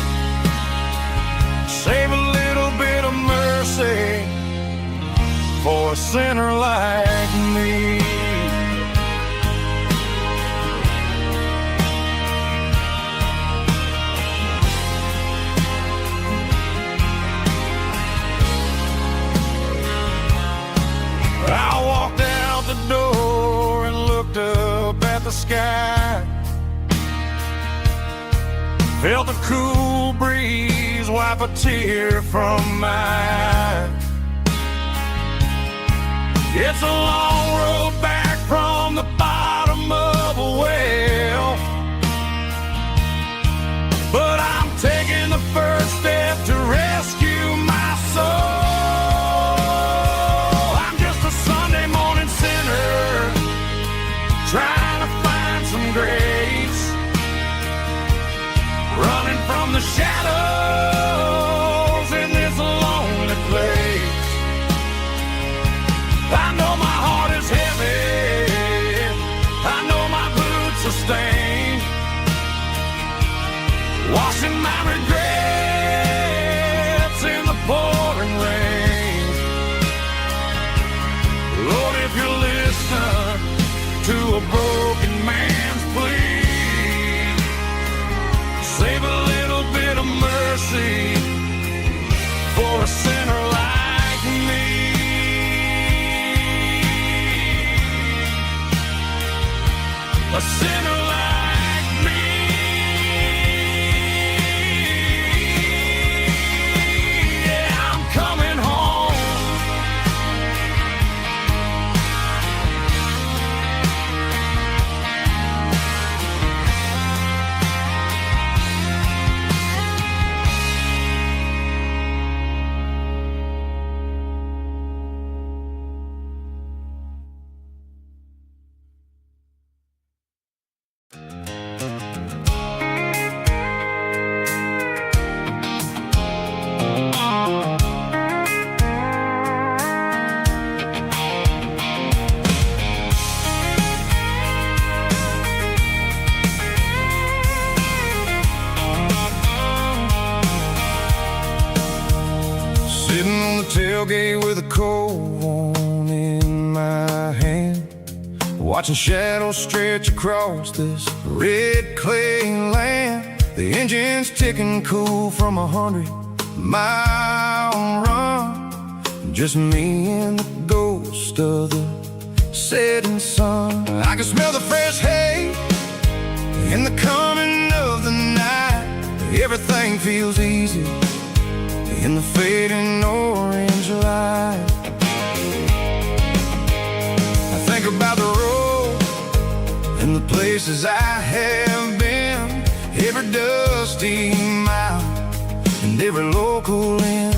save a little bit of mercy for a sinner like me. I walked out the door and looked up at the sky, felt a cool breeze wipe a tear from my eye. It's a long road back from the bottom of a well, but I'm taking the first step to rescue my soul. Trying to find some grace, running from the shadows in this lonely place. I know my heart is heavy, I know my boots are stained, washing my regrets in the pouring rain. tailgate with a cold one in my hand, watching shadows stretch across this red clay land. The engine's ticking cool from 100-mile run. Just me and the ghost of the setting sun. I can smell the fresh hay in the coming of the night. Everything feels easy in the fading orange light. I think about the road and the places I have been, every dusty mile and every local inn.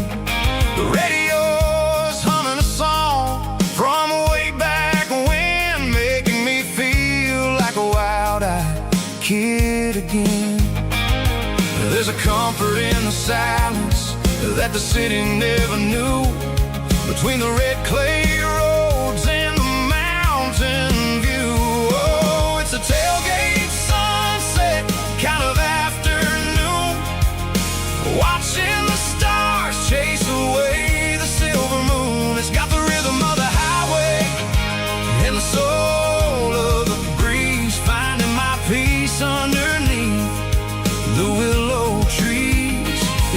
The radio's humming a song from way back when, making me feel like a wild-eyed kid again. There's a comfort in the silence that the city never knew, between the red clay roads and the mountain view. Oh, it's a tailgate sunset kind of afternoon, watching the stars chase away the silver moon. It's got the rhythm of the highway and the soul of the breeze, finding my peace underneath the willow trees.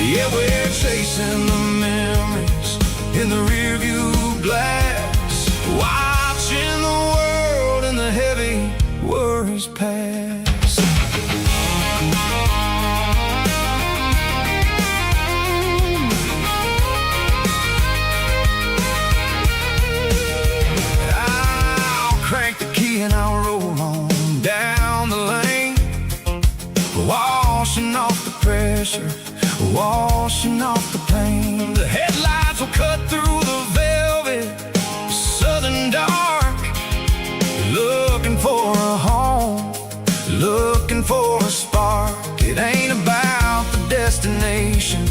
Yeah, we're chasing the memories in the rearview glass, watching the world and the heavy worries pass. I'll crank the key and I'll roll on down the lane, washing off the pressure, washing off the pain. The headlights will cut through the velvet southern dark, looking for a home, looking for a spark. It ain't about the destination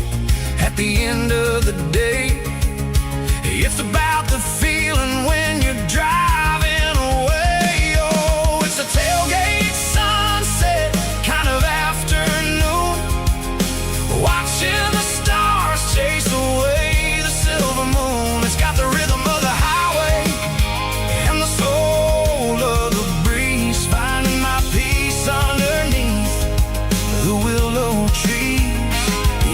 at the end of the day, it's about the feeling when you're driving away. Oh, it's a tailgate sunset kind of afternoon, watching the stars chase away the silver moon. It's got the rhythm of the highway and the soul of the breeze, finding my peace underneath the willow trees.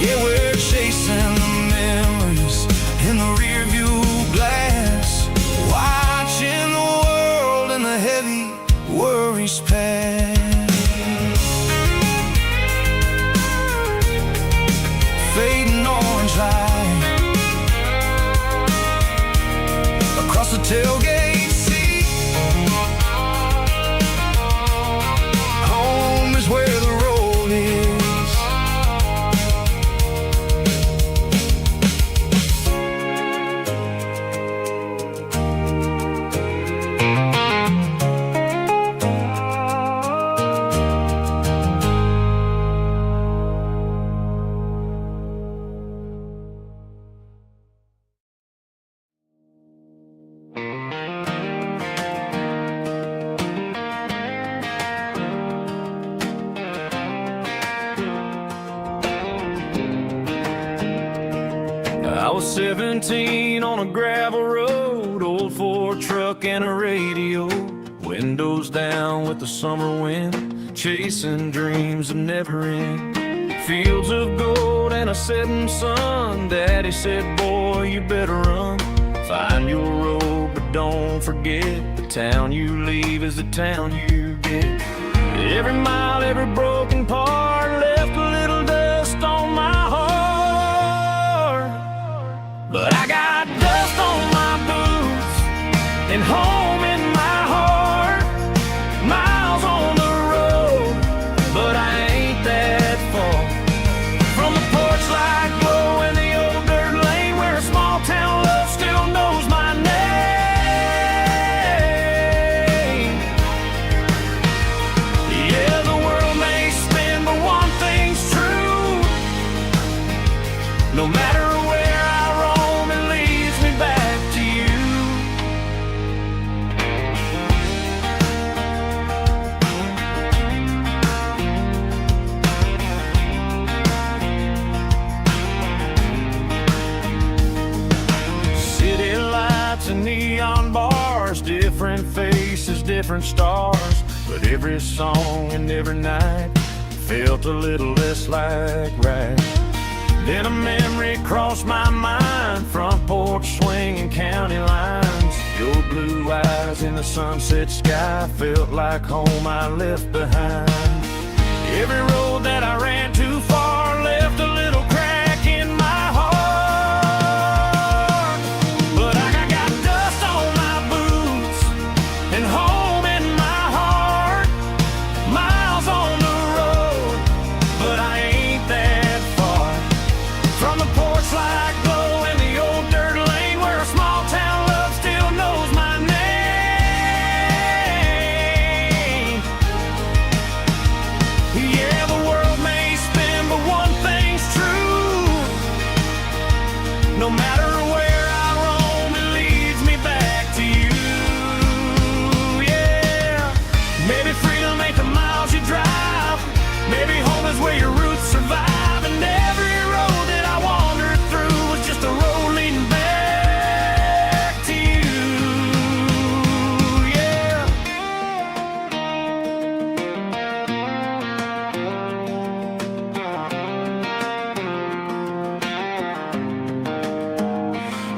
Yeah, we're chasing the memories in the rearview glass, watching the world and the heavy worries pass. Fading orange light across the tailgate seat. Home is where the road is. I was 17 on a gravel road, old Ford truck and a radio, windows down with the summer wind, chasing dreams that never end. Fields of gold and a setting sun. Daddy said, boy, you better run. Find your road, but don't forget, the town you leave is the town you get. Every mile, every broken part left a little dust on my heart, but I got dust on my boots and home in my heart. Miles on the road, but I ain't that far from the porch light glow in the old dirt lane, where a small town love still knows my name. Yeah, the world may spin, but one thing's true: no matter where I roam, it leads me back to you. different faces, different stars, but every song and every night felt a little less like right. Then a memory crossed my mind, front porch swinging county lines. Your blue eyes in the sunset sky felt like home I left behind. Every road that I ran too far left a little crack in my heart. But I got dust on my boots and home in my heart. Miles on the road, but I ain't that far from the porch light glow in the old dirt lane where a small town love still knows my name. Yeah, the world may spin, but one thing's true. No matter where I roam, it leads me back to you. Yeah, maybe freedom ain't the miles you drive. Maybe home is where your roots survive. And every road that I wandered through was just a road leading back to you. Yeah.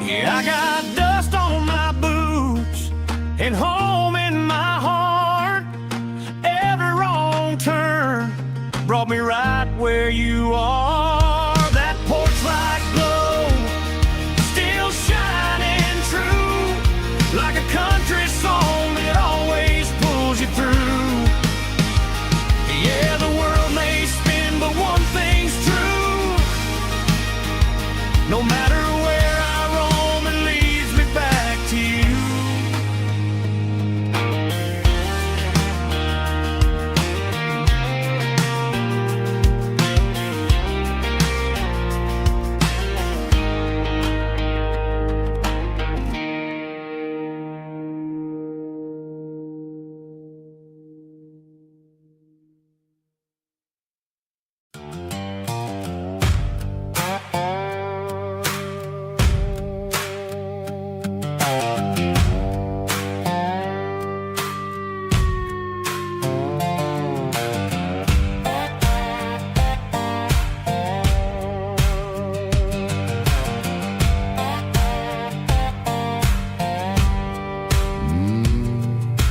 Yeah, I got dust on my boots and home in my heart. Every wrong turn brought me right where you are. That porch light glow still shining true, like a country song that always pulls you through. Yeah, the world may spin, but one thing's true. No matter where I roam, it leads me back to you.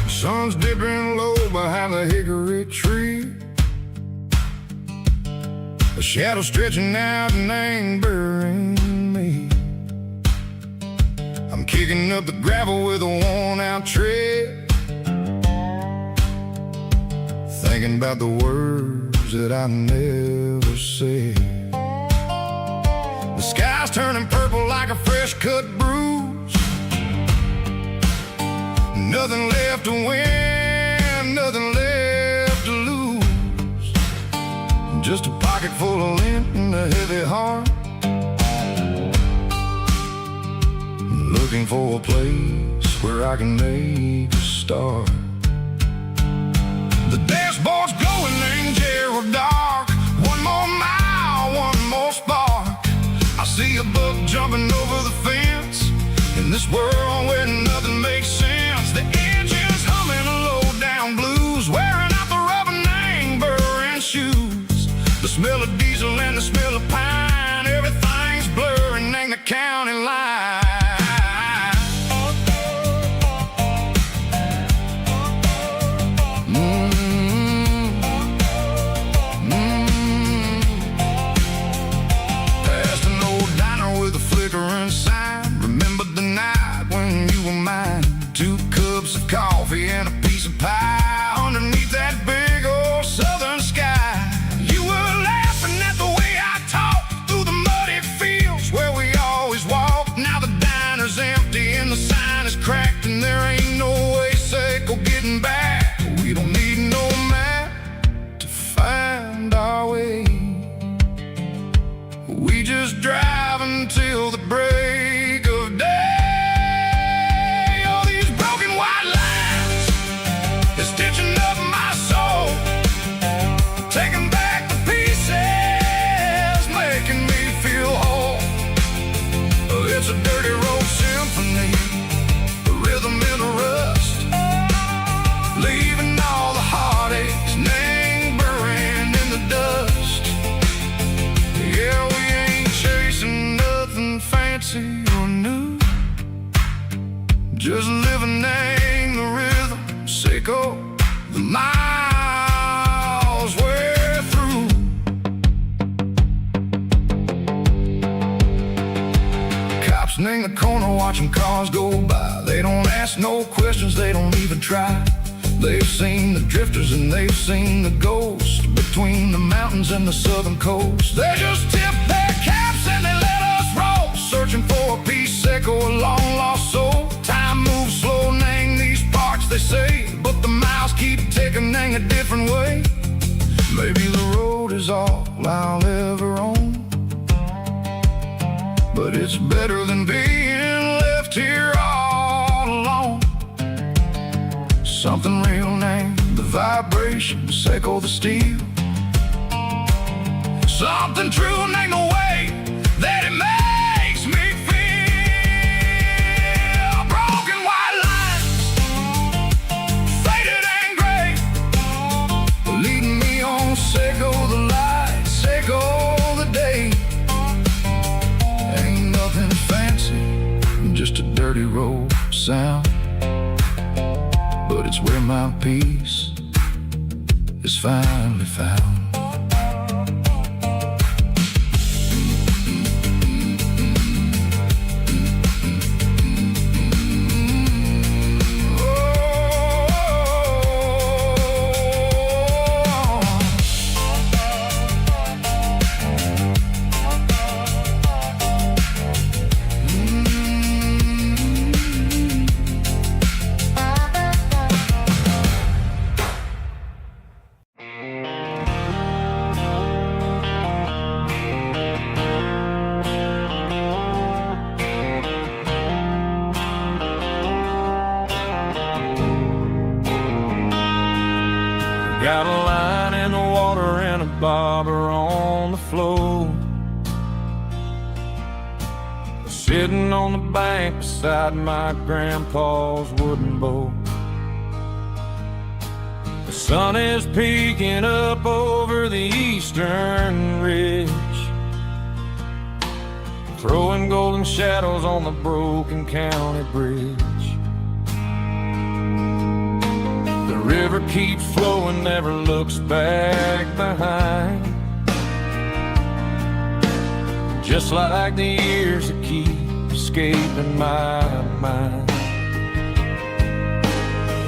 Sun's dipping low behind the hickory tree. A shadow stretching out and angering me. I'm kicking up the gravel with a worn-out tread, thinking about the words that I never said. The sky's turning purple like a fresh-cut bruise. Nothing left to win, nothing left to lose. Just a pocket full of lint and a heavy heart, looking for a place where I can make a start. The dashboard's glowing in Gerald dark. One more mile, one more spark. I see a buck jumping over the fence in this world where nothing makes sense. The engine's humming a low-down blues, wearing out the rubber-name burring shoes. The smell of diesel and the smell of pine, everything's blurring in the county line. Past an old diner with a flickering sign. Remember the night when you were mine. 2 cups of coffee and a piece of pie underneath that big old southern sky. You were laughing at the way I talked through the muddy fields where we always walked. Now the diner's empty and the sign is cracked, and there ain't no way safe or getting back. We don't need no map to find our way. We just drive until the break of day. Stitching up my soul, taking back the pieces, making me feel whole. It's a dirty road symphony, a just living in the rhythm, Seco, the miles we're through. Cops in the corner watching cars go by. They don't ask no questions, they don't even try. They've seen the drifters and they've seen the ghosts between the mountains and the southern coast. They just tip their caps and they let us roll, searching for a piece, Seco, a long lost soul. Time moves slow, Nang, these parts they say, but the miles keep ticking, Nang, a different way. Maybe the road is all I'll ever own, but it's better than being left here all alone. Something real, Nang, the vibration, Seco, the steel. Something true, Nang, the way that it makes me feel. Broken white lines, faded and gray, leading me on, Seco, the light, Seco, the day. Ain't nothing fancy, just a dirty road sound, but it's where my peace is finally found. Got a line in the water and a bobber on the floor, sitting on the bank beside my grandpa's wooden boat. The sun is peeking up over the eastern ridge, throwing golden shadows on the broken county bridge. The river keeps flowing, never looks back behind, just like the years that keep escaping my mind.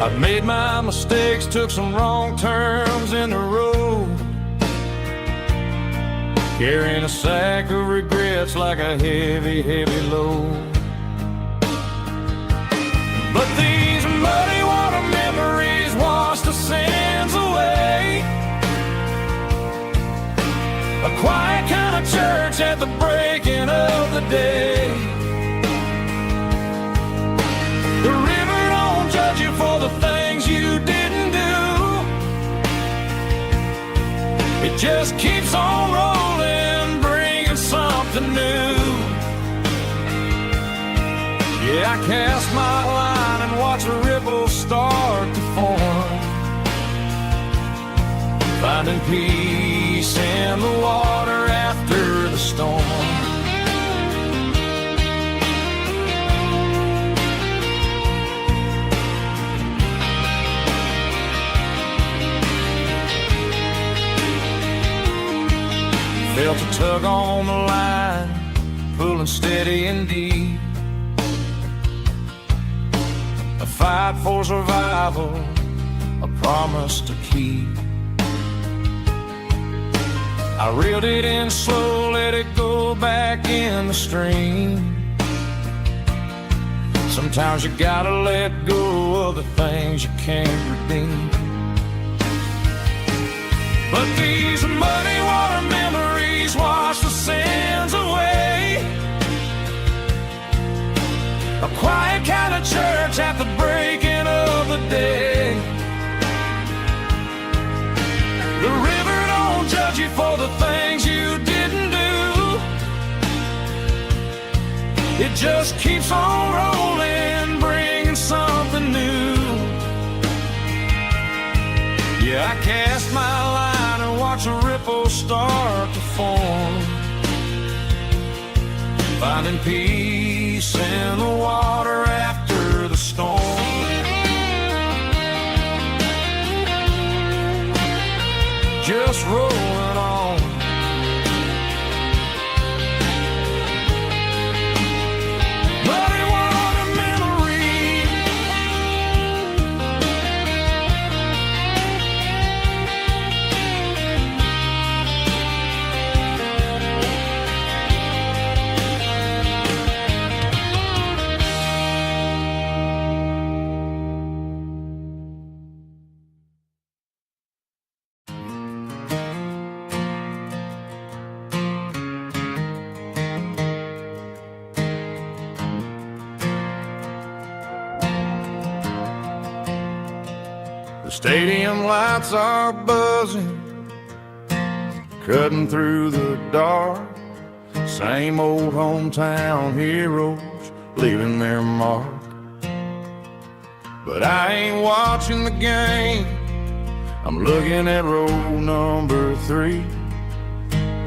I've made my mistakes, took some wrong turns in the road, carrying a sack of regrets like a heavy, heavy load. But these muddy water memories wash the sins away. A quiet kind of church at the breaking of the day. The river don't judge you for the things you didn't do. It just keeps on rolling, bringing something new. Yeah, I cast my line and watch a ripple start to form, finding peace in the water after the storm. Felt a tug on the line, pulling steady and deep. A fight for survival, a promise to keep. I reeled it in slow, let it go back in the stream. Sometimes you gotta let go of the things you can't redeem. But these muddy water memories wash the sins away. A quiet kind of church at the breaking of the day. The river don't judge you for the things you didn't do. It just keeps on rolling, bringing something new. Yeah, I cast my line and watch a ripple start to form, finding peace in the water after the The stadium lights are buzzing, cutting through the dark. Same old hometown heroes leaving their mark. But I ain't watching the game, I'm looking at row number 3,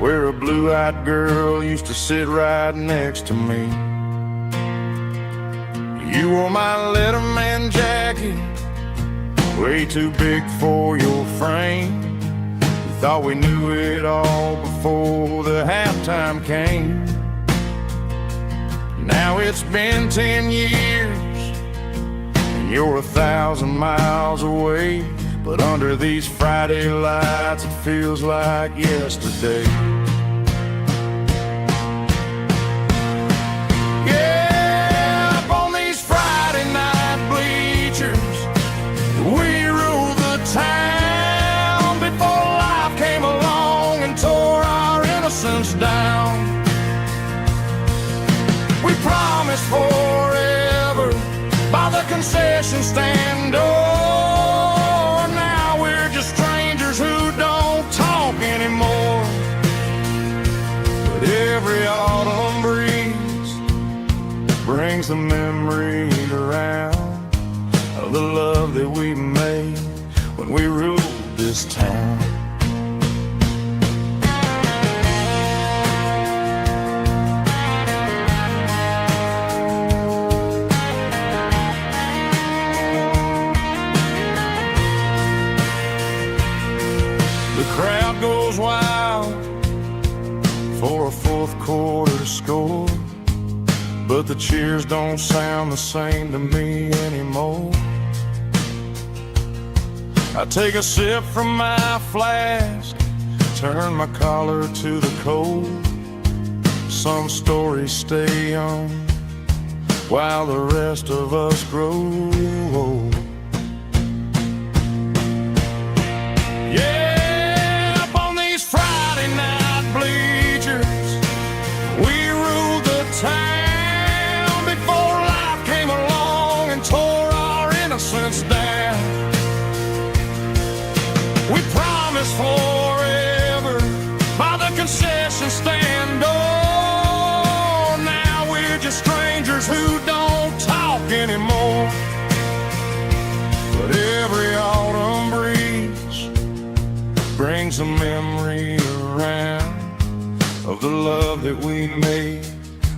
where a blue-eyed girl used to sit right next to me. You wore my Letterman jacket, way too big for your frame. We thought we knew it all before the halftime came. Now it's been 10 years, and you're 1,000 miles away. But under these Friday lights, it feels like yesterday. Yeah, up on these Friday night bleachers, we ruled the town before life came along and tore our innocence down. We promised forever by the concession stand door. Now we're just strangers who don't talk anymore. But every autumn breeze brings the memory around of the love that we made when we ruled this town. The crowd goes wild for a fourth quarter score, but the cheers don't sound the same to me anymore. I take a sip from my flask, turn my collar to the cold. Some stories stay young while the rest of us grow old. Yeah, up on these Friday night bleachers, we ruled the town before life came along and tore our innocence down. We promised forever by the concession stand door. Now we're just strangers who don't talk anymore. But every autumn breeze brings a memory around of the love that we made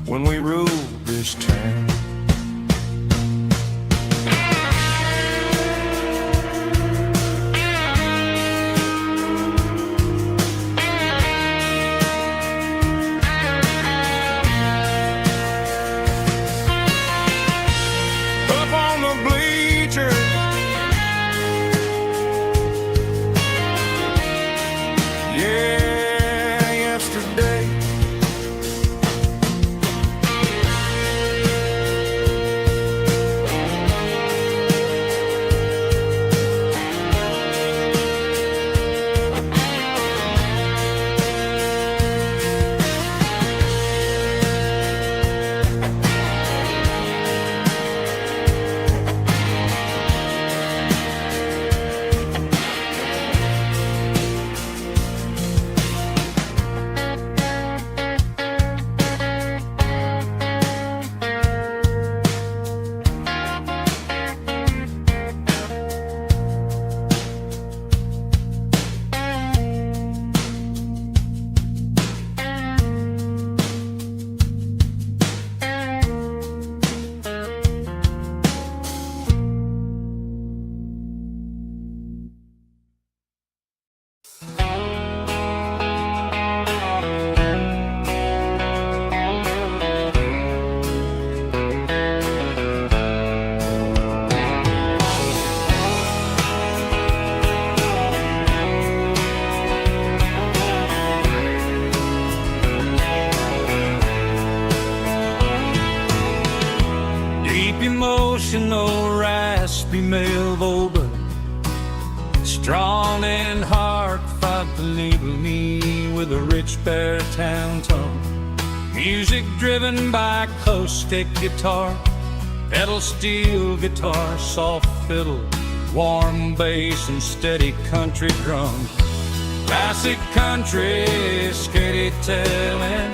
when we ruled this town. Up on the bleachers, yeah, yesterday. Deep emotional, raspy male vulva, strong and heartfelt, believe me, with a rich baritone tone. Music driven by acoustic guitar, pedal steel guitar, soft fiddle, warm bass and steady country drums. Classic country skitty telling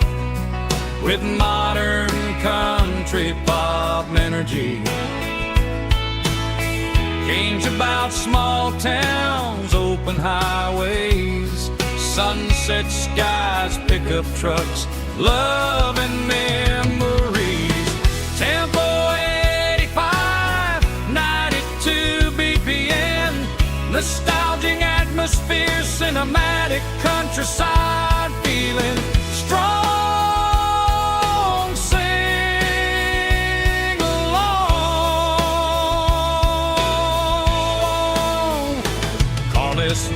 with modern country pop energy. Games about small towns, open highways, sunset skies, pickup trucks, love and memories. Tempo 85, 92 BPM, nostalgic atmosphere, cinematic countryside feeling strong. Sing along. Call this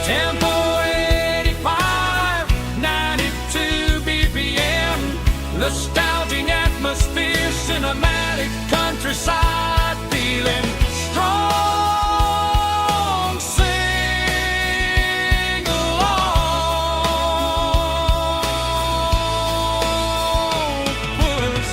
Tempo 85, 92 BPM, nostalgic atmosphere, cinematic countryside feeling strong. Sing along. Puss.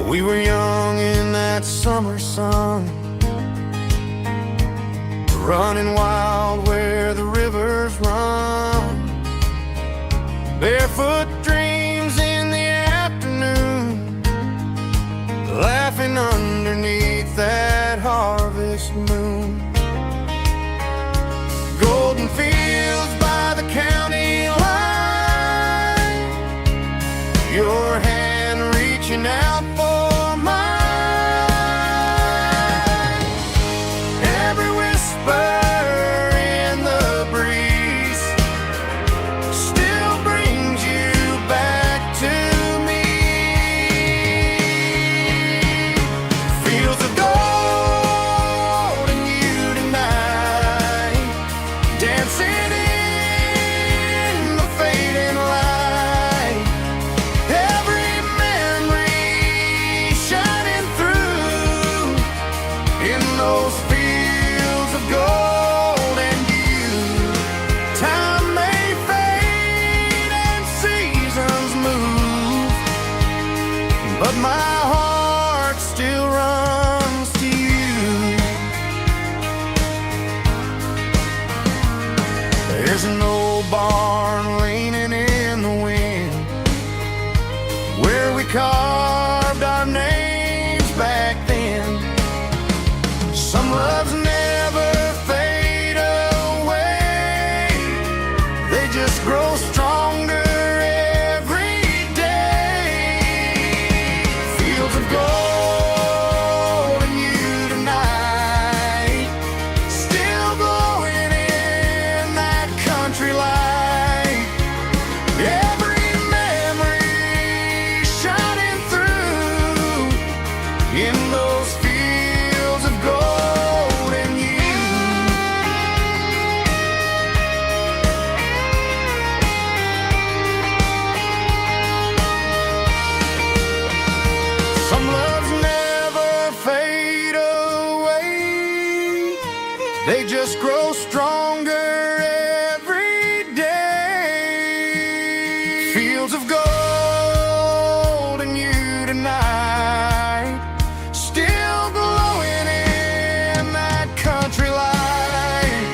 We were young in that summer sun, running wild where the rivers run. Barefoot dreams in the afternoon, laughing underneath that harvest moon. Golden fields by the county line, your hand reaching out for mine. Every whisper in the breeze still brings you back to me. Fields of gold and you tonight, dancing in the fading light. Every memory shining through in those fields of gold and you. Time may fade and seasons move, but my heart still runs to you. There's an old barn leaning in the wind where we carved our names back then. Some loves never fade away, they just grow stronger every day. Fields of gold and you tonight, still glowing in that country light. Every memory shining through in those fields of gold and you. Some loves never fade away, they just grow stronger every day. Fields of gold and you tonight, still glowing in that country light.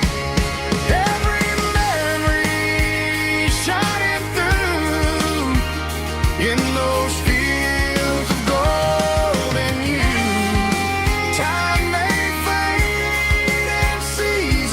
Every memory shining through in those fields of gold and you. Time may fade and seasons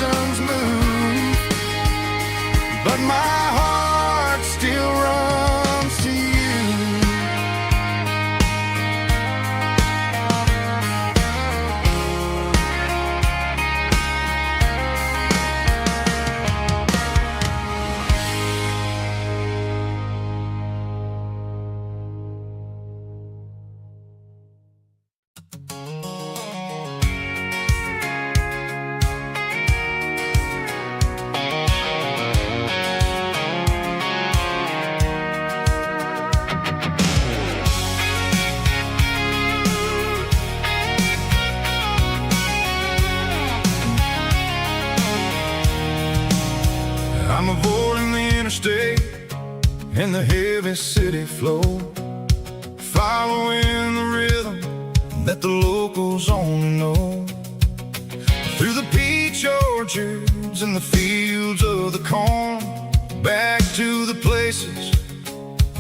stay in the heavy city flow, following the rhythm that the locals only know. Through the peach orchards and the fields of the corn, back to the places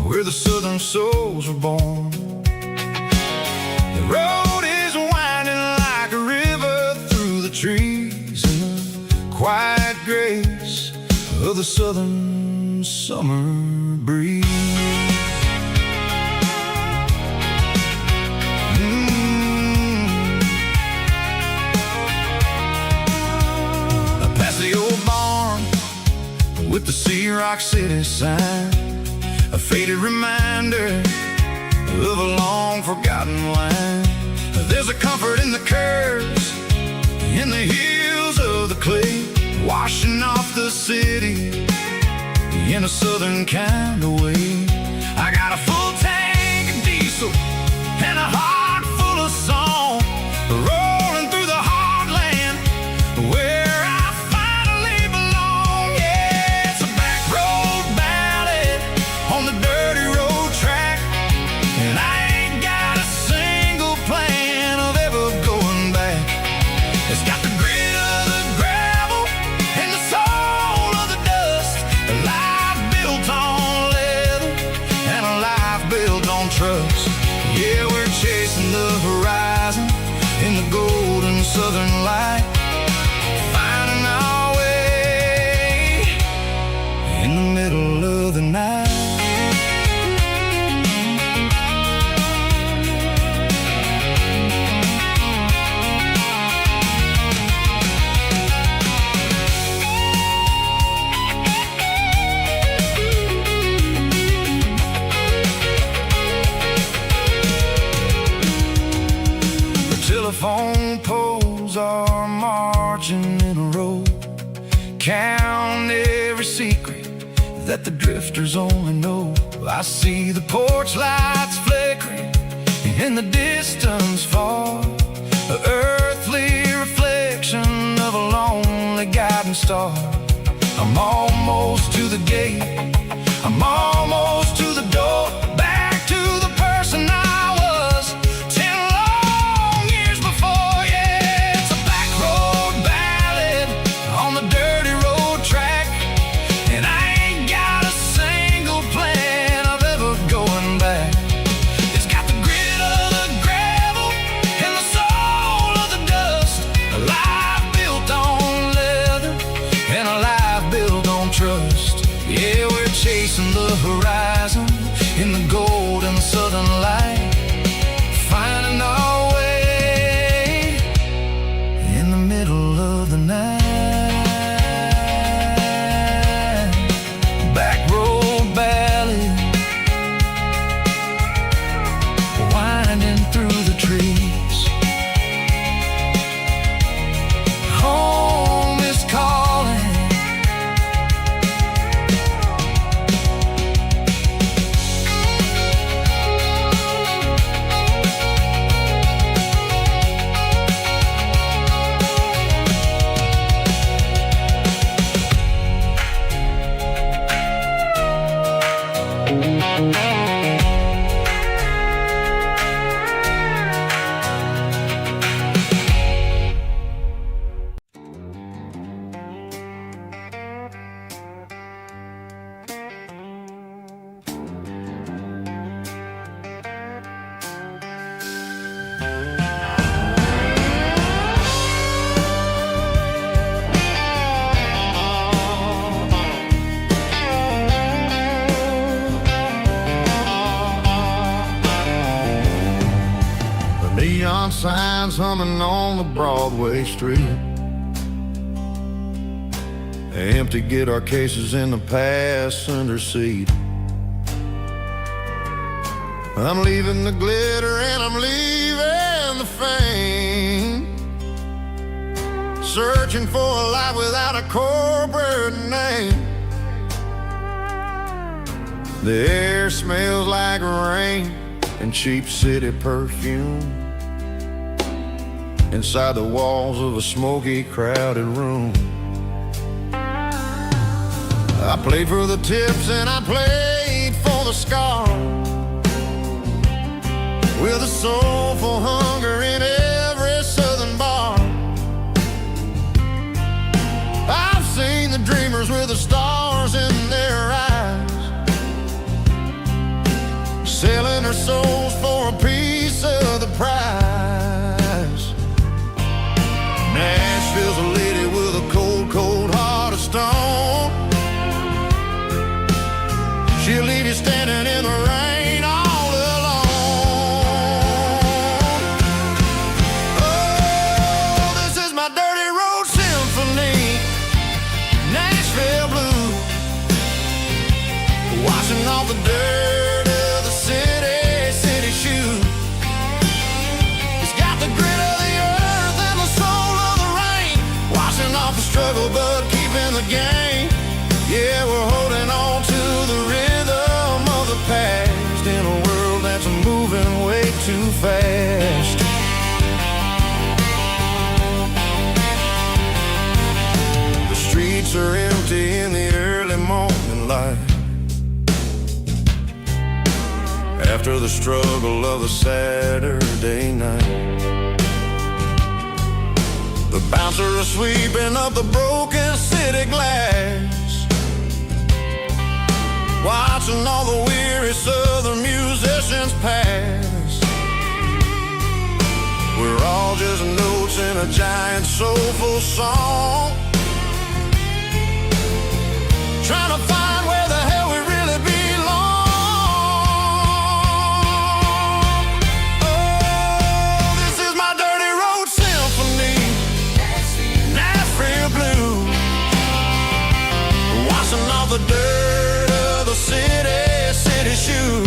where the southern souls were born. The road is winding like a river through the trees in the quiet grace of the southern summer breeze. Past the old barn with the Sea Rock City sign, a faded reminder of a long forgotten line. There's a comfort in the curves, in the hills of the clay, washing off the city in a southern kind of way. I got a full tank of diesel and a heart full of song, rolling through the heartland where I finally belong. Yeah, it's a back road ballad on the dirty road track, and I ain't got a single plan of ever going back. It's got the grit of the gravel and the soul of the dust, a life built on leather and a life built on trust. Yeah, we're chasing the horizon in the golden southern light, finding our way in the middle of the night. Telephone poles are marching in a row, count every secret that the drifters only know. I see the porch lights flickering in the distance far, an earthly reflection of a lonely guiding star. I'm almost to the gate, I'm almost to the door, back to the person I was 10 long years before. Yeah, it's a back road ballad on the dirty road track, and I ain't got a single plan of ever going back. It's got the grit of the gravel and the soul of the dust, a life built on leather and a life built on trust. Yeah, we're chasing the horizon in the golden southern light, finding our way in the middle of the night. Back road ballad, winding through the trees. Home is calling. Neon signs humming on the Broadway street, empty guitar cases in the passenger seat. I'm leaving the glitter and I'm leaving the fame, searching for a life without a corporate name. The air smells like rain and cheap city perfume inside the walls of a smoky, crowded room. I played for the tips and I played for the scar, with a soulful hunger in every southern bar. I've seen the dreamers with the stars in their eyes, selling their souls for a piece of the prize. Nashville's a lady with a cold, cold heart of stone. She'll leave you standing in the rain all alone. Oh, this is my dirty road symphony, Nashville blue, washing off the dirt of the city shoe. It's got the grit of the earth and the soul of the rain, washing off the struggle but keeping the game. Yeah, we're holding on to the rhythm of the past in a world that's moving way too fast. The streets are empty in the early morning light, after the struggle of the Saturday night. The bouncers are sweeping up the broken city glass, watching all the weary southern musicians pass. We're all just notes in a giant soulful song, trying to find where the hell we really belong. Oh, this is my dirty road symphony, Nashville blue, washing off the dirt of the city shoe.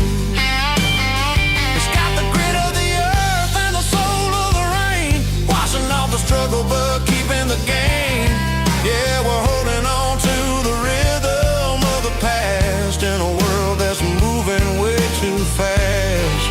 It's got the grit of the earth and the soul of the rain, washing off the struggle but keeping the game. Yeah, we're holding on to the rhythm of the past in a world that's moving way too fast.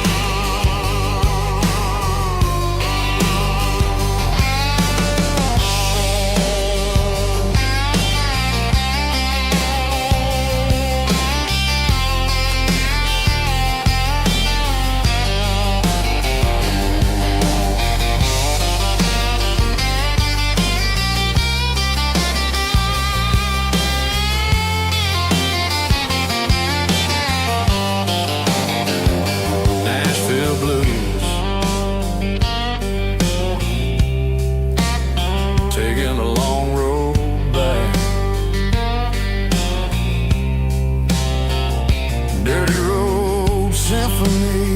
Nashville blues, taking the long road back. Dirty road symphony.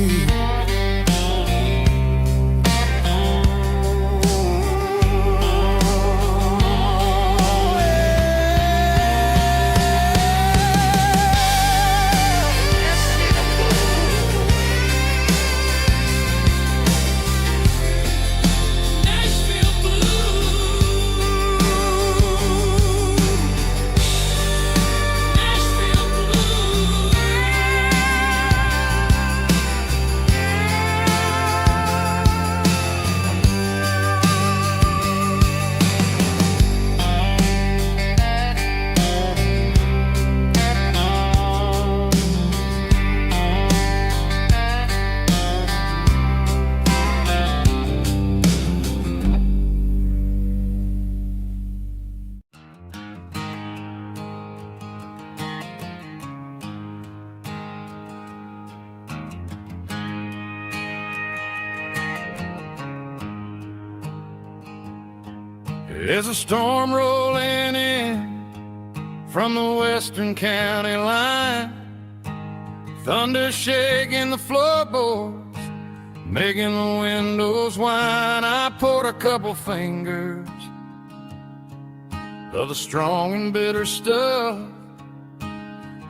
There's a storm rolling in from the western county line, thunder shaking the floorboards, making the windows whine. I poured a couple fingers of the strong and bitter stuff,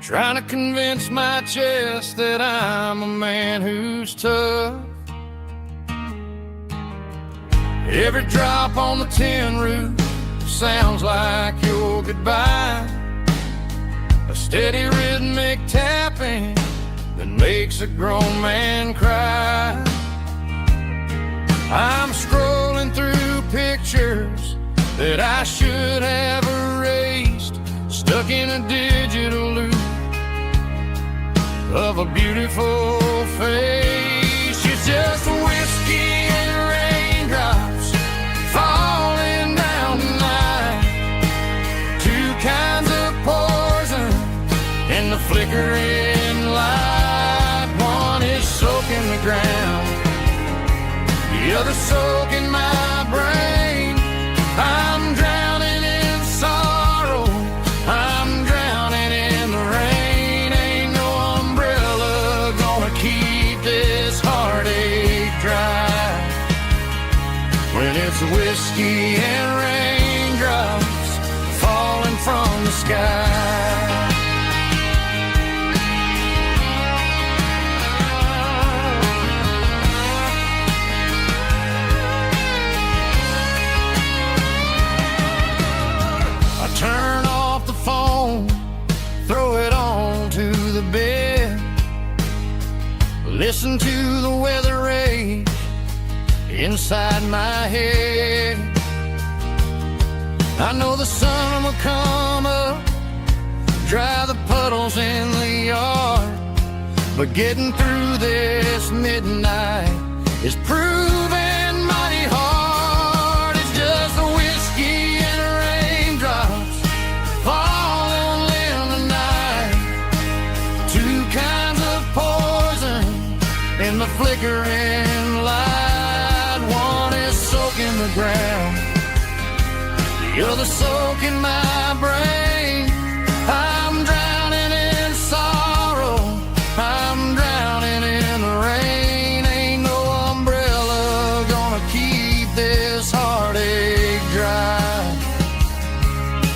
trying to convince my chest that I'm a man who's tough. Every drop on the tin roof sounds like your goodbye, a steady rhythmic tapping that makes a grown man cry. I'm scrolling through pictures that I should have erased, stuck in a digital of a beautiful face. It's just whiskey and raindrops falling down tonight. Two kinds of poison in the flickering light. One is soaking the ground, the other soaking my brain. I'm drowning in sorrow, I'm drowning in the rain. Ain't no umbrella gonna keep this heartache dry when it's whiskey and raindrops falling from the sky. Turn off the phone, throw it on to the bed. Listen to the weather rage inside my head. I know the sun will come up, dry the puddles in the yard, but getting through this midnight is proving mighty hard. It's just a whiskey and raindrops falling in the night. Two kinds of poison in the flickering light. One is soaking the ground, the other soaking my brain. I'm drowning in sorrow, I'm drowning in the rain. Ain't no umbrella gonna keep this heartache dry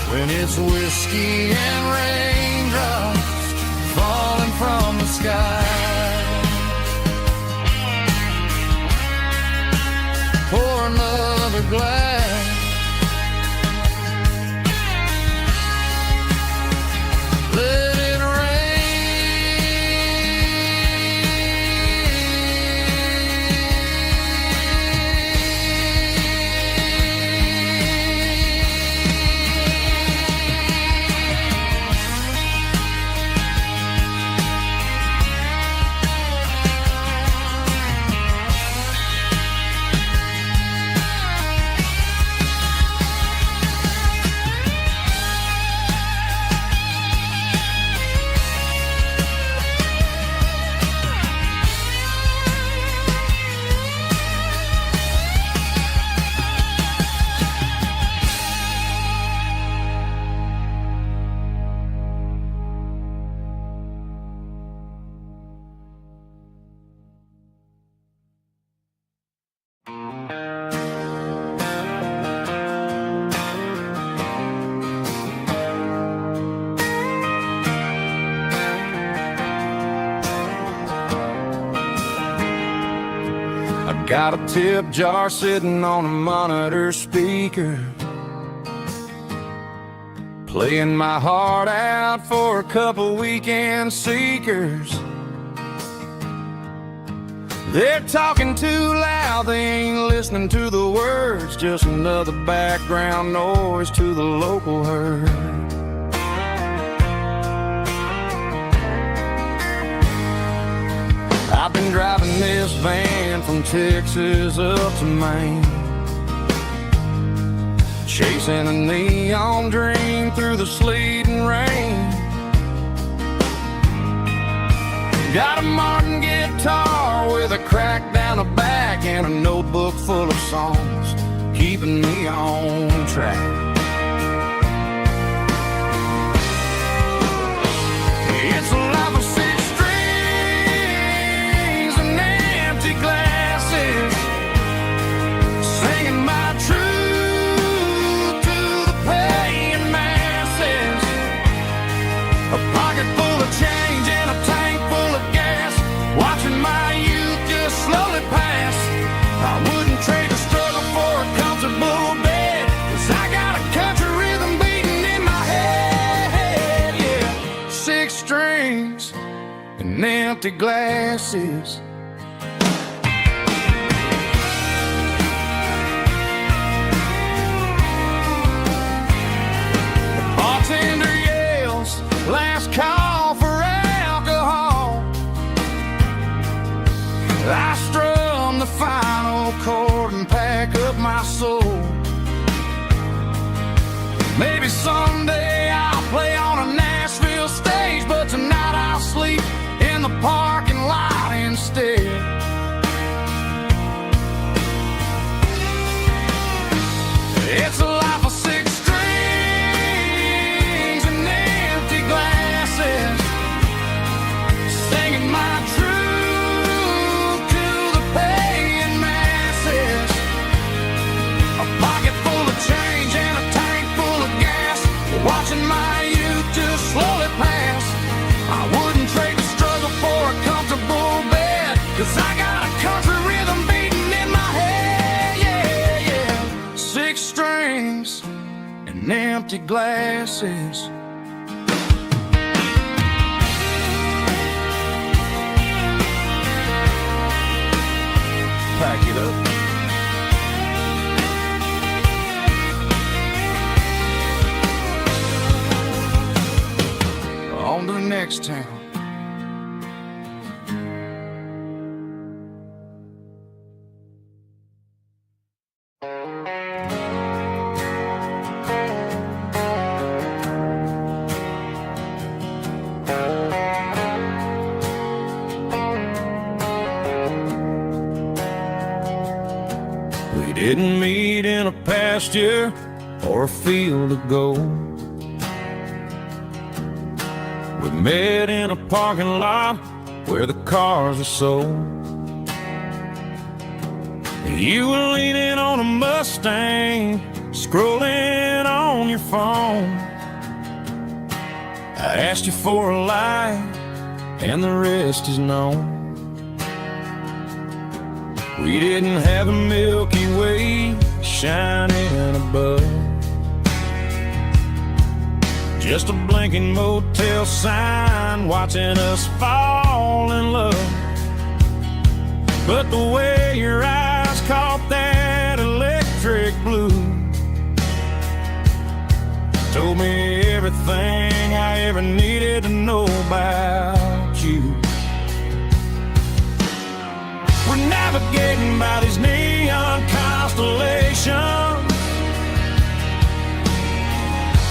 when it's whiskey and raindrops falling from the sky. Pour another glass, let it got a tip jar sitting on a monitor speaker, playing my heart out for a couple weekend seekers. They're talking too loud, they ain't listening to the words, just another background noise to the local herd. I've been driving this van from Texas up to Maine, chasing a neon dream through the sleet and rain. Got a Martin guitar with a crack down the back and a notebook full of songs, keeping me on track. It's a life of six strings and empty glasses, singing my truth to the paying masses. A pocket full of change and a tank full of gas, watching my youth just slowly pass. I wouldn't trade the struggle for a comfortable bed, 'cause I got a country rhythm beating in my head, yeah. Six strings and empty glasses. The bartender yells, last call for alcohol. wake up my soul. Maybe someday I'll play on a Nashville stage, but tonight I'll sleep in the parking lot instead. It's a life of six strings and empty glasses, singing my truth to the paying masses. A pocket full of change and a tank full of gas, watching my youth just slowly pass. I wouldn't trade the struggle for a comfortable bed, 'cause I got a country rhythm beating in my head. Yeah, yeah. Six strings and empty glasses. Pack it up. On to the next town. We didn't meet in a pasture or a field of gold. We met in a parking lot where the cars are sold. You were leaning on a Mustang, scrolling on your phone. I asked you for a light, and the rest is known. We didn't have a Milky Way shining above, just a blinking motel sign watching us fall in love. But the way your eyes caught that electric blue told me everything I ever needed to know about you. We're navigating by these neon constellations,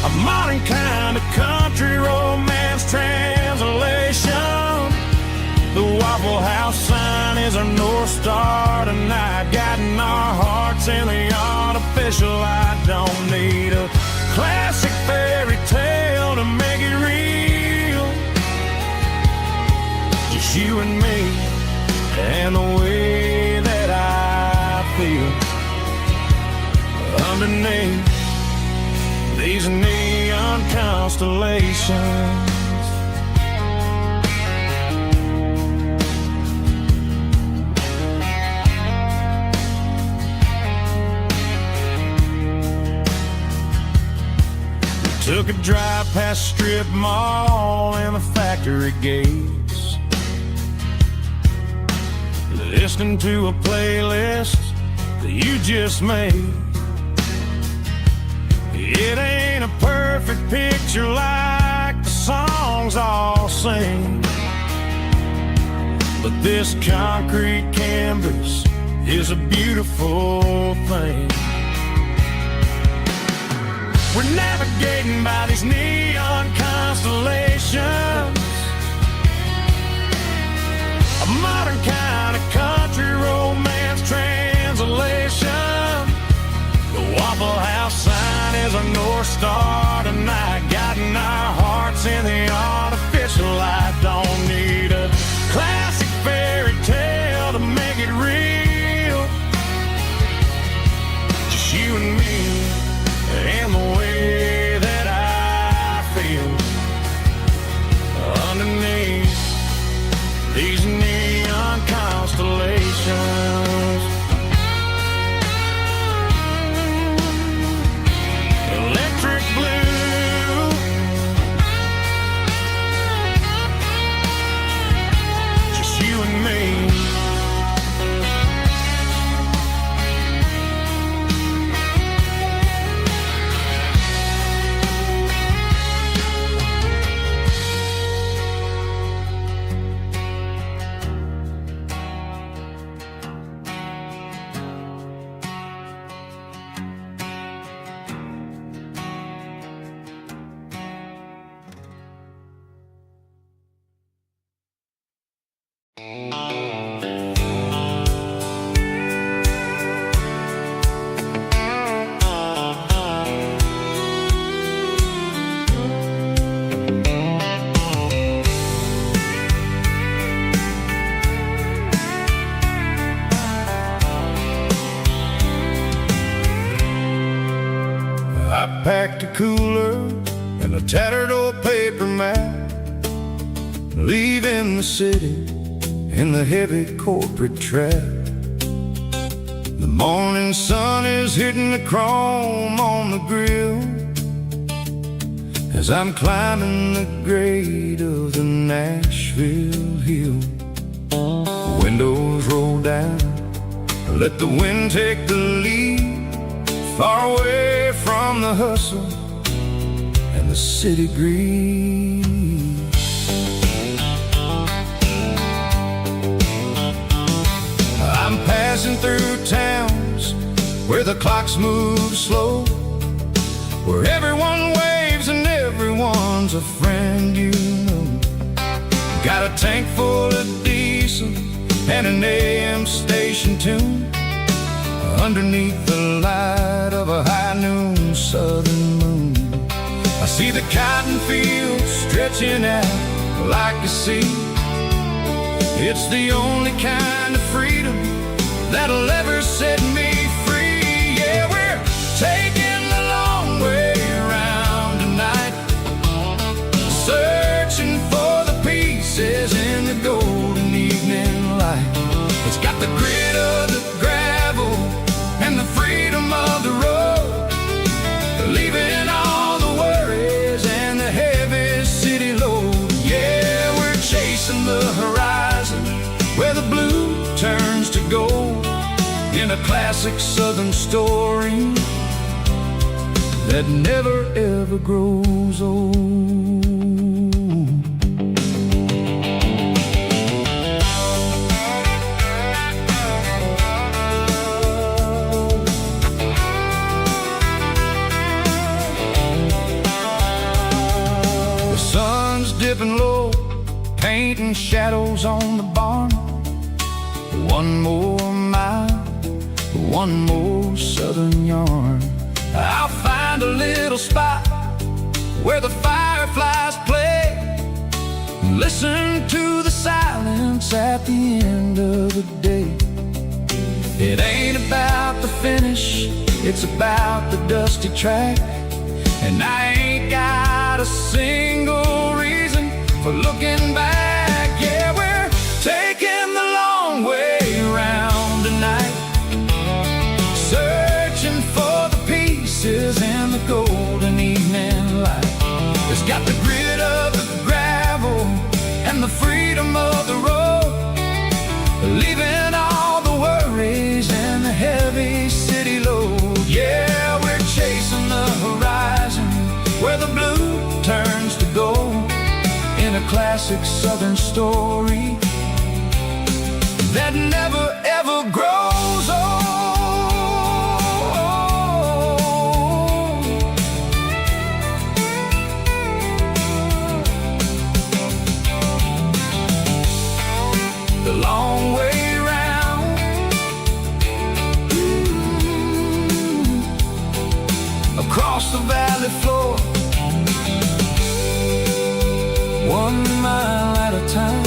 a modern kind of country romance translation. The Waffle House sign is our North Star tonight, guiding our hearts in the artificial light. Don't need a classic fairy tale to make it real, just you and me and the way that I feel underneath these neon constellations. We took a drive past strip mall and the factory gates, listening to a playlist that you just made. It ain't a perfect picture like the songs all sing, but this concrete canvas is a beautiful thing. We're navigating by these neon constellations, a modern kind of country romance translation. The Waffle House sign is our North Star tonight, guiding our hearts in the artificial light. Don't need a classic fairy tale to make it real, just you and me and the way that I feel underneath these neon constellations. Electric blue, I packed a cooler and a tattered old paper map, leaving the city in the heavy corporate trap. The morning sun is hitting the chrome on the grill as I'm climbing the grade of the Nashville hill. The windows roll down, let the wind take the lead, far away from the hustle and the city greed. I'm passing through towns where the clocks move slow, where everyone waves and everyone's a friend you know. Got a tank full of diesel and an AM station tune underneath the light of a high noon southern moon. I see the cotton fields stretching out like a sea. It's the only kind of freedom that'll ever set me free. Yeah, we're taking the long way around tonight, searching for the pieces in the golden evening light. It's got the grit of the gravel and the freedom of the road, leaving all the worries and the heavy city load. Yeah, we're chasing the horizon where the blue turns to gold, in a classic southern story that never ever grows old. The sun's dipping low, painting shadows on the barn. One more mile, one more southern yarn. I'll find a little spot where the fireflies play, listen to the silence at the end of the day. It ain't about the finish, it's about the dusty track, and I ain't got a single reason for looking back. Yeah, we're taking the long way around tonight, searching for the pieces in the golden evening light. It's got the grit of the gravel and the freedom of the road, leaving all the worries and the heavy city load. Yeah, we're chasing the horizon where the blue turns to gold, in a classic southern story that never ever grows old. The long way round, across the valley floor, 1 mile at a time.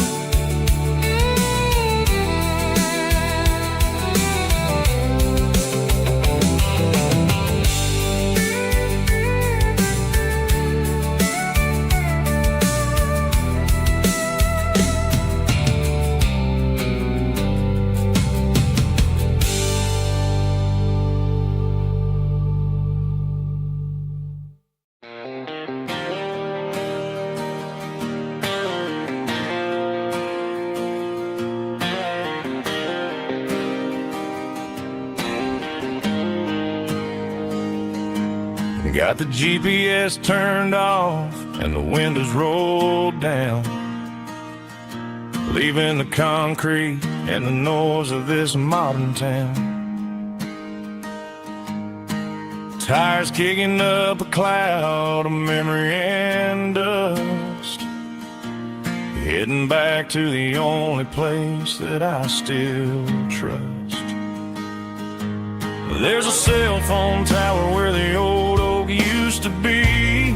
Got the GPS turned off and the windows rolled down, leaving the concrete and the noise of this modern town. Tires kicking up a cloud of memory and dust, heading back to the only place that I still trust. There's a cell phone tower where the old oak used to be,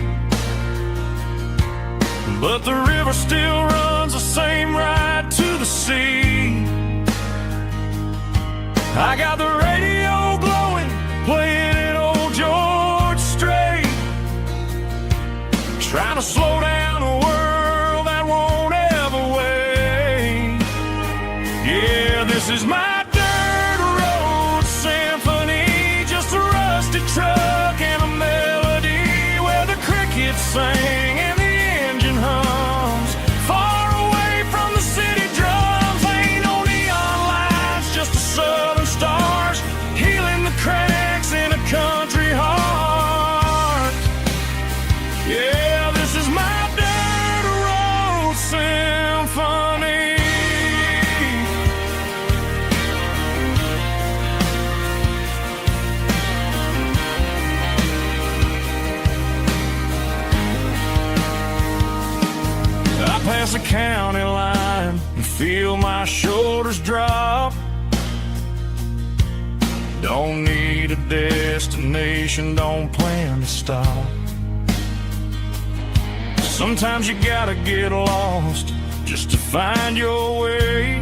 but the river still runs the same right to the sea. I got the radio glowing, playing an old George Strait, slow down a world that won't ever wait. Yeah, this is my dirt road symphony, just a rusty truck and a melody where the crickets sing and the engine hums. Far away from the city drums, ain't no neon lights, just the southern stars healing the cracks in a country heart. Yeah, this is my dirt road symphony. I pass the county line and feel my shoulders drop. Don't need a destination, don't plan to stop. Sometimes you gotta get lost just to find your way,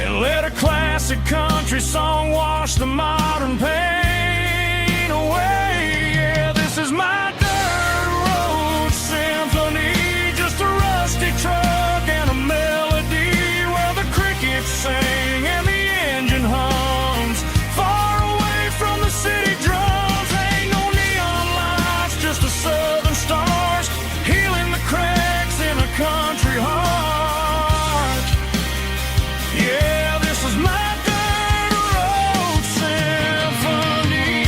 and let a classic country song wash the modern pain away. Yeah, this is my dirt road symphony, just a rusty truck and a melody where the crickets sing and the engine hums. Far away from the city drums, ain't no neon lights, just the southern stars healing the cracks in a country heart. Yeah, this is my dirt road symphony.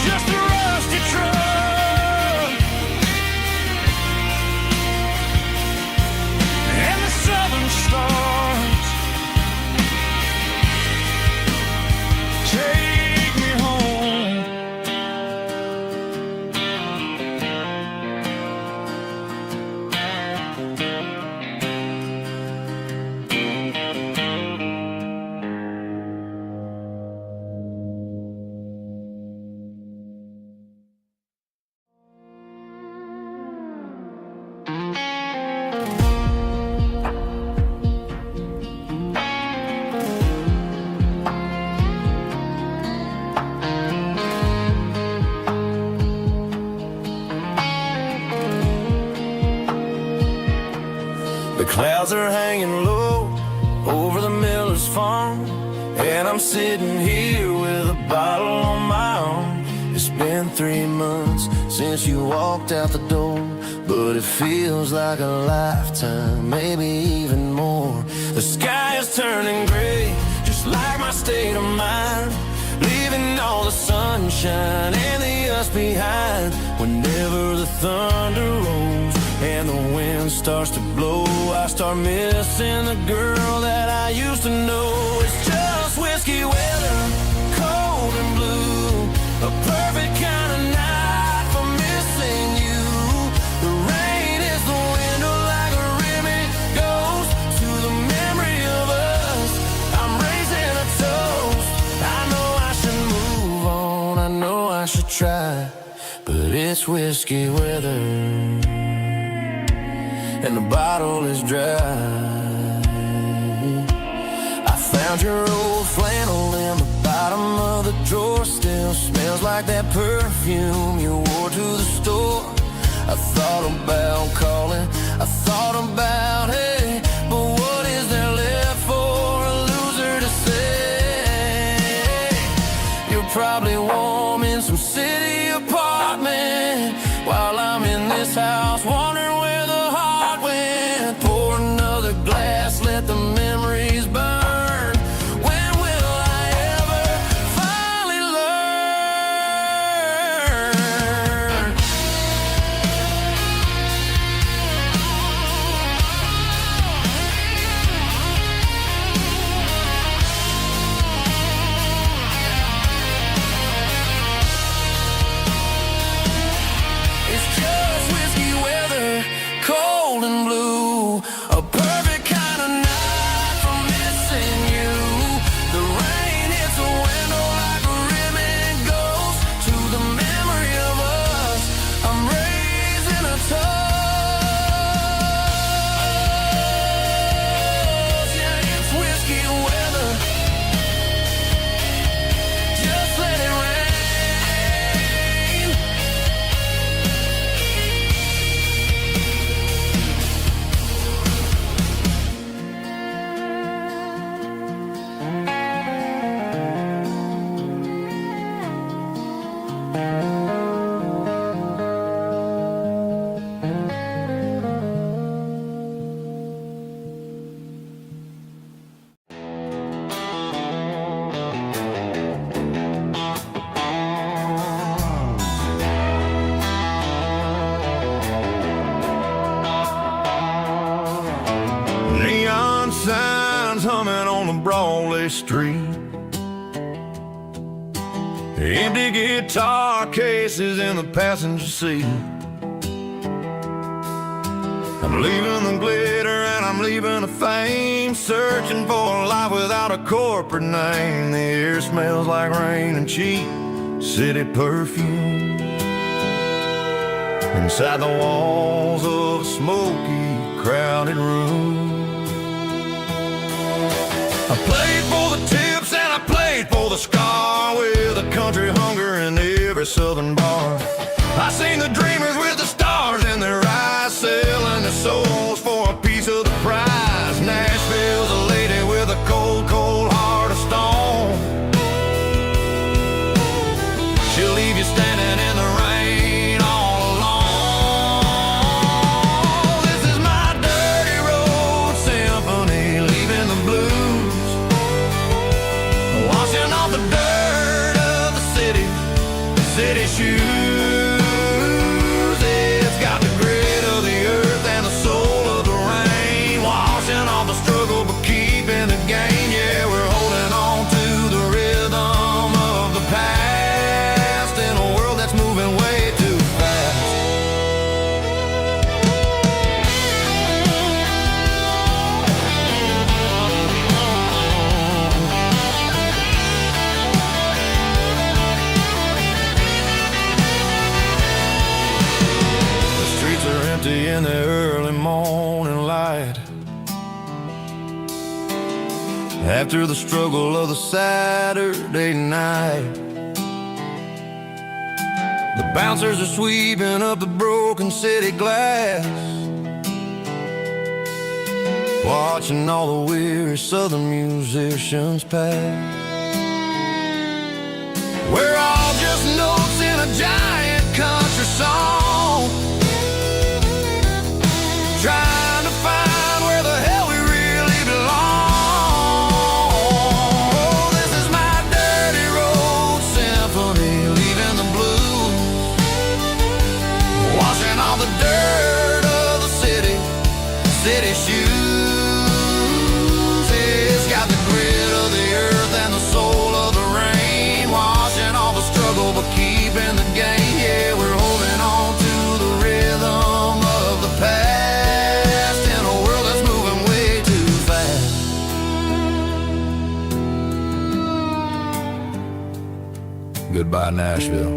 Just a rusty truck and the southern stars take me home. The clouds are hanging low over the miller's farm, and I'm sitting here with a bottle on my arm. It's been 3 months since you walked out the door, but it feels like a lifetime, maybe even more. The sky is turning gray, just like my state of mind, leaving all the sunshine and the us behind. Whenever the thunder rolls and the wind starts to blow, I start missing the girl that I used to know. It's just whiskey weather, cold and blue, a perfect kind of night for missing you. The rain is the window like a ribbon goes to the memory of us. I'm raising a toast. I know I should move on, I know I should try, but it's whiskey weather and the bottle is dry. I found your old flannel in the bottom of the drawer, still smells like that perfume you wore to the store. I thought about calling, I thought about, hey, but what is there left for a loser to say? You're probably warm in some city apartment while I'm in this house wondering where the heart went. Pour another glass, let the memories burn. When will I ever finally learn? one-way street. Empty guitar cases in the passenger seat. I'm leaving the glitter and I'm leaving the fame, searching for a life without a corporate name. The air smells like rain and cheap city perfume. Inside the walls of a smoky, crowded room. I played for the tips and I played for the scar, with a country hunger in every southern bar. I seen the dreamers with the stars in their eyes, selling their souls for a piece of the prize. Nashville's a lady with a cold, cold heart of stone. She'll leave you standing in the rain all alone. This is my dirty road symphony, leaving the blues, washing off the dirt of the city shoes. In the early morning light, after the struggle of the Saturday night, the bouncers are sweeping up the broken city glass, watching all the weary southern musicians pass. We're all just notes in a giant country song, trying to find where the hell we really belong. Oh, this is my dirty road symphony, leaving the blues, washing all the dirt of the city shoes. It's got the grit of the earth and the soul of the rain, washing all the struggle but keeping the game. Yeah, we're holding on to the rhythm of the past. Goodbye, Nashville.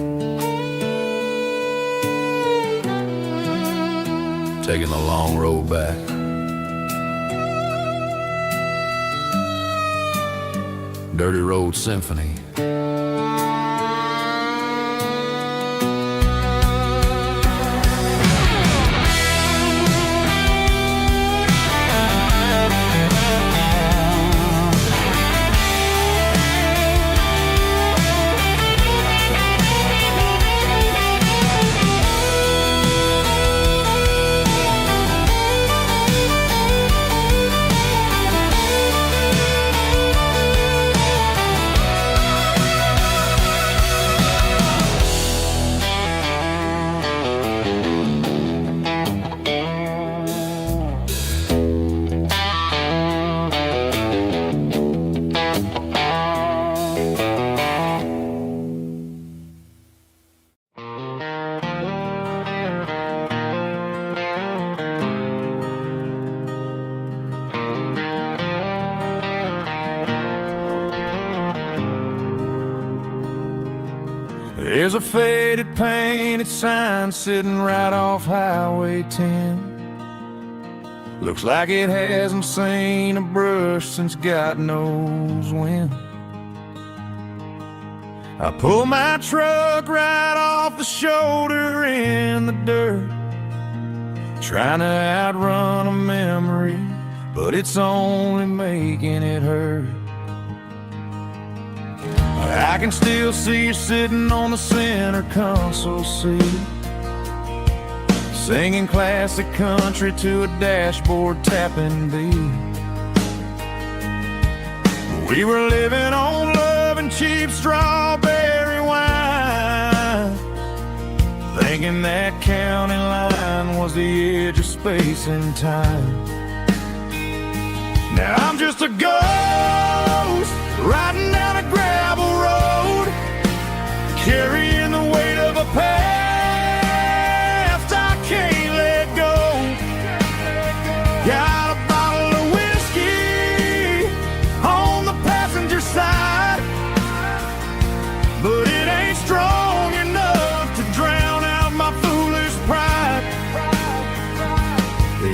Taking the long road back. Dirty Road Symphony. There's a faded painted sign sitting right off Highway 10. Looks like it hasn't seen a brush since God knows when. I pull my truck right off the shoulder in the dirt, trying to outrun a memory, but it's only making it hurt. I can still see you sitting on the center console seat, singing classic country to a dashboard tapping beat. We were living on love and cheap strawberry wine, thinking that county line was the edge of space and time. Now I'm just a ghost riding down a gravel road, carrying the weight of a past I can't let go. Got a bottle of whiskey on the passenger side, but it ain't strong enough to drown out my foolish pride.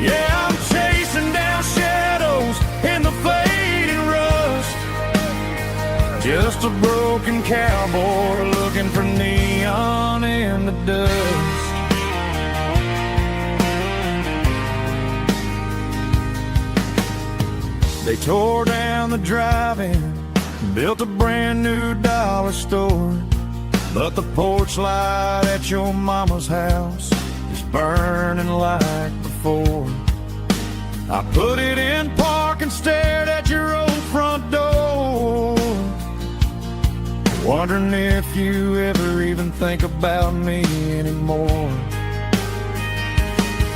Yeah, I'm chasing down shadows in the fading rust, just a broken cowboy looking for neon in the dust. They tore down the drive-in, built a brand new dollar store, but the porch light at your mama's house is burning like before. I put it in park and stared at your old front door, wondering if you ever even think about me anymore.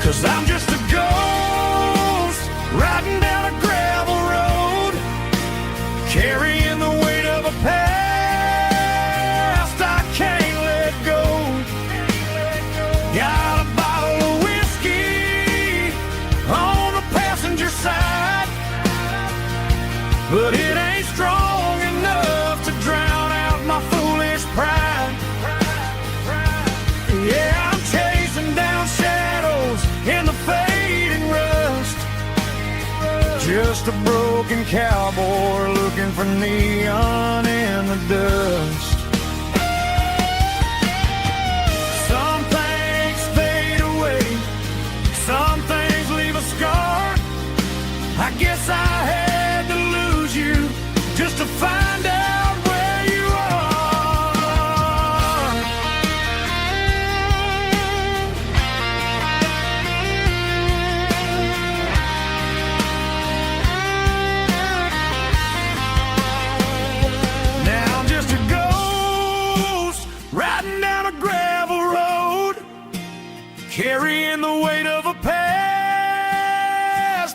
'Cause I'm just a ghost riding down a gravel road, carrying the weight of a past I can't let go. Got a bottle of whiskey on the passenger side, but it ain't strong enough to drown out my foolish pride. Yeah, I'm chasing down shadows in the fading rust, just a broken cowboy looking for neon in the dust. Some things fade away, some things leave a scar. I guess I had to lose you just to find out where you are. Now I'm just a ghost riding down a gravel road, carrying the weight of a past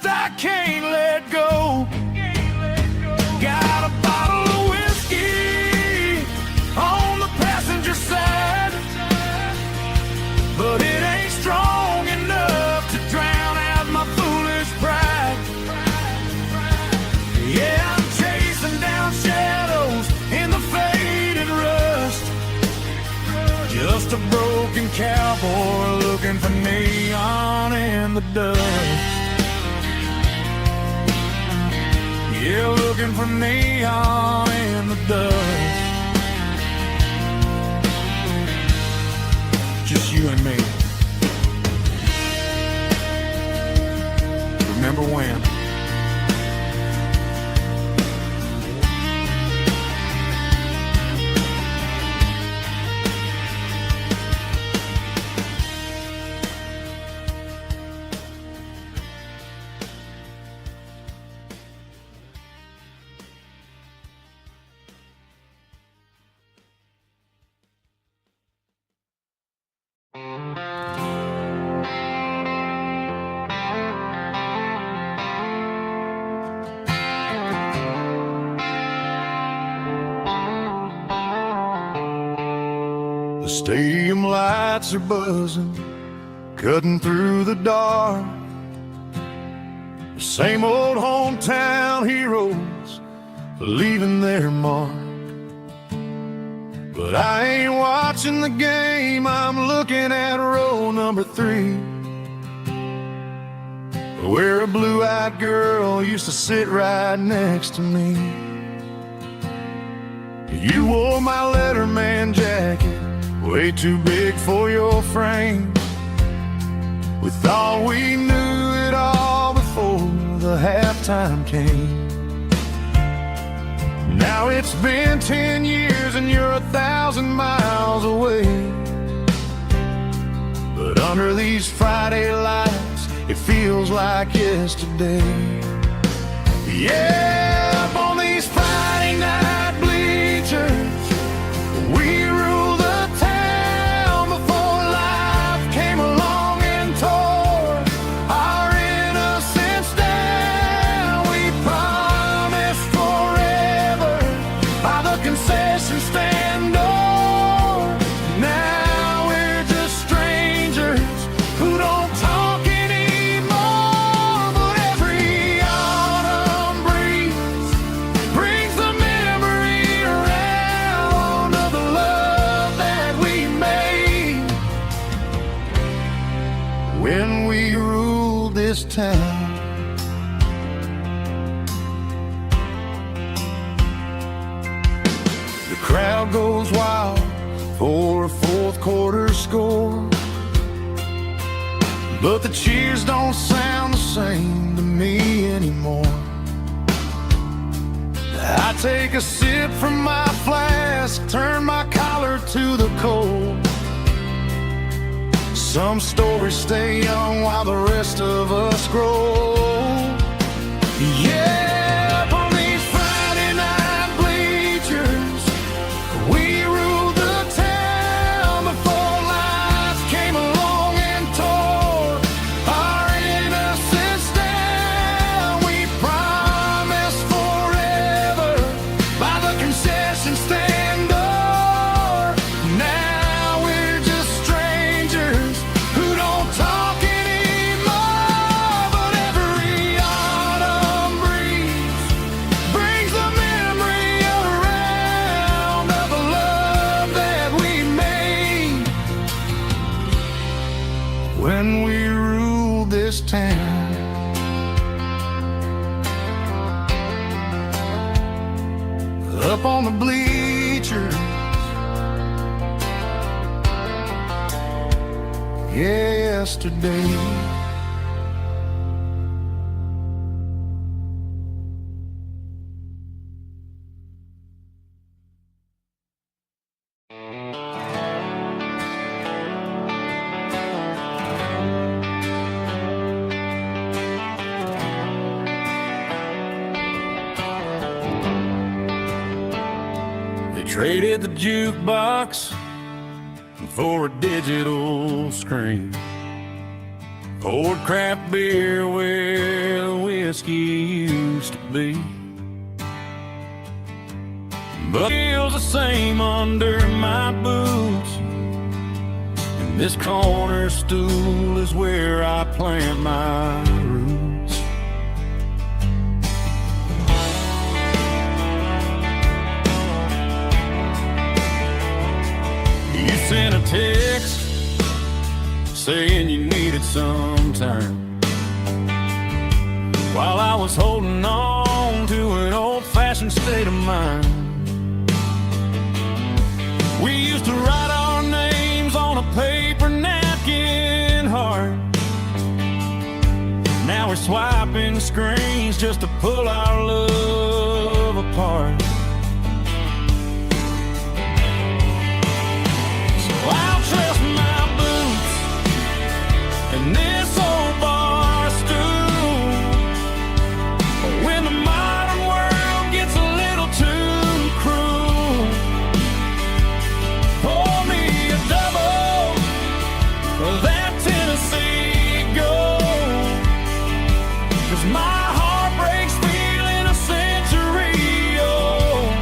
I can't let go. Got a bottle of whiskey on the passenger side, but it ain't strong enough to drown out my foolish pride. Yeah, I'm chasing down shadows in the fading rust, just a broken cowboy looking for neon in the dust. Yeah, looking for neon in the dust. Just you and me. Remember when? The stadium lights are buzzing, cutting through the dark. The same old hometown heroes leaving their mark. But I ain't watching the game, I'm looking at row number 3, where a blue-eyed girl used to sit right next to me. You wore my Letterman jacket, way too big for your frame. We thought we knew it all before the halftime came. Now it's been 10 years and you're 1,000 miles away. But under these Friday lights, it feels like yesterday. Yeah, up on these Friday night bleachers, we rule the town before life came along and tore our innocence down. We promised forever this town. The crowd goes wild for a fourth quarter score, but the cheers don't sound the same to me anymore. I take a sip from my flask, turn my collar to the cold. Some stories stay young while the rest of us grow. Yeah, up on these Friday night bleachers, we ruled the town before life came along and tore our innocence down. We promised forever by the concession stand door. Now we're just strangers who don't talk anymore. But every autumn breeze brings the memory around of the love that we made when we ruled this town. Up on the bleachers, yesterday. They traded the jukebox for a digital screen, poured craft beer where the whiskey used to be. But it feels the same under my boots, and this corner stool is where I plant my roots. You sent a text saying you needed some time, while I was holding on to an old-fashioned state of mind. We used to write our names on a paper napkin heart. Now we're swiping screens just to pull our love apart. So I'll trust my boots and this old bar stool. But when the modern world gets a little too cruel, pour me a double of that Tennessee Gold. 'Cause my heart breaks feeling a century old.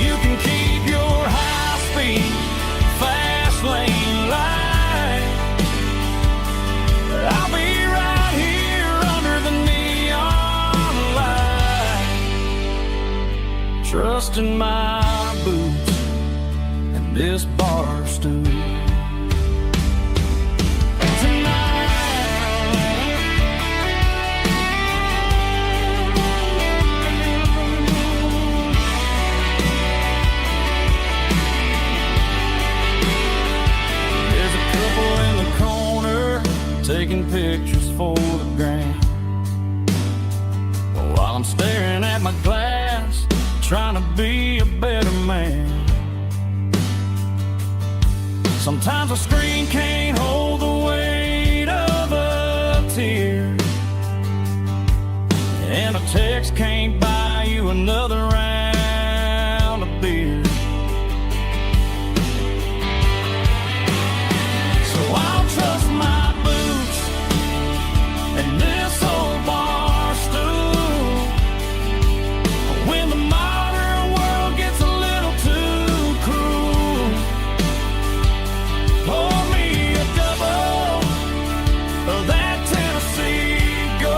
You can keep your high-speed, fast lane light. I'll be right here under the neon light, trusting my boots and this bar stool. There's a couple in the corner taking pictures for the gram, while I'm staring at my glass, trying to be a better man. Sometimes a screen can't hold the weight of a tear, and a text can't buy you another round of beer.